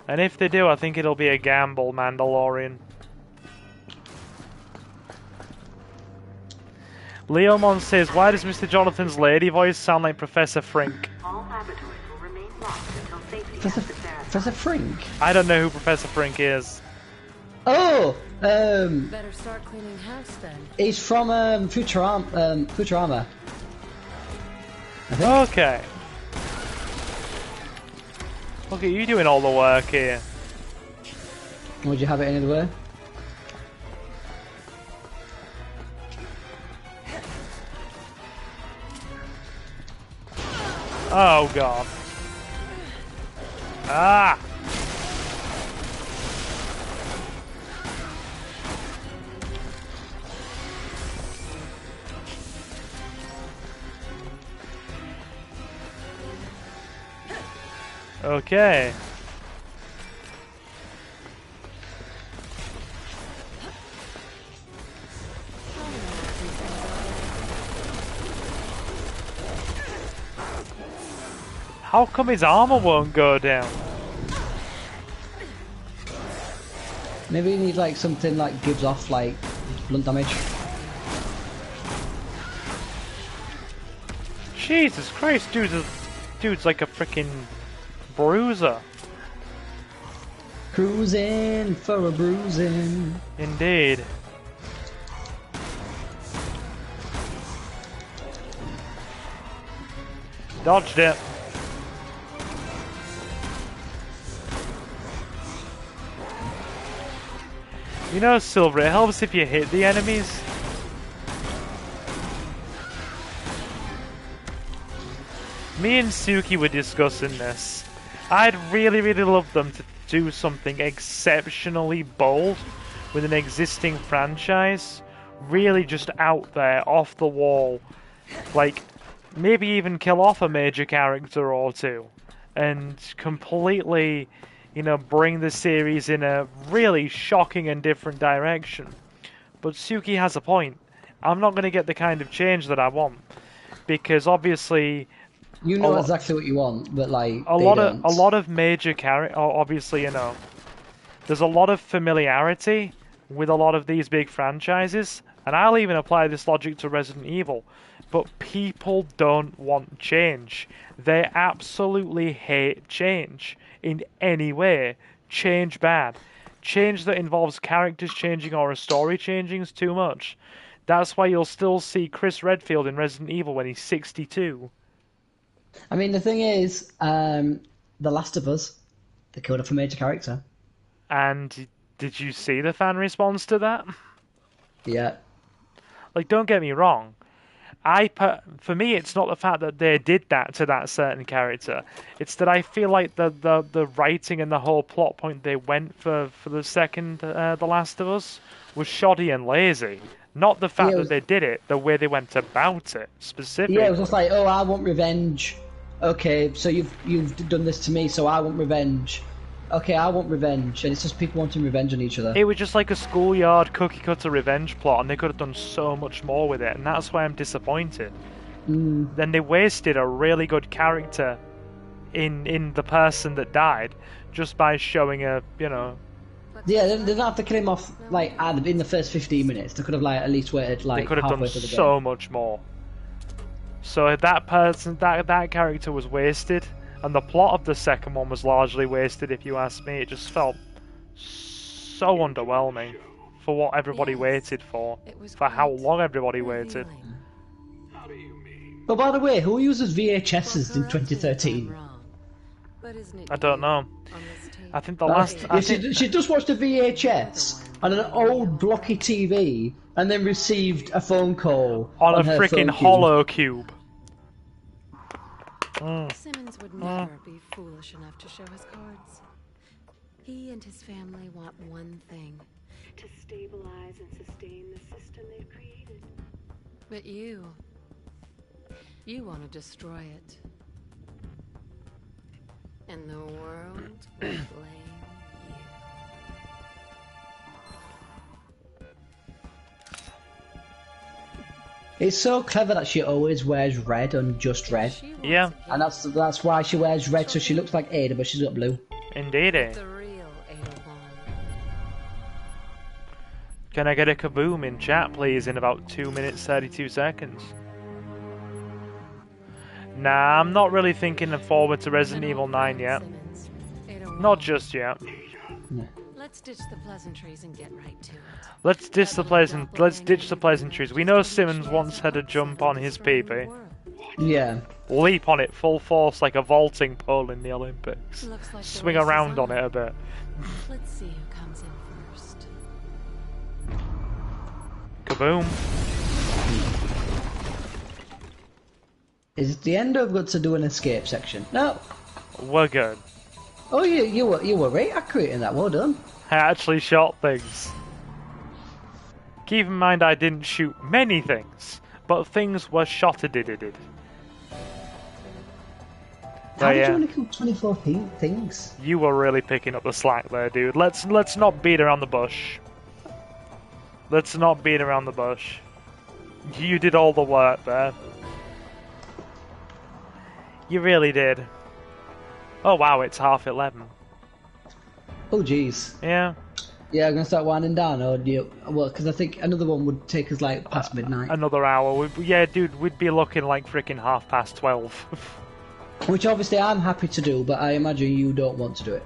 And if they do, I think it'll be a gamble, Mandalorian. Leomon says, why does Mr. Jonathan's lady voice sound like Professor Frink? All laboratories will remain locked until safety has been verified. Professor Frink? I don't know who Professor Frink is. Oh! Better start cleaning house then. He's from Futurama. Okay. Look at you doing all the work here. Would you have it any other way? Oh god. Ah! Okay. How come his armor won't go down? Maybe you need like something like gives off like blunt damage. Jesus Christ, dude's like a freaking bruiser. Cruising for a bruising. Indeed. Dodged it. You know, Silver, it helps if you hit the enemies. Me and Suki were discussing this. I'd really, really love them to do something exceptionally bold with an existing franchise. Really just out there, off the wall. Like, maybe even kill off a major character or two. And completely, you know, bring the series in a really shocking and different direction. But Suki has a point. I'm not going to get the kind of change that I want. Because obviously... You know exactly what you want, but like a lot of major characters. Obviously, you know, there's a lot of familiarity with a lot of these big franchises, and I'll even apply this logic to Resident Evil. But people don't want change. They absolutely hate change in any way. Change bad. Change that involves characters changing or a story changing is too much. That's why you'll still see Chris Redfield in Resident Evil when he's 62. I mean, the thing is, The Last of Us, they killed off a major character. And did you see the fan response to that? Yeah. Like, don't get me wrong. For me, it's not the fact that they did that to that certain character. It's that I feel like the writing and the whole plot point they went for the second The Last of Us was shoddy and lazy. Not the fact that they did it, the way they went about it, specifically. Yeah, it was just like, oh, I want revenge. Okay, so you've done this to me, so I want revenge. Okay, I want revenge. And it's just people wanting revenge on each other. It was just like a schoolyard cookie-cutter revenge plot, and they could have done so much more with it, and that's why I'm disappointed. Then they wasted a really good character in the person that died, just by showing a, you know... Yeah, they didn't have to kill him off like in the first 15 minutes. They could have like at least waited like they could have done halfway through the game. so much more. So that person, that character was wasted, and the plot of the second one was largely wasted. If you ask me, it just felt so underwhelming for what everybody waited for how long everybody waited. But by the way, who uses VHSs in 2013? I don't know. I think the last... She just watched a VHS on an old blocky TV and then received a phone call on a freaking holo cube. Simmons would never be foolish enough to show his cards. He and his family want one thing: to stabilize and sustain the system they've created. But you want to destroy it. And the world will blame you. It's so clever that she always wears red and just red. Yeah. And that's why she wears red, so she looks like Ada, but she's got blue. Indeed. The real Ada Wong. Can I get a kaboom in chat, please, in about 2 minutes 32 seconds? Nah, I'm not really thinking forward to Resident Evil 9 yet. Not just yet. Let's ditch the pleasantries and get right to it. Let's ditch the pleasantries. We know Simmons once had a jump on his peepee. Yeah. Leap on it full force like a vaulting pole in the Olympics. Like swing around on it a bit. Let's see who comes in first. Kaboom. Is it the end, or have we got to do an escape section? No. We're good. Oh, you were right accurate in that. Well done. I actually shot things. Keep in mind I didn't shoot many things, but things were shot-a-did-a-did. How did you only kill 24 things? You were really picking up the slack there, dude. Let's not beat around the bush. Let's not beat around the bush. You did all the work there. You really did. Oh wow, it's 11:30. Oh jeez. Yeah. Yeah, I'm gonna start winding down, or do you? Well, because I think another one would take us like past midnight. Another hour. Yeah, dude, we'd be looking like freaking 12:30. Which obviously I'm happy to do, but I imagine you don't want to do it.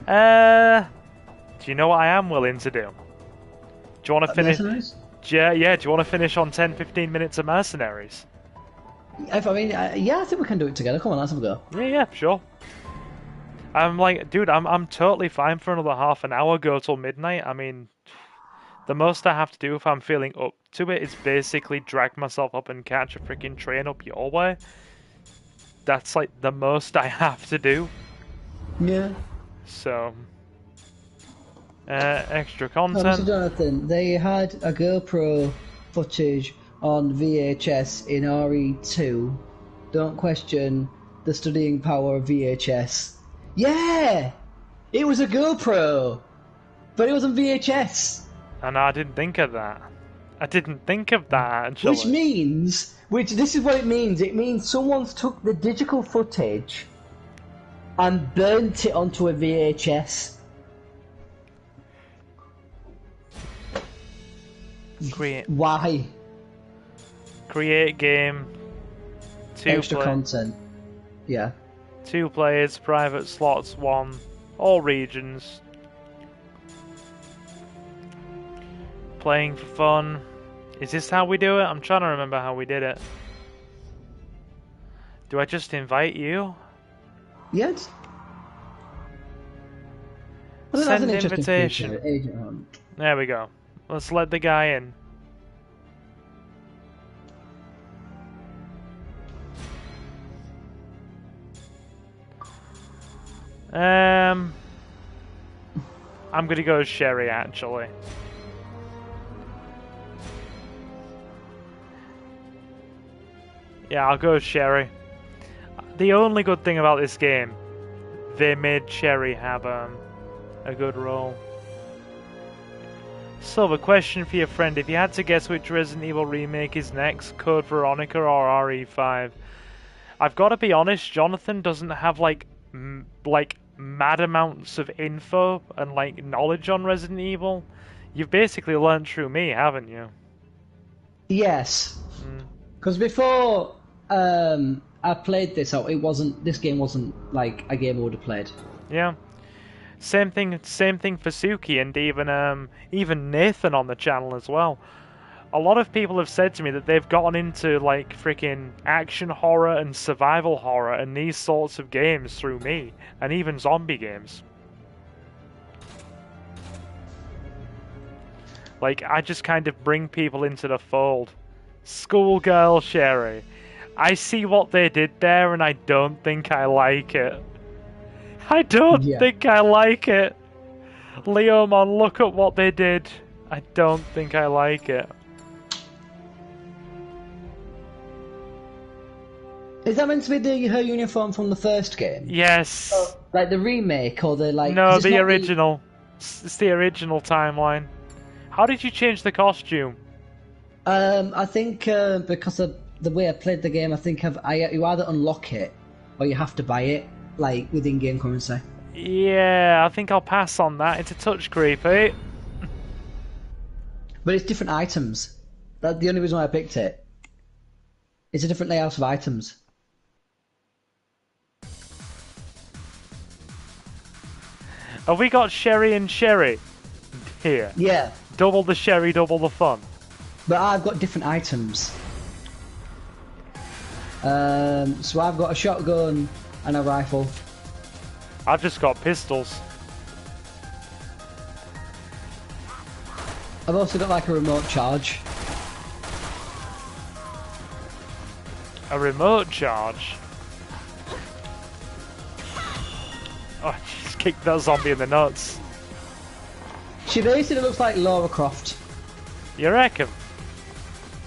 Do you know what I am willing to do? Do you want to finish? Mercenaries? Yeah. Do you want to finish on 10-15 minutes of Mercenaries? Yeah, I think we can do it together. Come on, let's have a go. Yeah, sure. I'm like, dude, I'm totally fine for another half an hour, go till midnight. I mean, the most I have to do if I'm feeling up to it is basically drag myself up and catch a freaking train up your way. That's like the most I have to do. Yeah. So, extra Mr. content. Jonathan, they had a GoPro footage on VHS in RE2. Don't question the studying power of VHS. Yeah! It was a GoPro! But it was on VHS! And I didn't think of that. I didn't think of that, actually. This is what it means. It means someone's took the digital footage and burnt it onto a VHS. Why? Create game. Extra content. Yeah. 2 players, private slots, 1. All regions. Playing for fun. Is this how we do it? I'm trying to remember how we did it. Do I just invite you? Yes. Send invitation. Agent Hunt. There we go. Let's let the guy in. I'm gonna go Sherry, actually. Yeah, I'll go Sherry. The only good thing about this game, they made Sherry have a good role. So, the question for your friend, if you had to guess which Resident Evil remake is next, Code Veronica or RE5? I've got to be honest, Jonathan doesn't have like mad amounts of info and like knowledge on Resident Evil. You've basically learned through me, haven't you? Yes. Because before I played this out, this game wasn't like a game I would have played. Yeah. Same thing for Suki and even Nathan on the channel as well. A lot of people have said to me that they've gotten into like freaking action horror and survival horror and these sorts of games through me, and even zombie games. Like, I just kind of bring people into the fold. Schoolgirl Sherry. I see what they did there and I don't think I like it. I don't think I like it. Leomon, look at what they did. I don't think I like it. Is that meant to be her uniform from the first game? Yes. Like the remake or the like? No, the original. It's the original timeline. How did you change the costume? I think because of the way I played the game, I think you either unlock it or you have to buy it, like with in-game currency. Yeah, I think I'll pass on that. It's a touch creepy. But it's different items. That's the only reason why I picked it. It's a different layout of items. Have we got Sherry and Sherry here? Yeah. Double the Sherry, double the fun. But I've got different items. So I've got a shotgun and a rifle. I've just got pistols. I've also got like a remote charge. A remote charge? Oh, I just kicked that zombie in the nuts. She basically looks like Lara Croft. You reckon?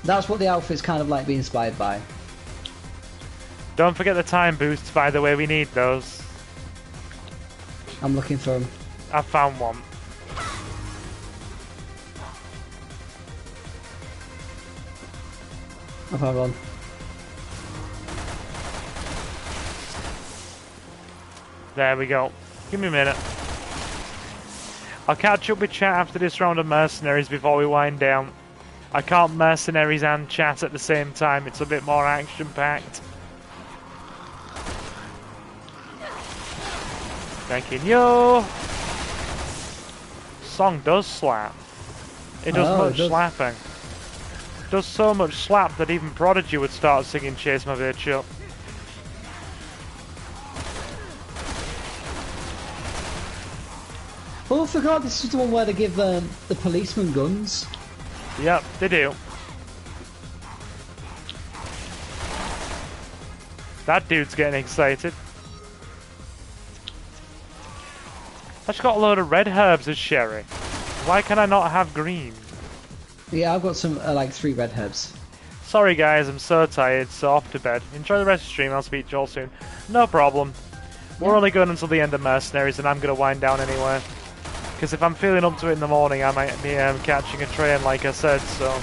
That's what the outfit's kind of like being inspired by. Don't forget the time boosts, by the way, we need those. I'm looking for them. I found one. I found one. There we go. Give me a minute. I'll catch up with chat after this round of mercenaries before we wind down. I can't mercenaries and chat at the same time, it's a bit more action-packed. Thanking you. Song does slap. It does much slapping. does so much slap that even Prodigy would start singing Chase My Bitch Up. Oh, I forgot this is the one where they give the policeman guns. Yep, they do. That dude's getting excited. I just got a load of red herbs as sherry. Why can I not have green? Yeah, I've got some, like 3 red herbs. Sorry guys, I'm so tired, so off to bed. Enjoy the rest of the stream, I'll speak to you all soon. No problem. We're only going until the end of Mercenaries and I'm going to wind down anyway. Because if I'm feeling up to it in the morning, I might be catching a train like I said, so...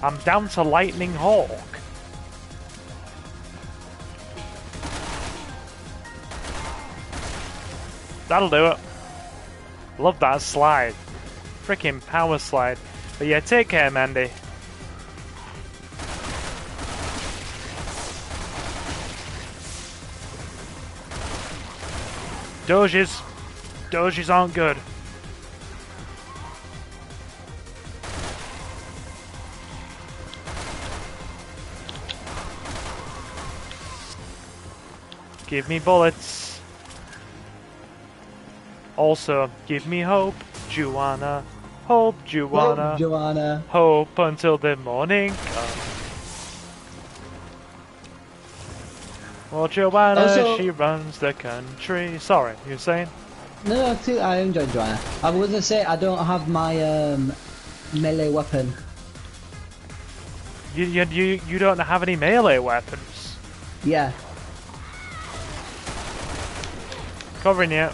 I'm down to Lightning Hawk. That'll do it. Love that slide. Freaking power slide. But yeah, take care, Mandy. Doges. Doges aren't good. Give me bullets. Also, give me hope, Juana. Hope, Juana. Hope, Joanna. Hope until the morning comes. Well, Joanna, Also, she runs the country. Sorry, you were saying? No, I enjoy Joanna. I was gonna say I don't have my melee weapon. You don't have any melee weapons. Yeah. Covering you.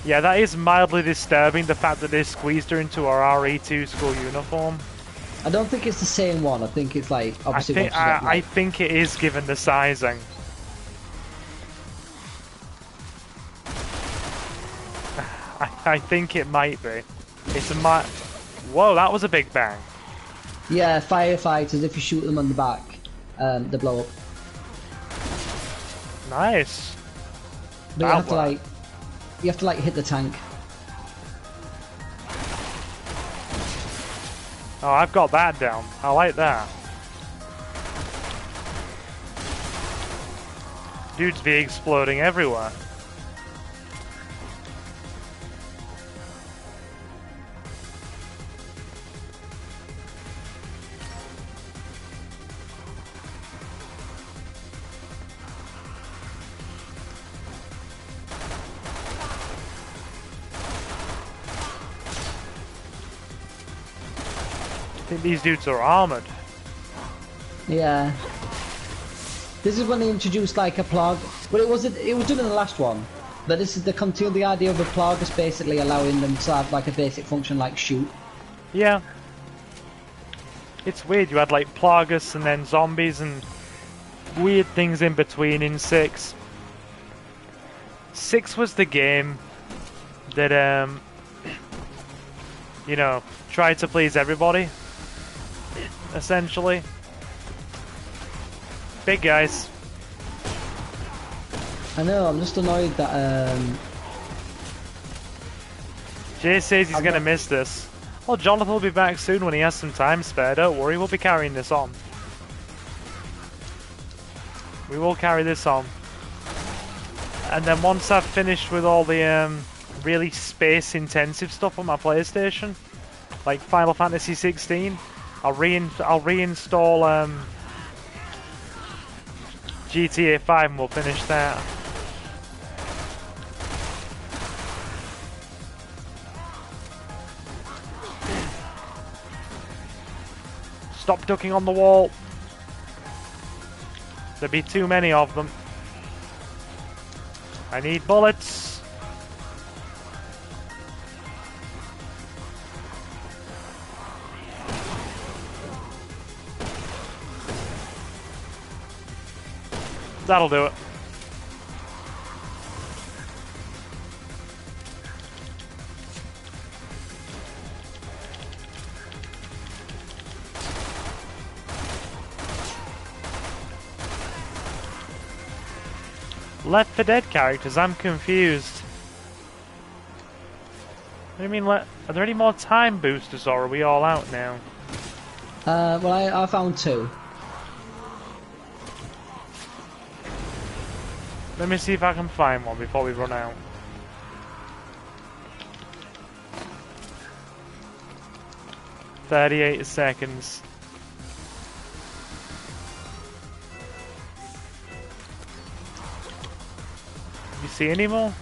Yeah, that is mildly disturbing, the fact that they squeezed her into her RE2 school uniform. I don't think it's the same one. I think it's like obviously. I think it is given the sizing. I think it might be. It's a Whoa, that was a big bang. Yeah, firefighters. If you shoot them on the back, they blow up. Nice. But you have to like hit the tank. Oh, I've got that down. I like that. Dudes be exploding everywhere. I think these dudes are armored. Yeah. This is when they introduced like a plug. Well, it was done in the last one. But this is the continue the idea of a plug is basically allowing them to have like a basic function like shoot. Yeah. It's weird, you had like Plagus and then zombies and weird things in between in 6. 6 was the game that, you know, tried to please everybody, essentially. Big guys. I know, I'm just annoyed that Jay says he's gonna miss this. Well, Jonathan will be back soon when he has some time spare, don't worry, we'll be carrying this on. We will carry this on. And then once I've finished with all the really space-intensive stuff on my PlayStation, like Final Fantasy 16, I'll reinstall GTA 5 and we'll finish that. Stop ducking on the wall. There'd be too many of them. I need bullets. That'll do it. Left 4 Dead characters, I'm confused. do you mean, are there any more time boosters, or are we all out now? Well, I found 2. Let me see if I can find one before we run out. "38 seconds. You see any more?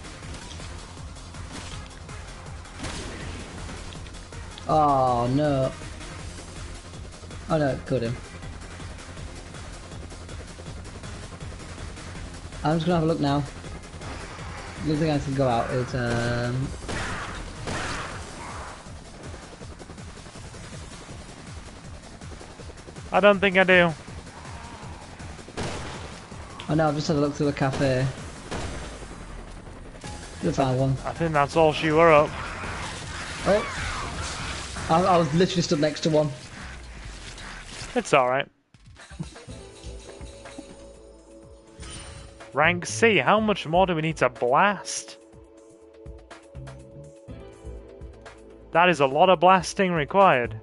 Oh no. Oh no, got him. I'm just gonna have a look now. The only thing I can go out is I don't think I do. oh no, I've just had a look through the cafe. Should have found one. I think that's all she were up. Oh. I was literally stood next to one. It's alright. Rank C, how much more do we need to blast? That is a lot of blasting required.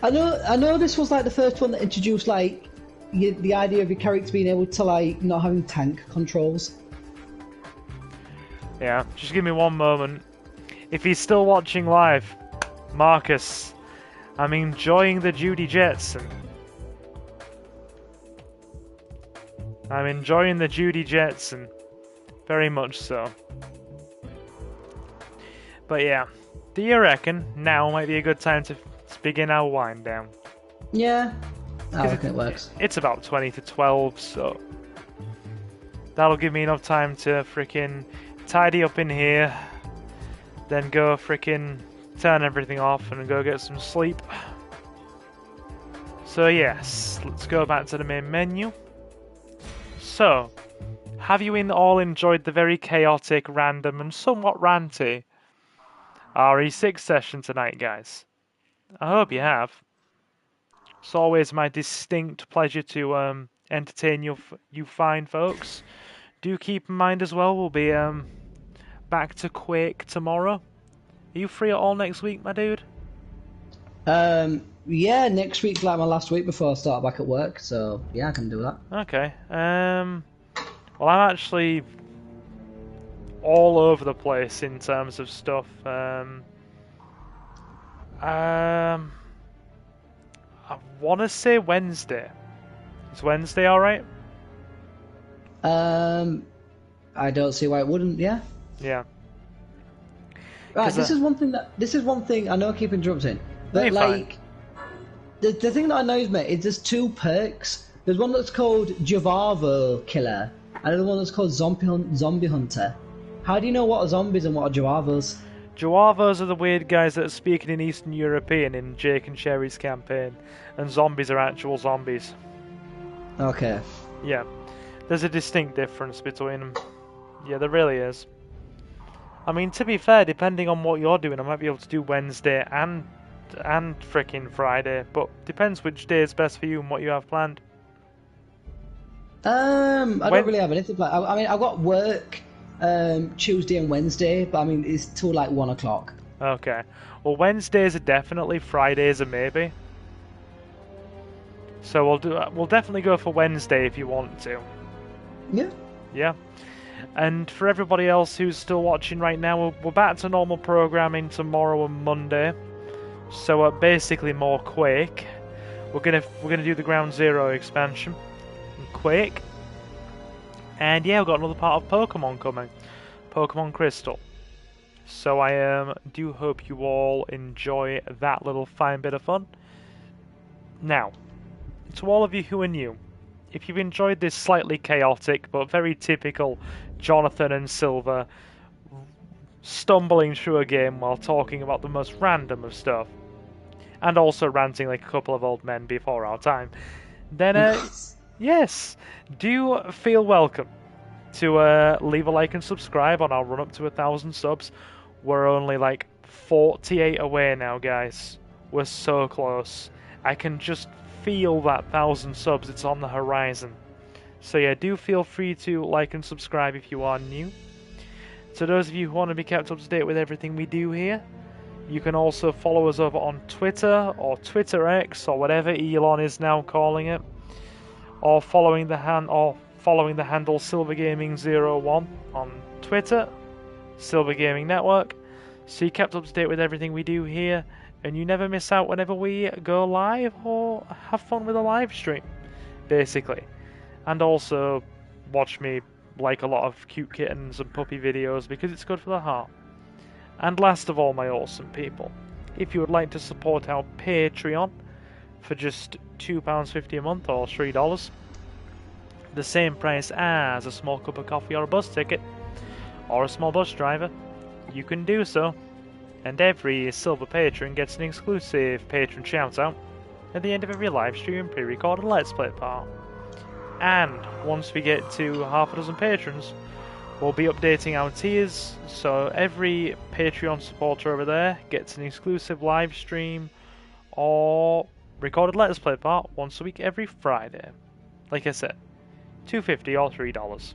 I know this was like the first one that introduced like the idea of your character being able to like not having tank controls. Yeah, just give me one moment. If he's still watching live, Marcus, I'm enjoying the Judy Jetson. I'm enjoying the Judy Jetson. Very much so. But yeah, do you reckon now might be a good time to begin our wind down? Yeah. I reckon it works. It's about 20 to 12, so that'll give me enough time to frickin' tidy up in here, then go frickin' turn everything off and go get some sleep. So yes, let's go back to the main menu. So, have you all enjoyed the very chaotic, random, and somewhat ranty RE6 session tonight, guys? I hope you have. It's always my distinct pleasure to entertain you fine folks. Do keep in mind as well, we'll be back to Quake tomorrow. Are you free at all next week, my dude? Yeah, next week's like my last week before I start back at work, so yeah, I can do that. Okay. Well, I'm actually all over the place in terms of stuff. I want to say Wednesday. Is Wednesday alright? I don't see why it wouldn't. Yeah. Yeah. Right. This is one thing. I know I keep interrupting, but you're like, fine. the thing that annoys me is there's 2 perks. There's one that's called Javavo Killer, and another one that's called Zombie Hunter. How do you know what are zombies and what are Javavos? Javavos are the weird guys that are speaking in Eastern European in Jake and Sherry's campaign, and zombies are actual zombies. Okay. Yeah, there's a distinct difference between them. Yeah, there really is. I mean, to be fair, depending on what you're doing, I might be able to do Wednesday and frickin' Friday, but depends which day is best for you and what you have planned. I don't really have anything planned. I mean, I've got work Tuesday and Wednesday, but I mean, it's till like 1 o'clock. Okay. Well, Wednesdays are definitely, Fridays are maybe. So we'll definitely go for Wednesday if you want to. Yeah. Yeah. And for everybody else who's still watching right now, we're back to normal programming tomorrow and Monday. So basically more Quake. We're gonna do the Ground Zero expansion in Quake. And yeah, we've got another part of Pokemon coming, Pokemon Crystal. So I do hope you all enjoy that little fine bit of fun. Now, to all of you who are new, if you've enjoyed this slightly chaotic but very typical Jonathan and Silver stumbling through a game while talking about the most random of stuff, and also ranting like a couple of old men before our time, then yes, do feel welcome to leave a like and subscribe on our run up to 1,000 subs. We're only like 48 away now, guys. We're so close. I can just feel that 1,000 subs. It's on the horizon. So yeah, do feel free to like and subscribe if you are new. To those of you who want to be kept up to date with everything we do here, you can also follow us over on Twitter, or Twitter X, or whatever Elon is now calling it, or following the handle SilverGaming01 on Twitter, Silver Gaming Network, so you're kept up to date with everything we do here, and you never miss out whenever we go live or have fun with a live stream, basically. And also watch me like a lot of cute kittens and puppy videos because it's good for the heart. And last of all, my awesome people, if you would like to support our Patreon for just £2.50 a month or $3, the same price as a small cup of coffee or a bus ticket, or a small bus driver, you can do so. And every silver patron gets an exclusive patron shout-out at the end of every live stream and pre-recorded Let's Play part. And once we get to half a dozen patrons, we'll be updating our tiers, so every Patreon supporter over there gets an exclusive live stream or recorded Let's Play part once a week every Friday. Like I said, $2.50 or $3.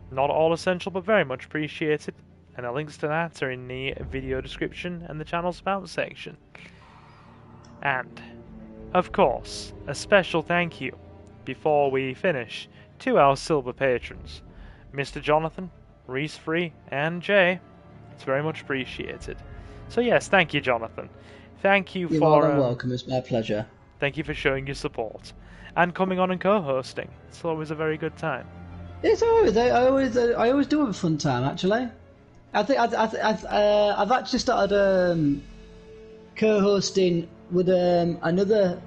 Not all essential, but very much appreciated, and the links to that are in the video description and the channel's about section. And, of course, a special thank you, before we finish, to our silver patrons, Mr. Jonathan, Reese Free, and Jay. It's very much appreciated. So yes, thank you, Jonathan. Thank you You're for... more than welcome, it's my pleasure. Thank you for showing your support. And coming on and co-hosting. It's always a very good time. It's always I always do have a fun time actually. I think I've actually started co-hosting with another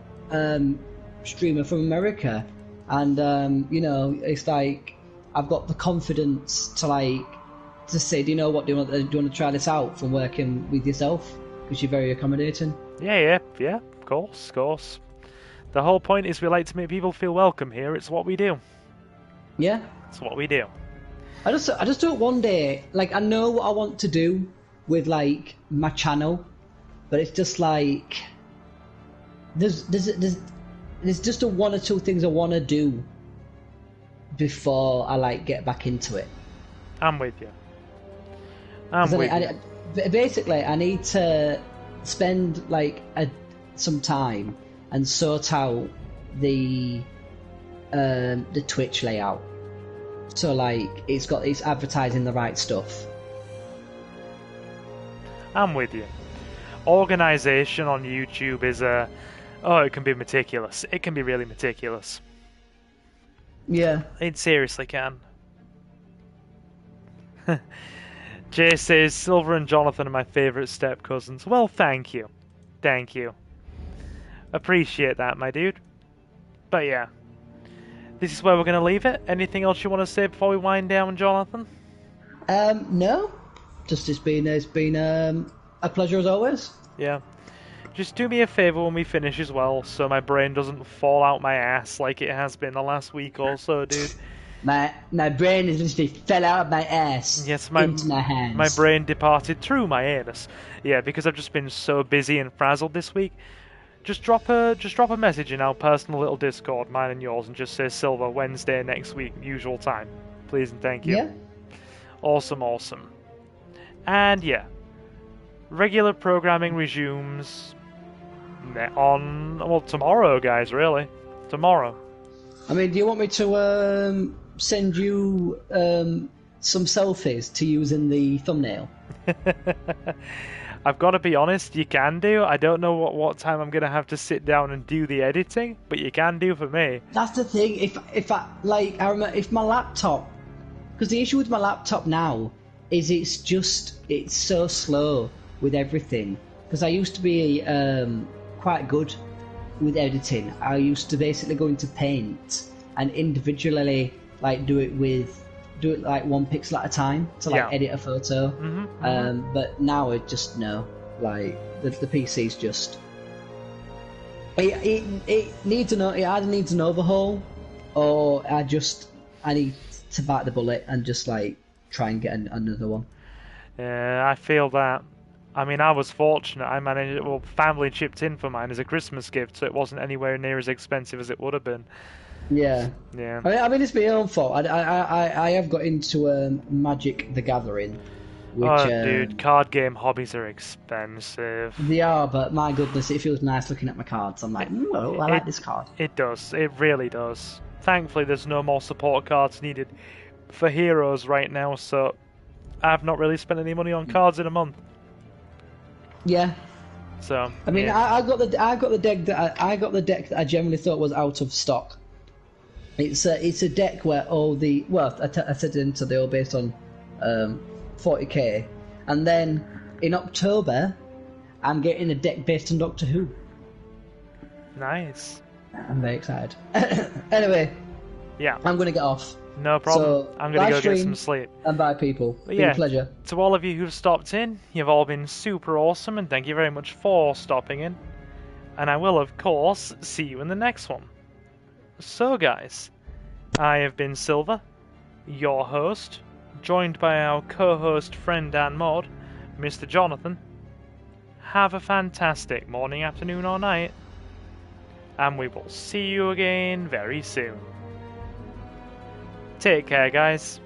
streamer from America, and you know, it's like I've got the confidence to say, do you know what, do you want to try this out from working with yourself, because you're very accommodating. Yeah, of course. The whole point is we like to make people feel welcome here. It's what we do. Yeah. It's what we do. I just thought one day, like, I know what I want to do with like my channel, but it's just like there's just one or two things I want to do before I like get back into it. I'm with you. Basically, I need to spend like some time and sort out the Twitch layout, so like it's advertising the right stuff. I'm with you. Organisation on YouTube is it can be meticulous. It can be really meticulous. Yeah. It seriously can. Jay says, Silver and Jonathan are my favourite step cousins. Well, thank you. Thank you. Appreciate that, my dude. But yeah. This is where we're going to leave it. Anything else you want to say before we wind down, Jonathan? No. Just it's been a pleasure as always. Yeah. Just do me a favour when we finish as well, so my brain doesn't fall out my ass like it has been the last week or so, dude. My brain is literally fell out of my ass into my hands. My brain departed through my anus. Yeah, because I've just been so busy and frazzled this week. Just drop a message in our personal little Discord, mine and yours, and just say Silver Wednesday next week, usual time. Please and thank you. Yeah. Awesome. And yeah, regular programming resumes on tomorrow, guys. Really, tomorrow. I mean, do you want me to send you some selfies to use in the thumbnail? I've got to be honest, you can do. I don't know what time I'm going to have to sit down and do the editing, but you can do for me. That's the thing. If my laptop, because the issue with my laptop now is it's so slow with everything. Because I used to be quite good with editing. I used to basically go into Paint and individually like do it like one pixel at a time to edit a photo. But now it just like the PC's just it either needs an overhaul, or I need to bite the bullet and just like try and get another one. Yeah, I feel that. I mean, I was fortunate. I managed it. Well, family chipped in for mine as a Christmas gift, so it wasn't anywhere near as expensive as it would have been. Yeah. Yeah. I mean, it's my own fault. I have got into Magic the Gathering, which dude, card game hobbies are expensive. they are, but my goodness, it feels nice looking at my cards. I'm like, oh, I like this card. It does. It really does. Thankfully, there's no more support cards needed for heroes right now, so I've not really spent any money on cards in a month. Yeah. So I mean, yeah. I got the deck that I generally thought was out of stock. It's a deck where all the I set it into they all based on 40k, and then in October I'm getting a deck based on Doctor Who. Nice. I'm very excited. Anyway, Yeah. I'm gonna get off. No problem. So, I'm gonna live go get stream some sleep. And bye, people. But Been yeah, a pleasure. to all of you who've stopped in, you've all been super awesome, and thank you very much for stopping in. And I will, of course, see you in the next one. So, guys, I have been Silver, your host, joined by our co-host friend and mod, Mr. Jonathan. Have a fantastic morning, afternoon, or night, and we will see you again very soon. Take care, guys.